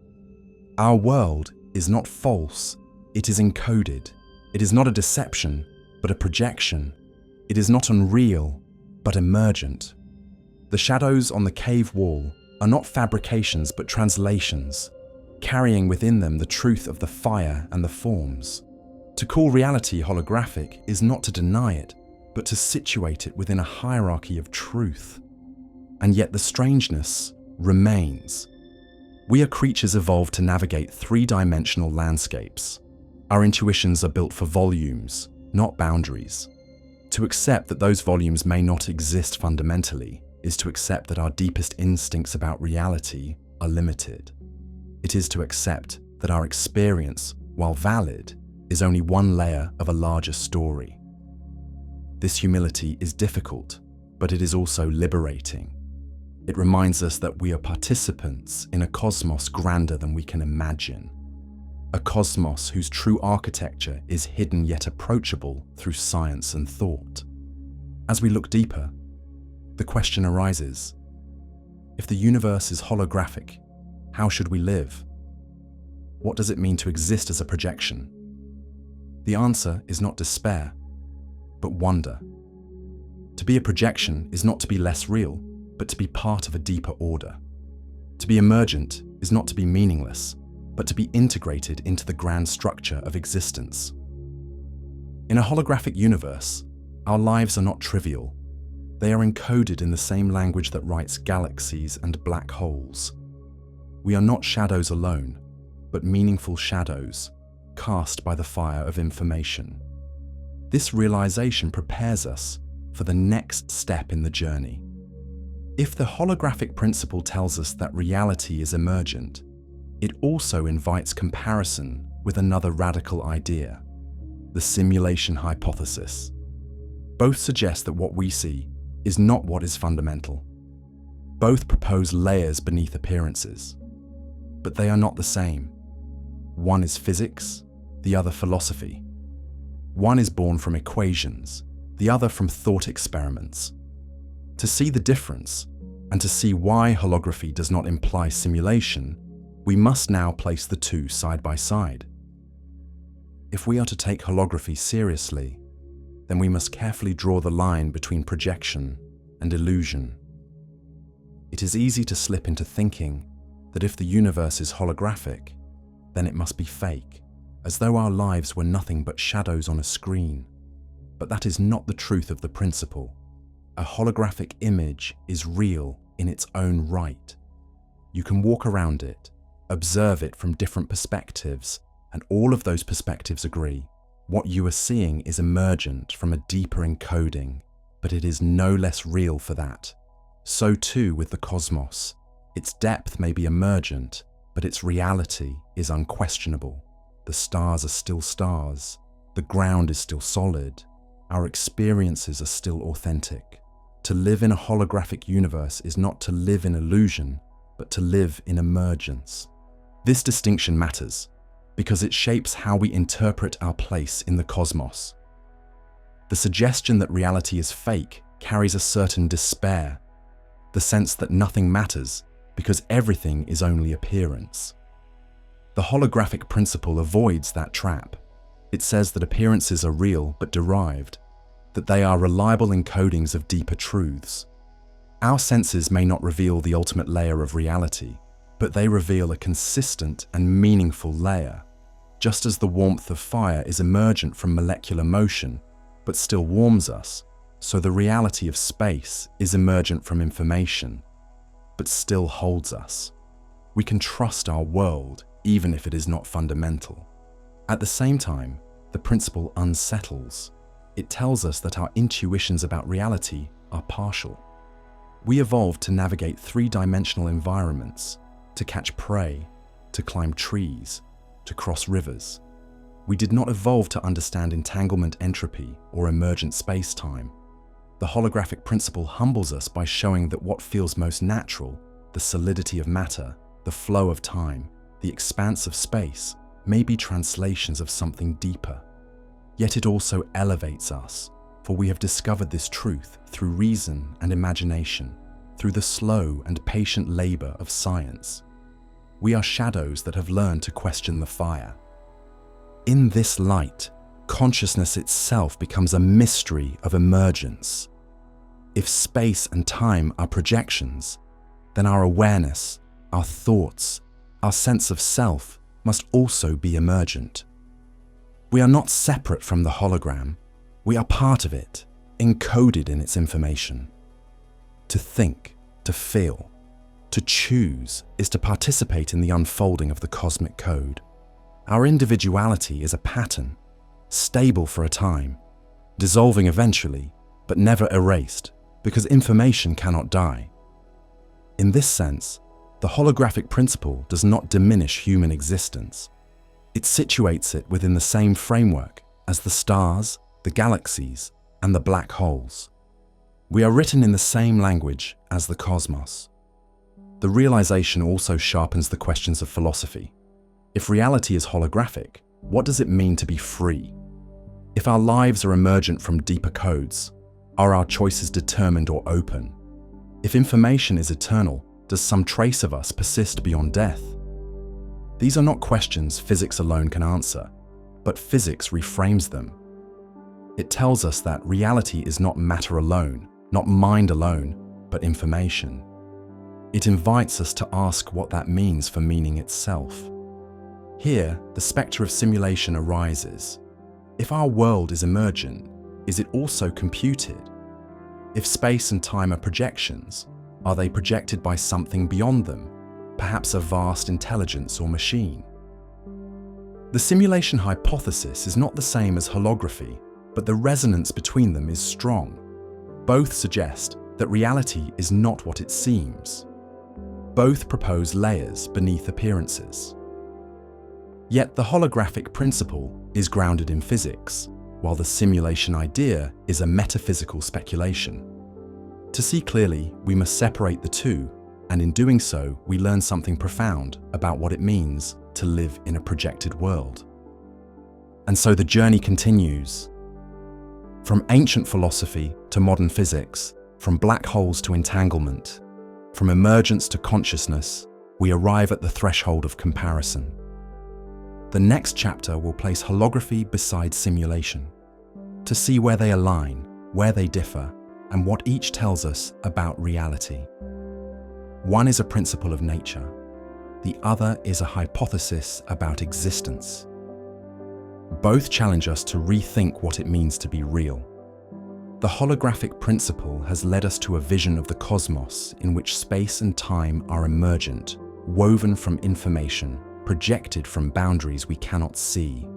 Our world is not false, it is encoded. It is not a deception, but a projection. It is not unreal, but emergent. The shadows on the cave wall are not fabrications, but translations, carrying within them the truth of the fire and the forms. To call reality holographic is not to deny it, but to situate it within a hierarchy of truth. And yet the strangeness remains. We are creatures evolved to navigate three-dimensional landscapes. Our intuitions are built for volumes, not boundaries. To accept that those volumes may not exist fundamentally is to accept that our deepest instincts about reality are limited. It is to accept that our experience, while valid, is only one layer of a larger story. This humility is difficult, but it is also liberating. It reminds us that we are participants in a cosmos grander than we can imagine. A cosmos whose true architecture is hidden yet approachable through science and thought. As we look deeper, the question arises: if the universe is holographic, how should we live? What does it mean to exist as a projection? The answer is not despair, but wonder. To be a projection is not to be less real, but to be part of a deeper order. To be emergent is not to be meaningless, but to be integrated into the grand structure of existence. In a holographic universe, our lives are not trivial. They are encoded in the same language that writes galaxies and black holes. We are not shadows alone, but meaningful shadows, cast by the fire of information. This realization prepares us for the next step in the journey. If the holographic principle tells us that reality is emergent, it also invites comparison with another radical idea, the simulation hypothesis. Both suggest that what we see is not what is fundamental. Both propose layers beneath appearances, but they are not the same. One is physics, the other philosophy. One is born from equations, the other from thought experiments. To see the difference, and to see why holography does not imply simulation, we must now place the two side by side. If we are to take holography seriously, then we must carefully draw the line between projection and illusion. It is easy to slip into thinking that if the universe is holographic, then it must be fake, as though our lives were nothing but shadows on a screen. But that is not the truth of the principle. A holographic image is real in its own right. You can walk around it, observe it from different perspectives, and all of those perspectives agree. What you are seeing is emergent from a deeper encoding, but it is no less real for that. So too with the cosmos. Its depth may be emergent, but its reality is unquestionable. The stars are still stars. The ground is still solid. Our experiences are still authentic. To live in a holographic universe is not to live in illusion, but to live in emergence. This distinction matters because it shapes how we interpret our place in the cosmos. The suggestion that reality is fake carries a certain despair, the sense that nothing matters because everything is only appearance. The holographic principle avoids that trap. It says that appearances are real but derived, that they are reliable encodings of deeper truths. Our senses may not reveal the ultimate layer of reality, but they reveal a consistent and meaningful layer. Just as the warmth of fire is emergent from molecular motion, but still warms us, so the reality of space is emergent from information, but still holds us. We can trust our world, even if it is not fundamental. At the same time, the principle unsettles. It tells us that our intuitions about reality are partial. We evolved to navigate three-dimensional environments, to catch prey, to climb trees, to cross rivers. We did not evolve to understand entanglement entropy or emergent space-time. The holographic principle humbles us by showing that what feels most natural, the solidity of matter, the flow of time, the expanse of space, may be translations of something deeper. Yet it also elevates us, for we have discovered this truth through reason and imagination, through the slow and patient labor of science. We are shadows that have learned to question the fire. In this light, consciousness itself becomes a mystery of emergence. If space and time are projections, then our awareness, our thoughts, our sense of self must also be emergent. We are not separate from the hologram. We are part of it, encoded in its information. To think, to feel, to choose is to participate in the unfolding of the cosmic code. Our individuality is a pattern, stable for a time, dissolving eventually, but never erased, because information cannot die. In this sense, the holographic principle does not diminish human existence. It situates it within the same framework as the stars, the galaxies, and the black holes. We are written in the same language as the cosmos. The realization also sharpens the questions of philosophy. If reality is holographic, what does it mean to be free? If our lives are emergent from deeper codes, are our choices determined or open? If information is eternal, does some trace of us persist beyond death? These are not questions physics alone can answer, but physics reframes them. It tells us that reality is not matter alone, not mind alone, but information. It invites us to ask what that means for meaning itself. Here, the spectre of simulation arises. If our world is emergent, is it also computed? If space and time are projections, are they projected by something beyond them, perhaps a vast intelligence or machine? The simulation hypothesis is not the same as holography, but the resonance between them is strong. Both suggest that reality is not what it seems. Both propose layers beneath appearances. Yet the holographic principle is grounded in physics, while the simulation idea is a metaphysical speculation. To see clearly, we must separate the two, and in doing so, we learn something profound about what it means to live in a projected world. And so the journey continues. From ancient philosophy to modern physics, from black holes to entanglement, from emergence to consciousness, we arrive at the threshold of comparison. The next chapter will place holography beside simulation, to see where they align, where they differ, and what each tells us about reality. One is a principle of nature, the other is a hypothesis about existence. Both challenge us to rethink what it means to be real. The holographic principle has led us to a vision of the cosmos in which space and time are emergent, woven from information, projected from boundaries we cannot see.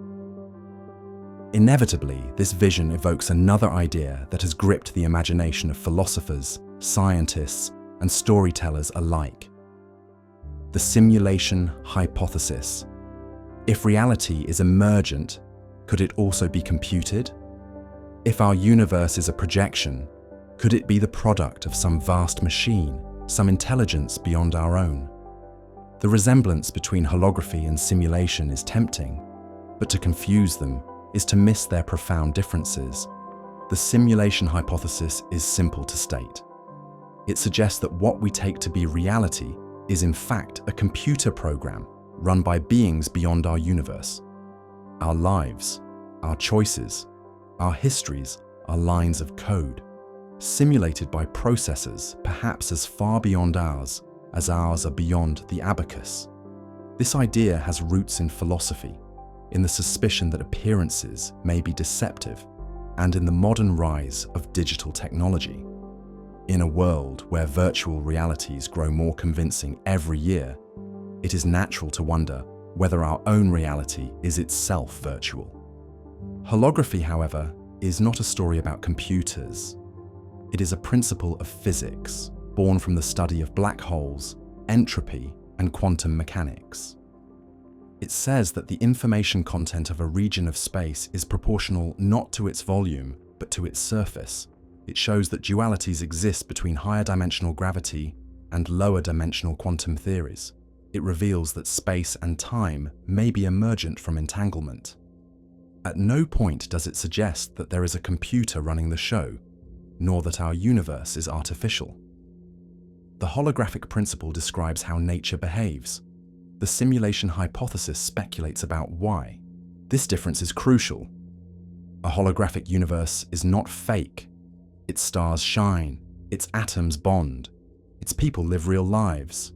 Inevitably, this vision evokes another idea that has gripped the imagination of philosophers, scientists, and storytellers alike. The simulation hypothesis. If reality is emergent, could it also be computed? If our universe is a projection, could it be the product of some vast machine, some intelligence beyond our own? The resemblance between holography and simulation is tempting, but to confuse them is to miss their profound differences. The simulation hypothesis is simple to state. It suggests that what we take to be reality is in fact a computer program run by beings beyond our universe. Our lives, our choices, our histories are lines of code, simulated by processors perhaps as far beyond ours as ours are beyond the abacus. This idea has roots in philosophy, in the suspicion that appearances may be deceptive, and in the modern rise of digital technology. In a world where virtual realities grow more convincing every year, it is natural to wonder whether our own reality is itself virtual. Holography, however, is not a story about computers. It is a principle of physics, born from the study of black holes, entropy, and quantum mechanics. It says that the information content of a region of space is proportional not to its volume, but to its surface. It shows that dualities exist between higher dimensional gravity and lower dimensional quantum theories. It reveals that space and time may be emergent from entanglement. At no point does it suggest that there is a computer running the show, nor that our universe is artificial. The holographic principle describes how nature behaves. The simulation hypothesis speculates about why. This difference is crucial. A holographic universe is not fake. Its stars shine, its atoms bond, its people live real lives.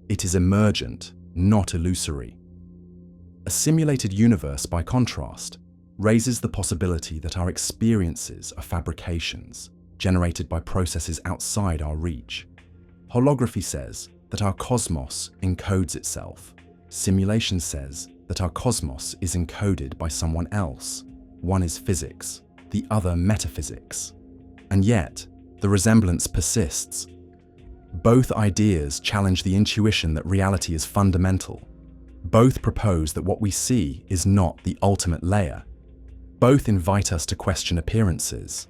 It is emergent, not illusory. A simulated universe, by contrast, raises the possibility that our experiences are fabrications generated by processes outside our reach. Holography says that our cosmos encodes itself. Simulation says that our cosmos is encoded by someone else. One is physics, the other metaphysics. And yet, the resemblance persists. Both ideas challenge the intuition that reality is fundamental. Both propose that what we see is not the ultimate layer. Both invite us to question appearances.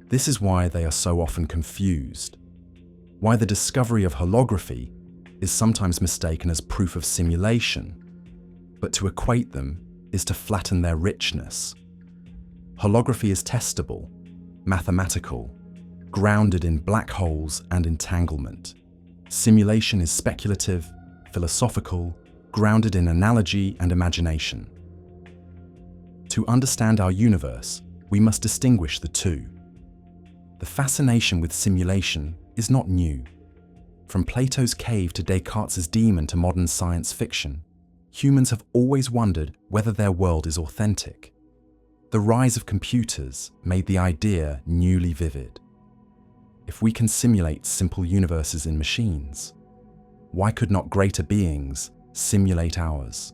This is why they are so often confused. Why the discovery of holography is sometimes mistaken as proof of simulation, but to equate them is to flatten their richness. Holography is testable, mathematical, grounded in black holes and entanglement. Simulation is speculative, philosophical, grounded in analogy and imagination. To understand our universe, we must distinguish the two. The fascination with simulation is not new. From Plato's cave to Descartes' demon to modern science fiction, humans have always wondered whether their world is authentic. The rise of computers made the idea newly vivid. If we can simulate simple universes in machines, why could not greater beings simulate ours?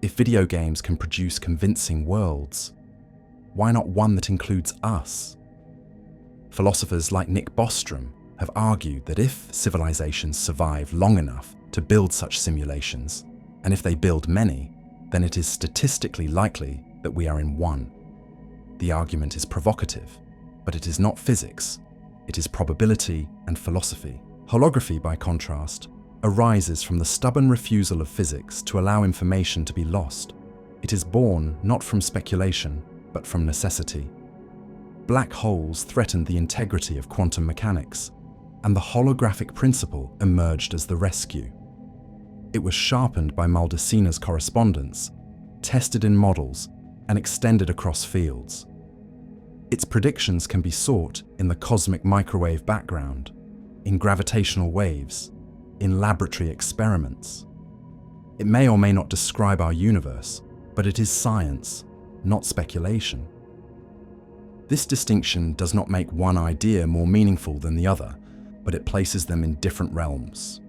If video games can produce convincing worlds, why not one that includes us? Philosophers like Nick Bostrom have argued that if civilizations survive long enough to build such simulations, and if they build many, then it is statistically likely that we are in one. The argument is provocative, but it is not physics. It is probability and philosophy. Holography, by contrast, arises from the stubborn refusal of physics to allow information to be lost. It is born not from speculation, but from necessity. Black holes threatened the integrity of quantum mechanics, and the holographic principle emerged as the rescue. It was sharpened by Maldaceno's correspondence, tested in models, and extended across fields. Its predictions can be sought in the cosmic microwave background, in gravitational waves, in laboratory experiments. It may or may not describe our universe, but it is science, not speculation. This distinction does not make one idea more meaningful than the other, but it places them in different realms.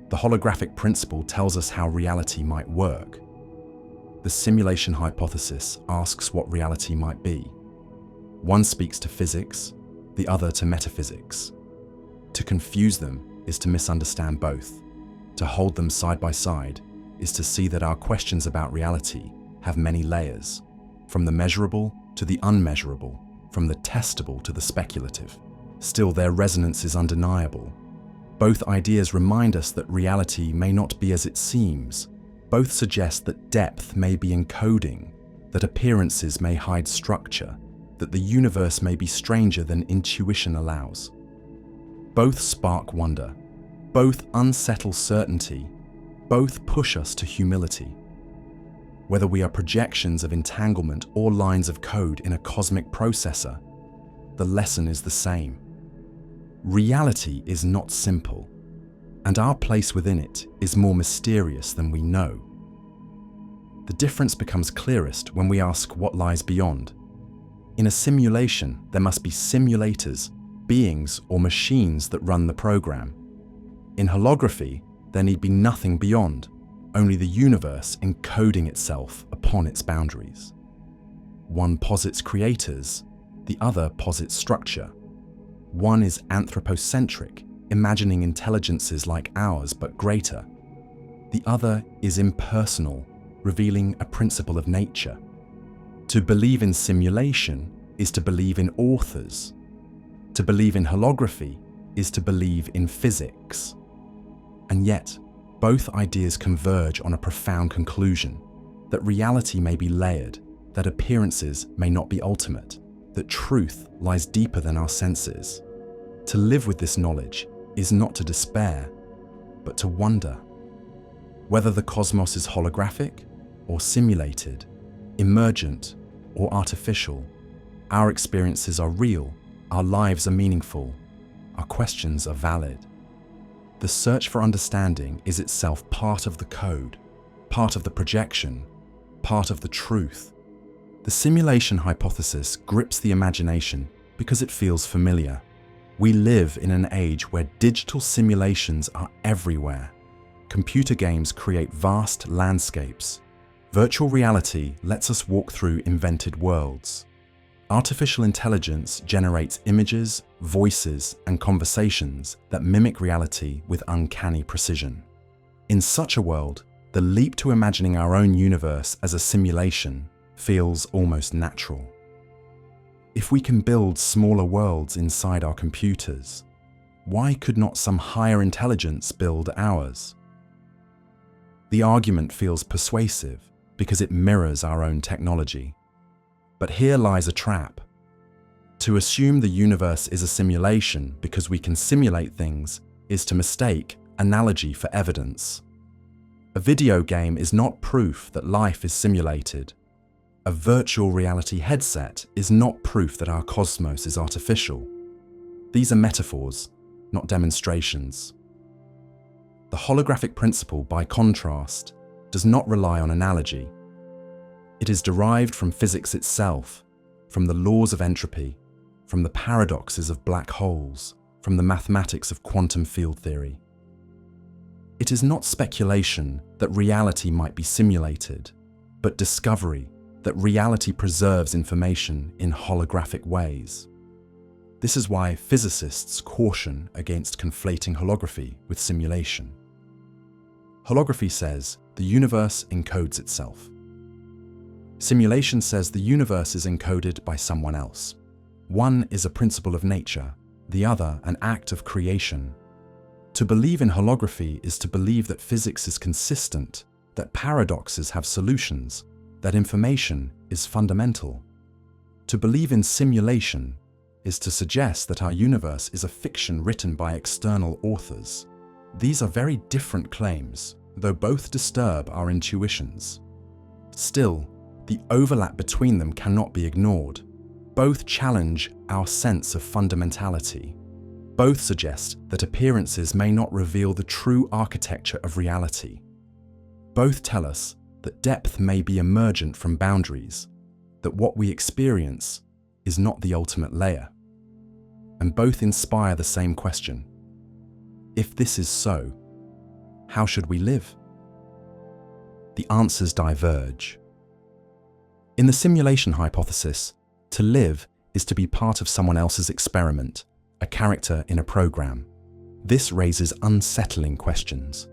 The holographic principle tells us how reality might work. The simulation hypothesis asks what reality might be. One speaks to physics, the other to metaphysics. To confuse them is to misunderstand both. To hold them side by side is to see that our questions about reality have many layers, from the measurable to the unmeasurable, from the testable to the speculative. Still, their resonance is undeniable. Both ideas remind us that reality may not be as it seems. Both suggest that depth may be encoding, that appearances may hide structure, that the universe may be stranger than intuition allows. Both spark wonder, both unsettle certainty, both push us to humility. Whether we are projections of entanglement or lines of code in a cosmic processor, the lesson is the same. Reality is not simple, and our place within it is more mysterious than we know. The difference becomes clearest when we ask what lies beyond. In a simulation, there must be simulators, beings or machines that run the program. In holography, there need be nothing beyond, only the universe encoding itself upon its boundaries. One posits creators, the other posits structure. One is anthropocentric, imagining intelligences like ours but greater. The other is impersonal, revealing a principle of nature. To believe in simulation is to believe in authors. To believe in holography is to believe in physics. And yet, both ideas converge on a profound conclusion. that reality may be layered, that appearances may not be ultimate, that truth lies deeper than our senses. To live with this knowledge is not to despair, but to wonder. Whether the cosmos is holographic or simulated, emergent or artificial, our experiences are real, our lives are meaningful, our questions are valid. The search for understanding is itself part of the code, part of the projection, part of the truth. The simulation hypothesis grips the imagination because it feels familiar. We live in an age where digital simulations are everywhere. Computer games create vast landscapes. Virtual reality lets us walk through invented worlds. Artificial intelligence generates images, voices, and conversations that mimic reality with uncanny precision. In such a world, the leap to imagining our own universe as a simulation feels almost natural. If we can build smaller worlds inside our computers, why could not some higher intelligence build ours? The argument feels persuasive because it mirrors our own technology. But here lies a trap. To assume the universe is a simulation because we can simulate things is to mistake analogy for evidence. A video game is not proof that life is simulated. A virtual reality headset is not proof that our cosmos is artificial. These are metaphors, not demonstrations. The holographic principle, by contrast, does not rely on analogy. It is derived from physics itself, from the laws of entropy, from the paradoxes of black holes, from the mathematics of quantum field theory. It is not speculation that reality might be simulated, but discovery that reality preserves information in holographic ways. This is why physicists caution against conflating holography with simulation. Holography says the universe encodes itself. Simulation says the universe is encoded by someone else. One is a principle of nature, the other an act of creation. To believe in holography is to believe that physics is consistent, that paradoxes have solutions, that information is fundamental. To believe in simulation is to suggest that our universe is a fiction written by external authors. These are very different claims, though both disturb our intuitions. Still, the overlap between them cannot be ignored. Both challenge our sense of fundamentality. Both suggest that appearances may not reveal the true architecture of reality. Both tell us that depth may be emergent from boundaries, that what we experience is not the ultimate layer. And both inspire the same question. If this is so, how should we live? The answers diverge. In the simulation hypothesis, to live is to be part of someone else's experiment, a character in a program. This raises unsettling questions.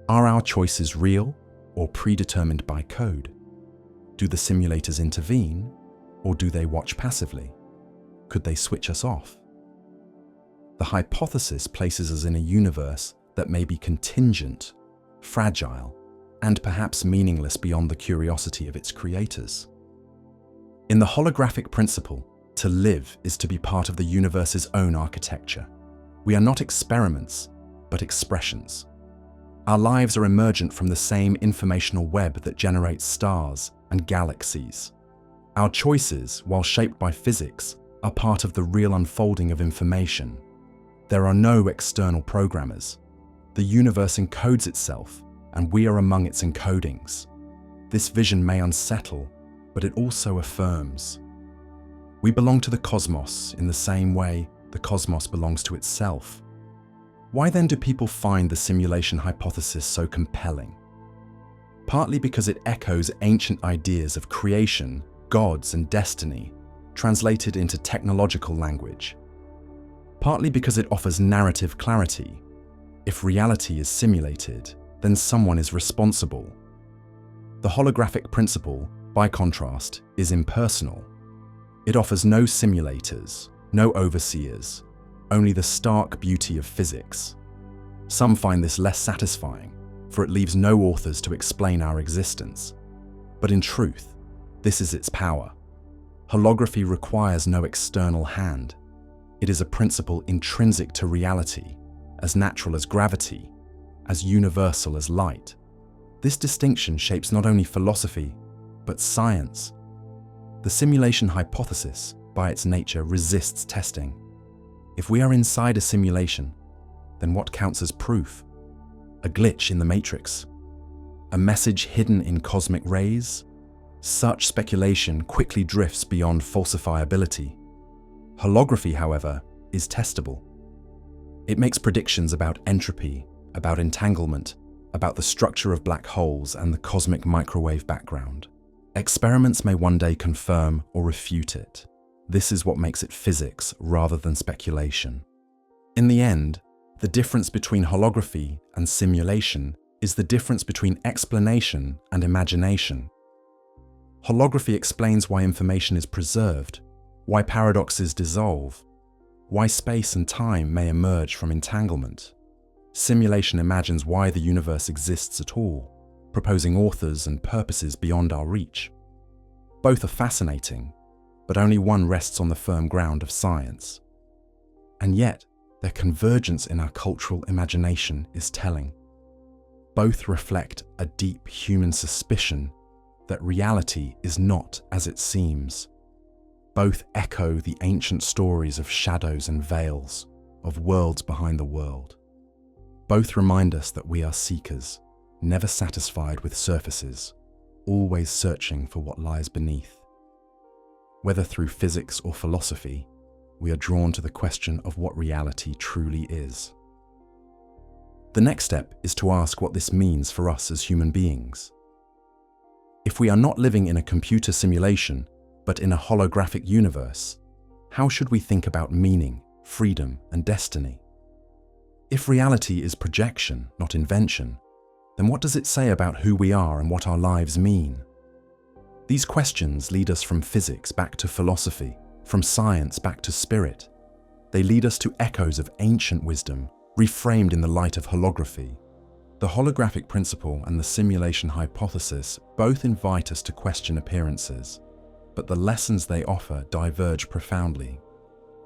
Are our choices real or predetermined by code? Do the simulators intervene, or do they watch passively? Could they switch us off? The hypothesis places us in a universe that may be contingent, fragile, and perhaps meaningless beyond the curiosity of its creators. In the holographic principle, to live is to be part of the universe's own architecture. We are not experiments, but expressions. Our lives are emergent from the same informational web that generates stars and galaxies. Our choices, while shaped by physics, are part of the real unfolding of information. There are no external programmers. The universe encodes itself, and we are among its encodings. This vision may unsettle, but it also affirms. We belong to the cosmos in the same way the cosmos belongs to itself. Why then do people find the simulation hypothesis so compelling? Partly because it echoes ancient ideas of creation, gods, and destiny, translated into technological language. Partly because it offers narrative clarity. If reality is simulated, then someone is responsible. The holographic principle, by contrast, is impersonal. It offers no simulators, no overseers, only the stark beauty of physics. Some find this less satisfying, for it leaves no authors to explain our existence. But in truth, this is its power. Holography requires no external hand. It is a principle intrinsic to reality, as natural as gravity, as universal as light. This distinction shapes not only philosophy, but science. The simulation hypothesis, by its nature, resists testing. If we are inside a simulation, then what counts as proof? A glitch in the matrix? A message hidden in cosmic rays? Such speculation quickly drifts beyond falsifiability. Holography, however, is testable. It makes predictions about entropy, about entanglement, about the structure of black holes and the cosmic microwave background. Experiments may one day confirm or refute it. This is what makes it physics rather than speculation. In the end, the difference between holography and simulation is the difference between explanation and imagination. Holography explains why information is preserved, why paradoxes dissolve, why space and time may emerge from entanglement. Simulation imagines why the universe exists at all, proposing authors and purposes beyond our reach. Both are fascinating, but only one rests on the firm ground of science. And yet, their convergence in our cultural imagination is telling. Both reflect a deep human suspicion that reality is not as it seems. Both echo the ancient stories of shadows and veils, of worlds behind the world. Both remind us that we are seekers, never satisfied with surfaces, always searching for what lies beneath. Whether through physics or philosophy, we are drawn to the question of what reality truly is. The next step is to ask what this means for us as human beings. If we are not living in a computer simulation, but in a holographic universe, how should we think about meaning, freedom, and destiny? If reality is projection, not invention, then what does it say about who we are and what our lives mean? These questions lead us from physics back to philosophy, from science back to spirit. They lead us to echoes of ancient wisdom, reframed in the light of holography. The holographic principle and the simulation hypothesis both invite us to question appearances, but the lessons they offer diverge profoundly.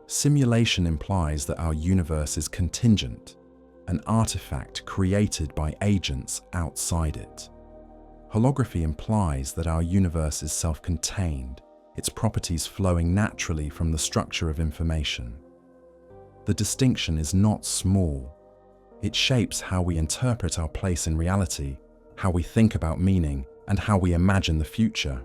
Simulation implies that our universe is contingent, an artifact created by agents outside it. Holography implies that our universe is self-contained, its properties flowing naturally from the structure of information. The distinction is not small. It shapes how we interpret our place in reality, how we think about meaning, and how we imagine the future.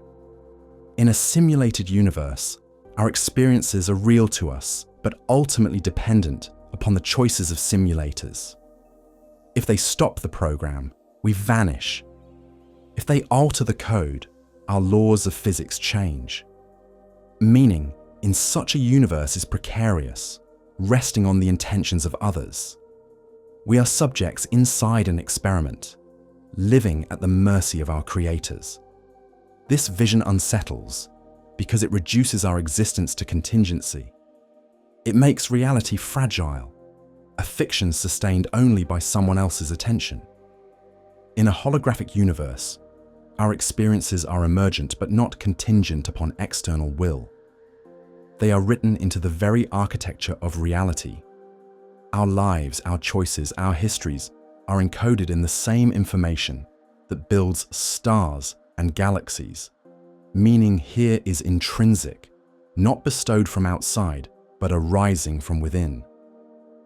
In a simulated universe, our experiences are real to us, but ultimately dependent upon the choices of simulators. If they stop the program, we vanish. If they alter the code, our laws of physics change. Meaning in such a universe is precarious, resting on the intentions of others. We are subjects inside an experiment, living at the mercy of our creators. This vision unsettles because it reduces our existence to contingency. It makes reality fragile, a fiction sustained only by someone else's attention. In a holographic universe, our experiences are emergent but not contingent upon external will. They are written into the very architecture of reality. Our lives, our choices, our histories are encoded in the same information that builds stars and galaxies. Meaning here is intrinsic, not bestowed from outside, but arising from within.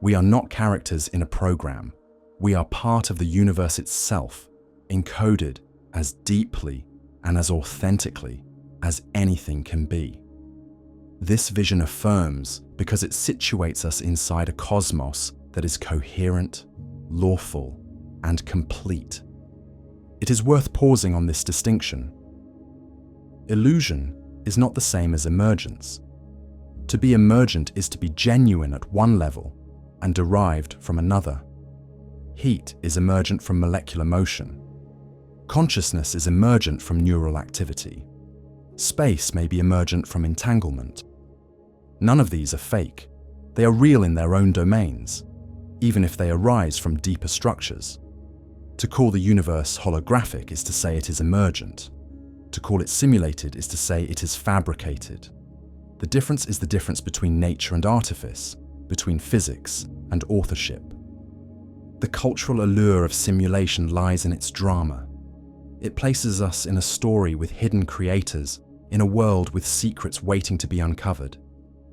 We are not characters in a program. We are part of the universe itself, encoded as deeply and as authentically as anything can be. This vision affirms because it situates us inside a cosmos that is coherent, lawful, and complete. It is worth pausing on this distinction. Illusion is not the same as emergence. To be emergent is to be genuine at one level and derived from another. Heat is emergent from molecular motion. Consciousness is emergent from neural activity. Space may be emergent from entanglement. None of these are fake. They are real in their own domains, even if they arise from deeper structures. To call the universe holographic is to say it is emergent. To call it simulated is to say it is fabricated. The difference is the difference between nature and artifice, between physics and authorship. The cultural allure of simulation lies in its drama. It places us in a story with hidden creators, in a world with secrets waiting to be uncovered.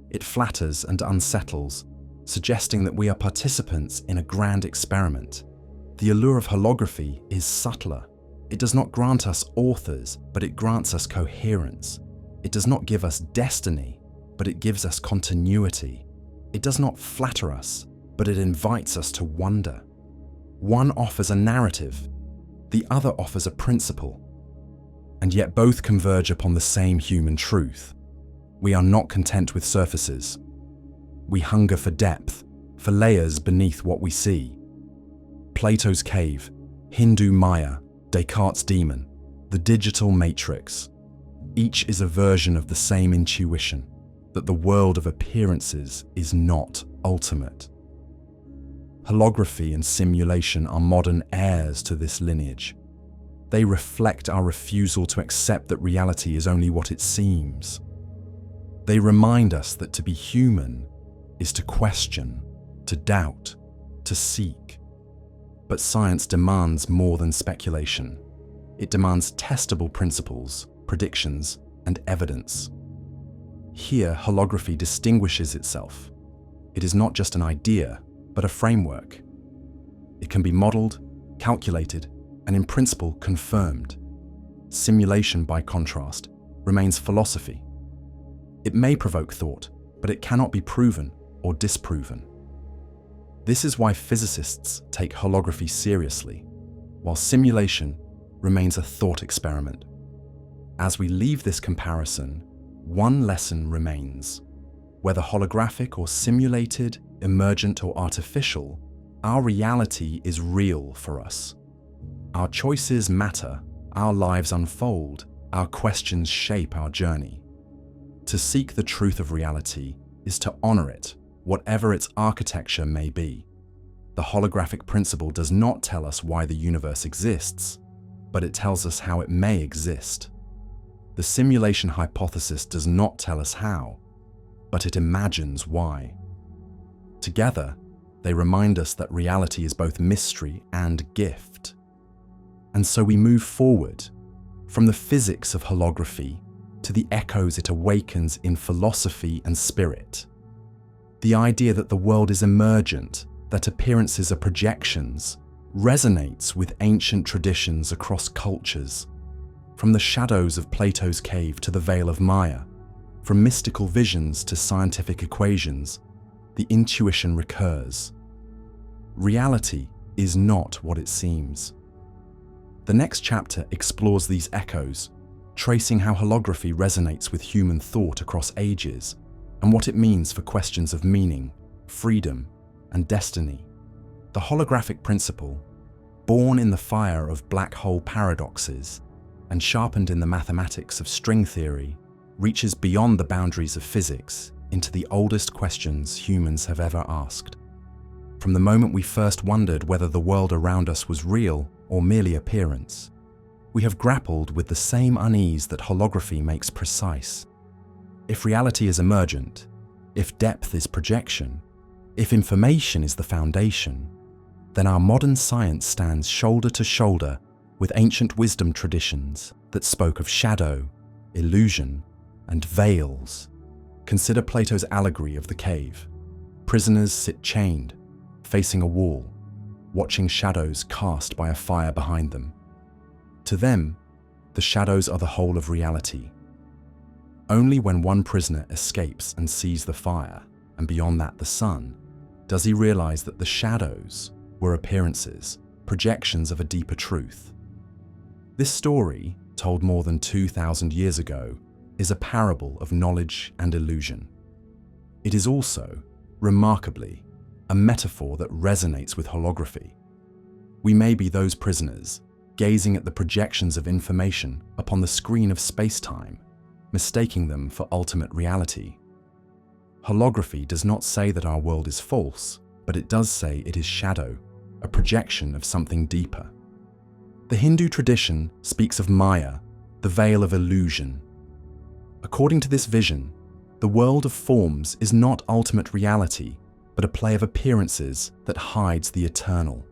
It flatters and unsettles, suggesting that we are participants in a grand experiment. The allure of holography is subtler. It does not grant us authors, but it grants us coherence. It does not give us destiny, but it gives us continuity. It does not flatter us, but it invites us to wonder. One offers a narrative, the other offers a principle. And yet both converge upon the same human truth. We are not content with surfaces. We hunger for depth, for layers beneath what we see. Plato's cave, Hindu Maya, Descartes' demon, the digital matrix. Each is a version of the same intuition, that the world of appearances is not ultimate. Holography and simulation are modern heirs to this lineage. They reflect our refusal to accept that reality is only what it seems. They remind us that to be human is to question, to doubt, to seek. But science demands more than speculation. It demands testable principles, predictions, and evidence. Here, holography distinguishes itself. It is not just an idea, but a framework. It can be modeled, calculated, and in principle confirmed. Simulation, by contrast, remains philosophy. It may provoke thought, but it cannot be proven or disproven. This is why physicists take holography seriously, while simulation remains a thought experiment. As we leave this comparison, one lesson remains. Whether holographic or simulated, emergent or artificial, our reality is real for us. Our choices matter, our lives unfold, our questions shape our journey. To seek the truth of reality is to honor it, whatever its architecture may be. The holographic principle does not tell us why the universe exists, but it tells us how it may exist. The simulation hypothesis does not tell us how, but it imagines why. Together, they remind us that reality is both mystery and gift. And so we move forward, from the physics of holography to the echoes it awakens in philosophy and spirit. The idea that the world is emergent, that appearances are projections, resonates with ancient traditions across cultures. From the shadows of Plato's cave to the veil of Maya, from mystical visions to scientific equations, the intuition recurs. Reality is not what it seems. The next chapter explores these echoes, tracing how holography resonates with human thought across ages, and what it means for questions of meaning, freedom, and destiny. The holographic principle, born in the fire of black hole paradoxes and sharpened in the mathematics of string theory, reaches beyond the boundaries of physics into the oldest questions humans have ever asked. From the moment we first wondered whether the world around us was real or merely appearance, we have grappled with the same unease that holography makes precise. If reality is emergent, if depth is projection, if information is the foundation, then our modern science stands shoulder to shoulder with ancient wisdom traditions that spoke of shadow, illusion, and veils. Consider Plato's allegory of the cave. Prisoners sit chained, facing a wall, watching shadows cast by a fire behind them. To them, the shadows are the whole of reality. Only when one prisoner escapes and sees the fire, and beyond that the sun, does he realize that the shadows were appearances, projections of a deeper truth. This story, told more than 2,000 years ago, is a parable of knowledge and illusion. It is also, remarkably, a metaphor that resonates with holography. We may be those prisoners, gazing at the projections of information upon the screen of space-time, mistaking them for ultimate reality. Holography does not say that our world is false, but it does say it is shadow, a projection of something deeper. The Hindu tradition speaks of Maya, the veil of illusion. According to this vision, the world of forms is not ultimate reality, but a play of appearances that hides the eternal.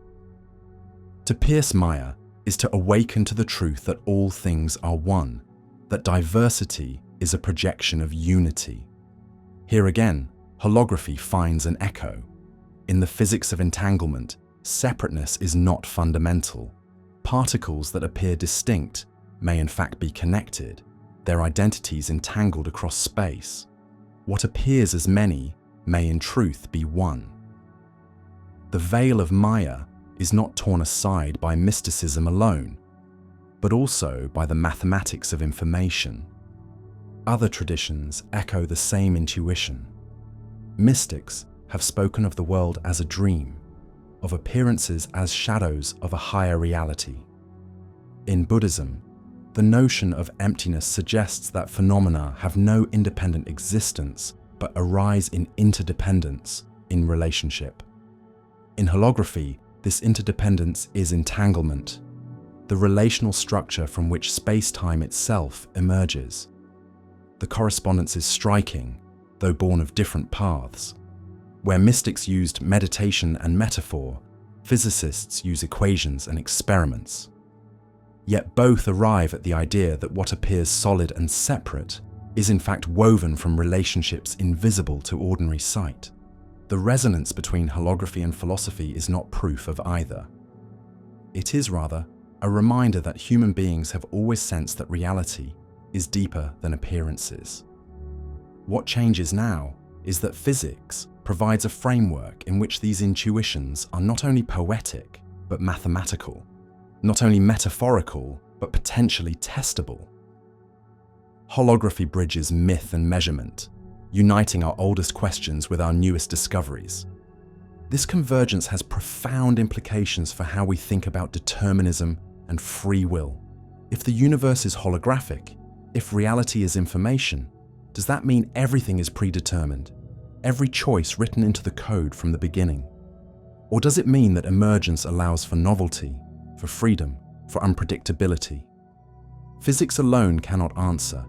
To pierce Maya is to awaken to the truth that all things are one, that diversity is a projection of unity. Here again, holography finds an echo. In the physics of entanglement, separateness is not fundamental. Particles that appear distinct may in fact be connected, their identities entangled across space. What appears as many may in truth be one. The veil of Maya is not torn aside by mysticism alone, but also by the mathematics of information. Other traditions echo the same intuition. Mystics have spoken of the world as a dream, of appearances as shadows of a higher reality. In Buddhism, the notion of emptiness suggests that phenomena have no independent existence, but arise in interdependence, in relationship. In holography, this interdependence is entanglement, the relational structure from which space-time itself emerges. The correspondence is striking, though born of different paths. Where mystics used meditation and metaphor, physicists use equations and experiments. Yet both arrive at the idea that what appears solid and separate is in fact woven from relationships invisible to ordinary sight. The resonance between holography and philosophy is not proof of either. It is rather a reminder that human beings have always sensed that reality is deeper than appearances. What changes now is that physics provides a framework in which these intuitions are not only poetic, but mathematical, not only metaphorical, but potentially testable. Holography bridges myth and measurement, uniting our oldest questions with our newest discoveries. This convergence has profound implications for how we think about determinism and free will. If the universe is holographic, if reality is information, does that mean everything is predetermined? Every choice written into the code from the beginning? Or does it mean that emergence allows for novelty, for freedom, for unpredictability? Physics alone cannot answer,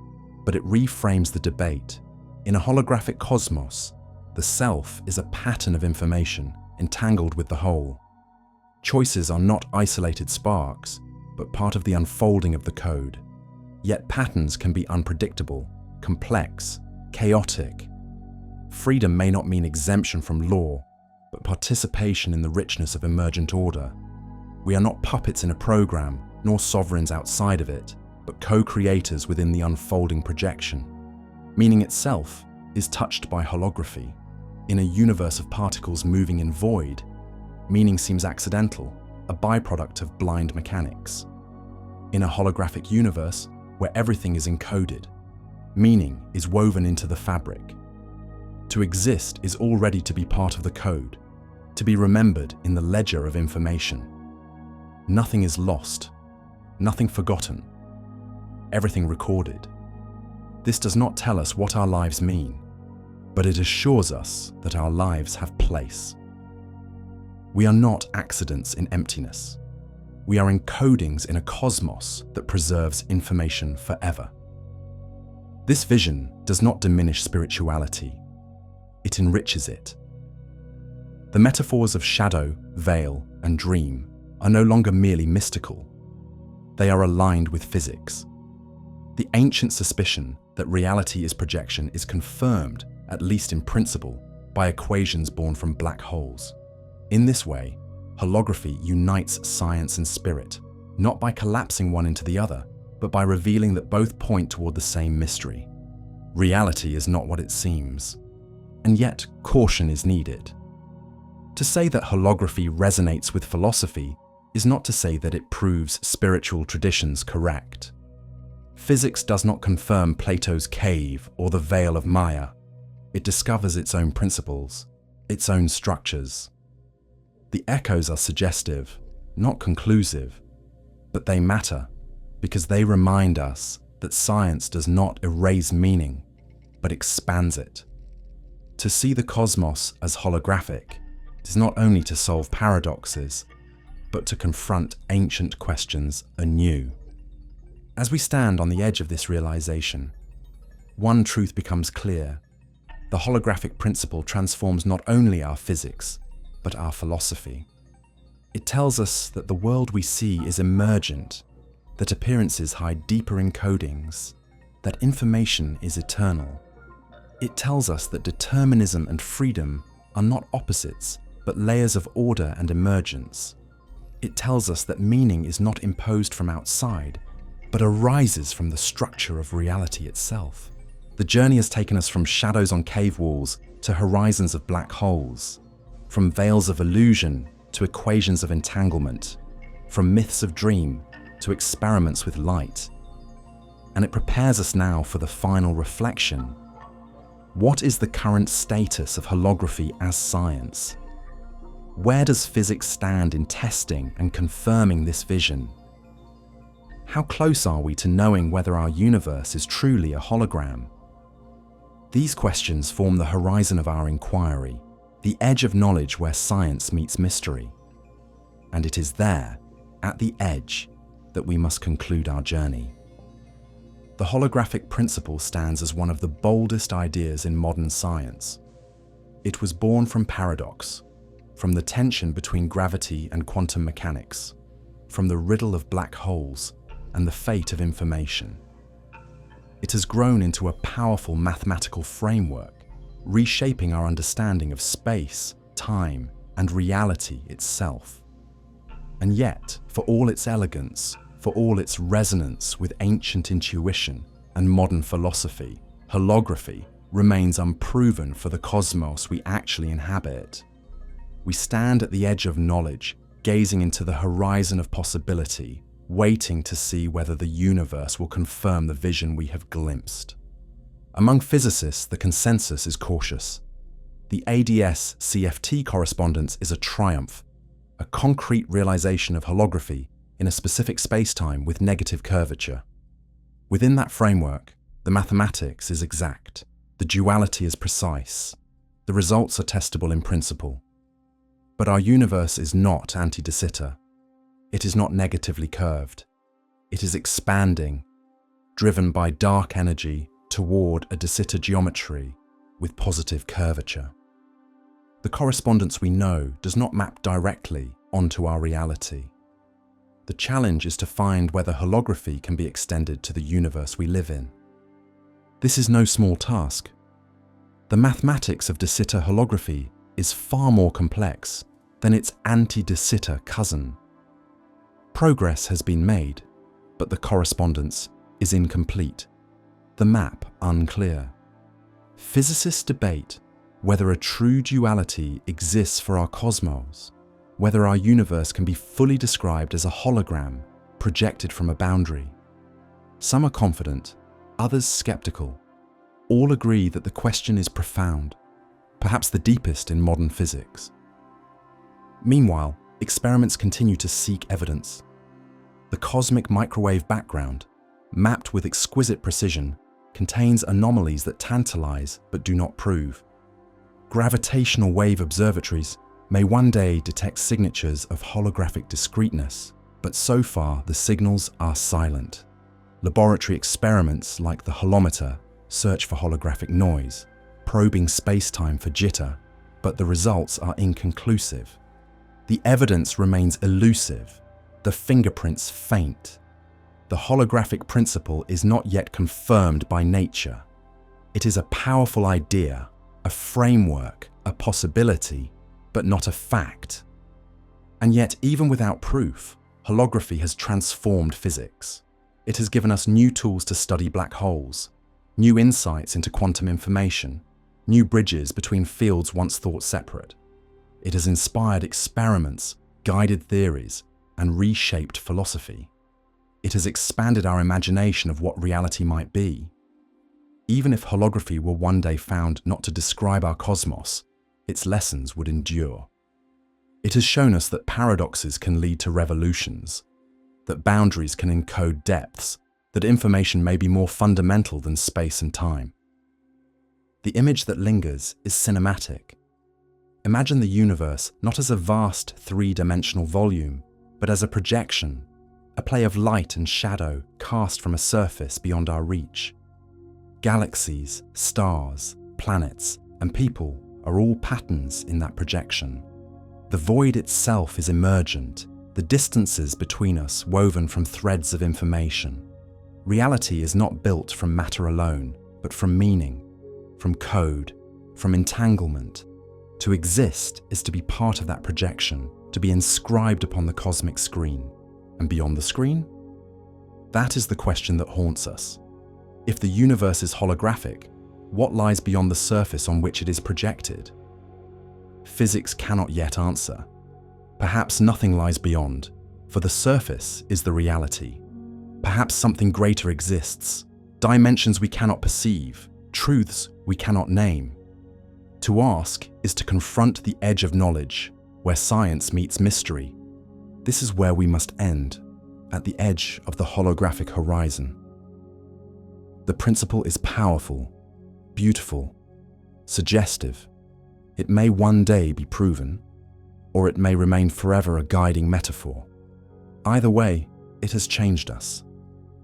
but it reframes the debate. In a holographic cosmos, the self is a pattern of information entangled with the whole. Choices are not isolated sparks, but part of the unfolding of the code. Yet patterns can be unpredictable, complex, chaotic. Freedom may not mean exemption from law, but participation in the richness of emergent order. We are not puppets in a program, nor sovereigns outside of it, but co-creators within the unfolding projection. Meaning itself is touched by holography. In a universe of particles moving in void, meaning seems accidental, a byproduct of blind mechanics. In a holographic universe where everything is encoded, meaning is woven into the fabric. To exist is already to be part of the code, to be remembered in the ledger of information. Nothing is lost, nothing forgotten, everything recorded. This does not tell us what our lives mean, but it assures us that our lives have place. We are not accidents in emptiness. We are encodings in a cosmos that preserves information forever. This vision does not diminish spirituality. It enriches it. The metaphors of shadow, veil, and dream are no longer merely mystical. They are aligned with physics. The ancient suspicion that reality is projection is confirmed, at least in principle, by equations born from black holes. In this way, holography unites science and spirit, not by collapsing one into the other, but by revealing that both point toward the same mystery. Reality is not what it seems, and yet caution is needed. To say that holography resonates with philosophy is not to say that it proves spiritual traditions correct. Physics does not confirm Plato's cave or the veil of Maya. It discovers its own principles, its own structures. The echoes are suggestive, not conclusive, but they matter because they remind us that science does not erase meaning, but expands it. To see the cosmos as holographic is not only to solve paradoxes, but to confront ancient questions anew. As we stand on the edge of this realization, one truth becomes clear. The holographic principle transforms not only our physics, but our philosophy. It tells us that the world we see is emergent, that appearances hide deeper encodings, that information is eternal. It tells us that determinism and freedom are not opposites, but layers of order and emergence. It tells us that meaning is not imposed from outside, but arises from the structure of reality itself. The journey has taken us from shadows on cave walls to horizons of black holes, from veils of illusion to equations of entanglement, from myths of dream to experiments with light. And it prepares us now for the final reflection. What is the current status of holography as science? Where does physics stand in testing and confirming this vision? How close are we to knowing whether our universe is truly a hologram? These questions form the horizon of our inquiry, the edge of knowledge where science meets mystery. And it is there, at the edge, that we must conclude our journey. The holographic principle stands as one of the boldest ideas in modern science. It was born from paradox, from the tension between gravity and quantum mechanics, from the riddle of black holes and the fate of information. It has grown into a powerful mathematical framework, reshaping our understanding of space, time, and reality itself. And yet, for all its elegance, for all its resonance with ancient intuition and modern philosophy, holography remains unproven for the cosmos we actually inhabit. We stand at the edge of knowledge, gazing into the horizon of possibility, waiting to see whether the universe will confirm the vision we have glimpsed. Among physicists, the consensus is cautious. The ADS-CFT correspondence is a triumph, a concrete realization of holography in a specific spacetime with negative curvature. Within that framework, the mathematics is exact, the duality is precise, the results are testable in principle. But our universe is not anti-de Sitter. It is not negatively curved. It is expanding, driven by dark energy toward a de Sitter geometry with positive curvature. The correspondence we know does not map directly onto our reality. The challenge is to find whether holography can be extended to the universe we live in. This is no small task. The mathematics of de Sitter holography is far more complex than its anti-de Sitter cousin. Progress has been made, but the correspondence is incomplete, the map unclear. Physicists debate whether a true duality exists for our cosmos, whether our universe can be fully described as a hologram projected from a boundary. Some are confident, others skeptical. All agree that the question is profound, perhaps the deepest in modern physics. Meanwhile, experiments continue to seek evidence. The cosmic microwave background, mapped with exquisite precision, contains anomalies that tantalize but do not prove. Gravitational wave observatories may one day detect signatures of holographic discreteness, but so far the signals are silent. Laboratory experiments like the holometer search for holographic noise, probing space-time for jitter, but the results are inconclusive. The evidence remains elusive, the fingerprints faint. The holographic principle is not yet confirmed by nature. It is a powerful idea, a framework, a possibility, but not a fact. And yet, even without proof, holography has transformed physics. It has given us new tools to study black holes, new insights into quantum information, new bridges between fields once thought separate. It has inspired experiments, guided theories, and reshaped philosophy. It has expanded our imagination of what reality might be. Even if holography were one day found not to describe our cosmos, its lessons would endure. It has shown us that paradoxes can lead to revolutions, that boundaries can encode depths, that information may be more fundamental than space and time. The image that lingers is cinematic. Imagine the universe not as a vast three-dimensional volume, but as a projection, a play of light and shadow cast from a surface beyond our reach. Galaxies, stars, planets, and people are all patterns in that projection. The void itself is emergent, the distances between us woven from threads of information. Reality is not built from matter alone, but from meaning, from code, from entanglement. To exist is to be part of that projection, to be inscribed upon the cosmic screen. And beyond the screen? That is the question that haunts us. If the universe is holographic, what lies beyond the surface on which it is projected? Physics cannot yet answer. Perhaps nothing lies beyond, for the surface is the reality. Perhaps something greater exists, dimensions we cannot perceive, truths we cannot name. To ask is to confront the edge of knowledge, where science meets mystery. This is where we must end, at the edge of the holographic horizon. The principle is powerful, beautiful, suggestive. It may one day be proven, or it may remain forever a guiding metaphor. Either way, it has changed us.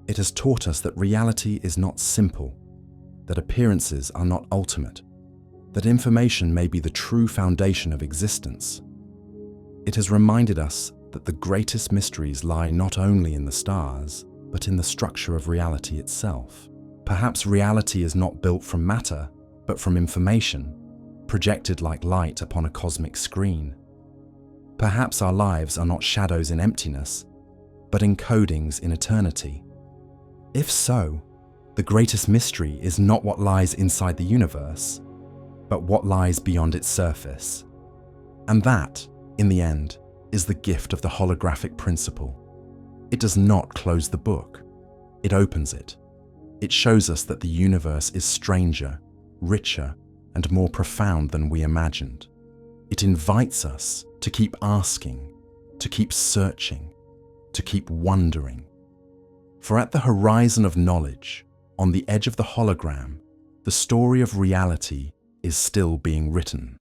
It has taught us that reality is not simple, that appearances are not ultimate, that information may be the true foundation of existence. It has reminded us that the greatest mysteries lie not only in the stars, but in the structure of reality itself. Perhaps reality is not built from matter, but from information, projected like light upon a cosmic screen. Perhaps our lives are not shadows in emptiness, but encodings in eternity. If so, the greatest mystery is not what lies inside the universe, but what lies beyond its surface. And that, in the end, is the gift of the holographic principle. It does not close the book. It opens it. It shows us that the universe is stranger, richer, and more profound than we imagined. It invites us to keep asking, to keep searching, to keep wondering. For at the horizon of knowledge, on the edge of the hologram, the story of reality is still being written.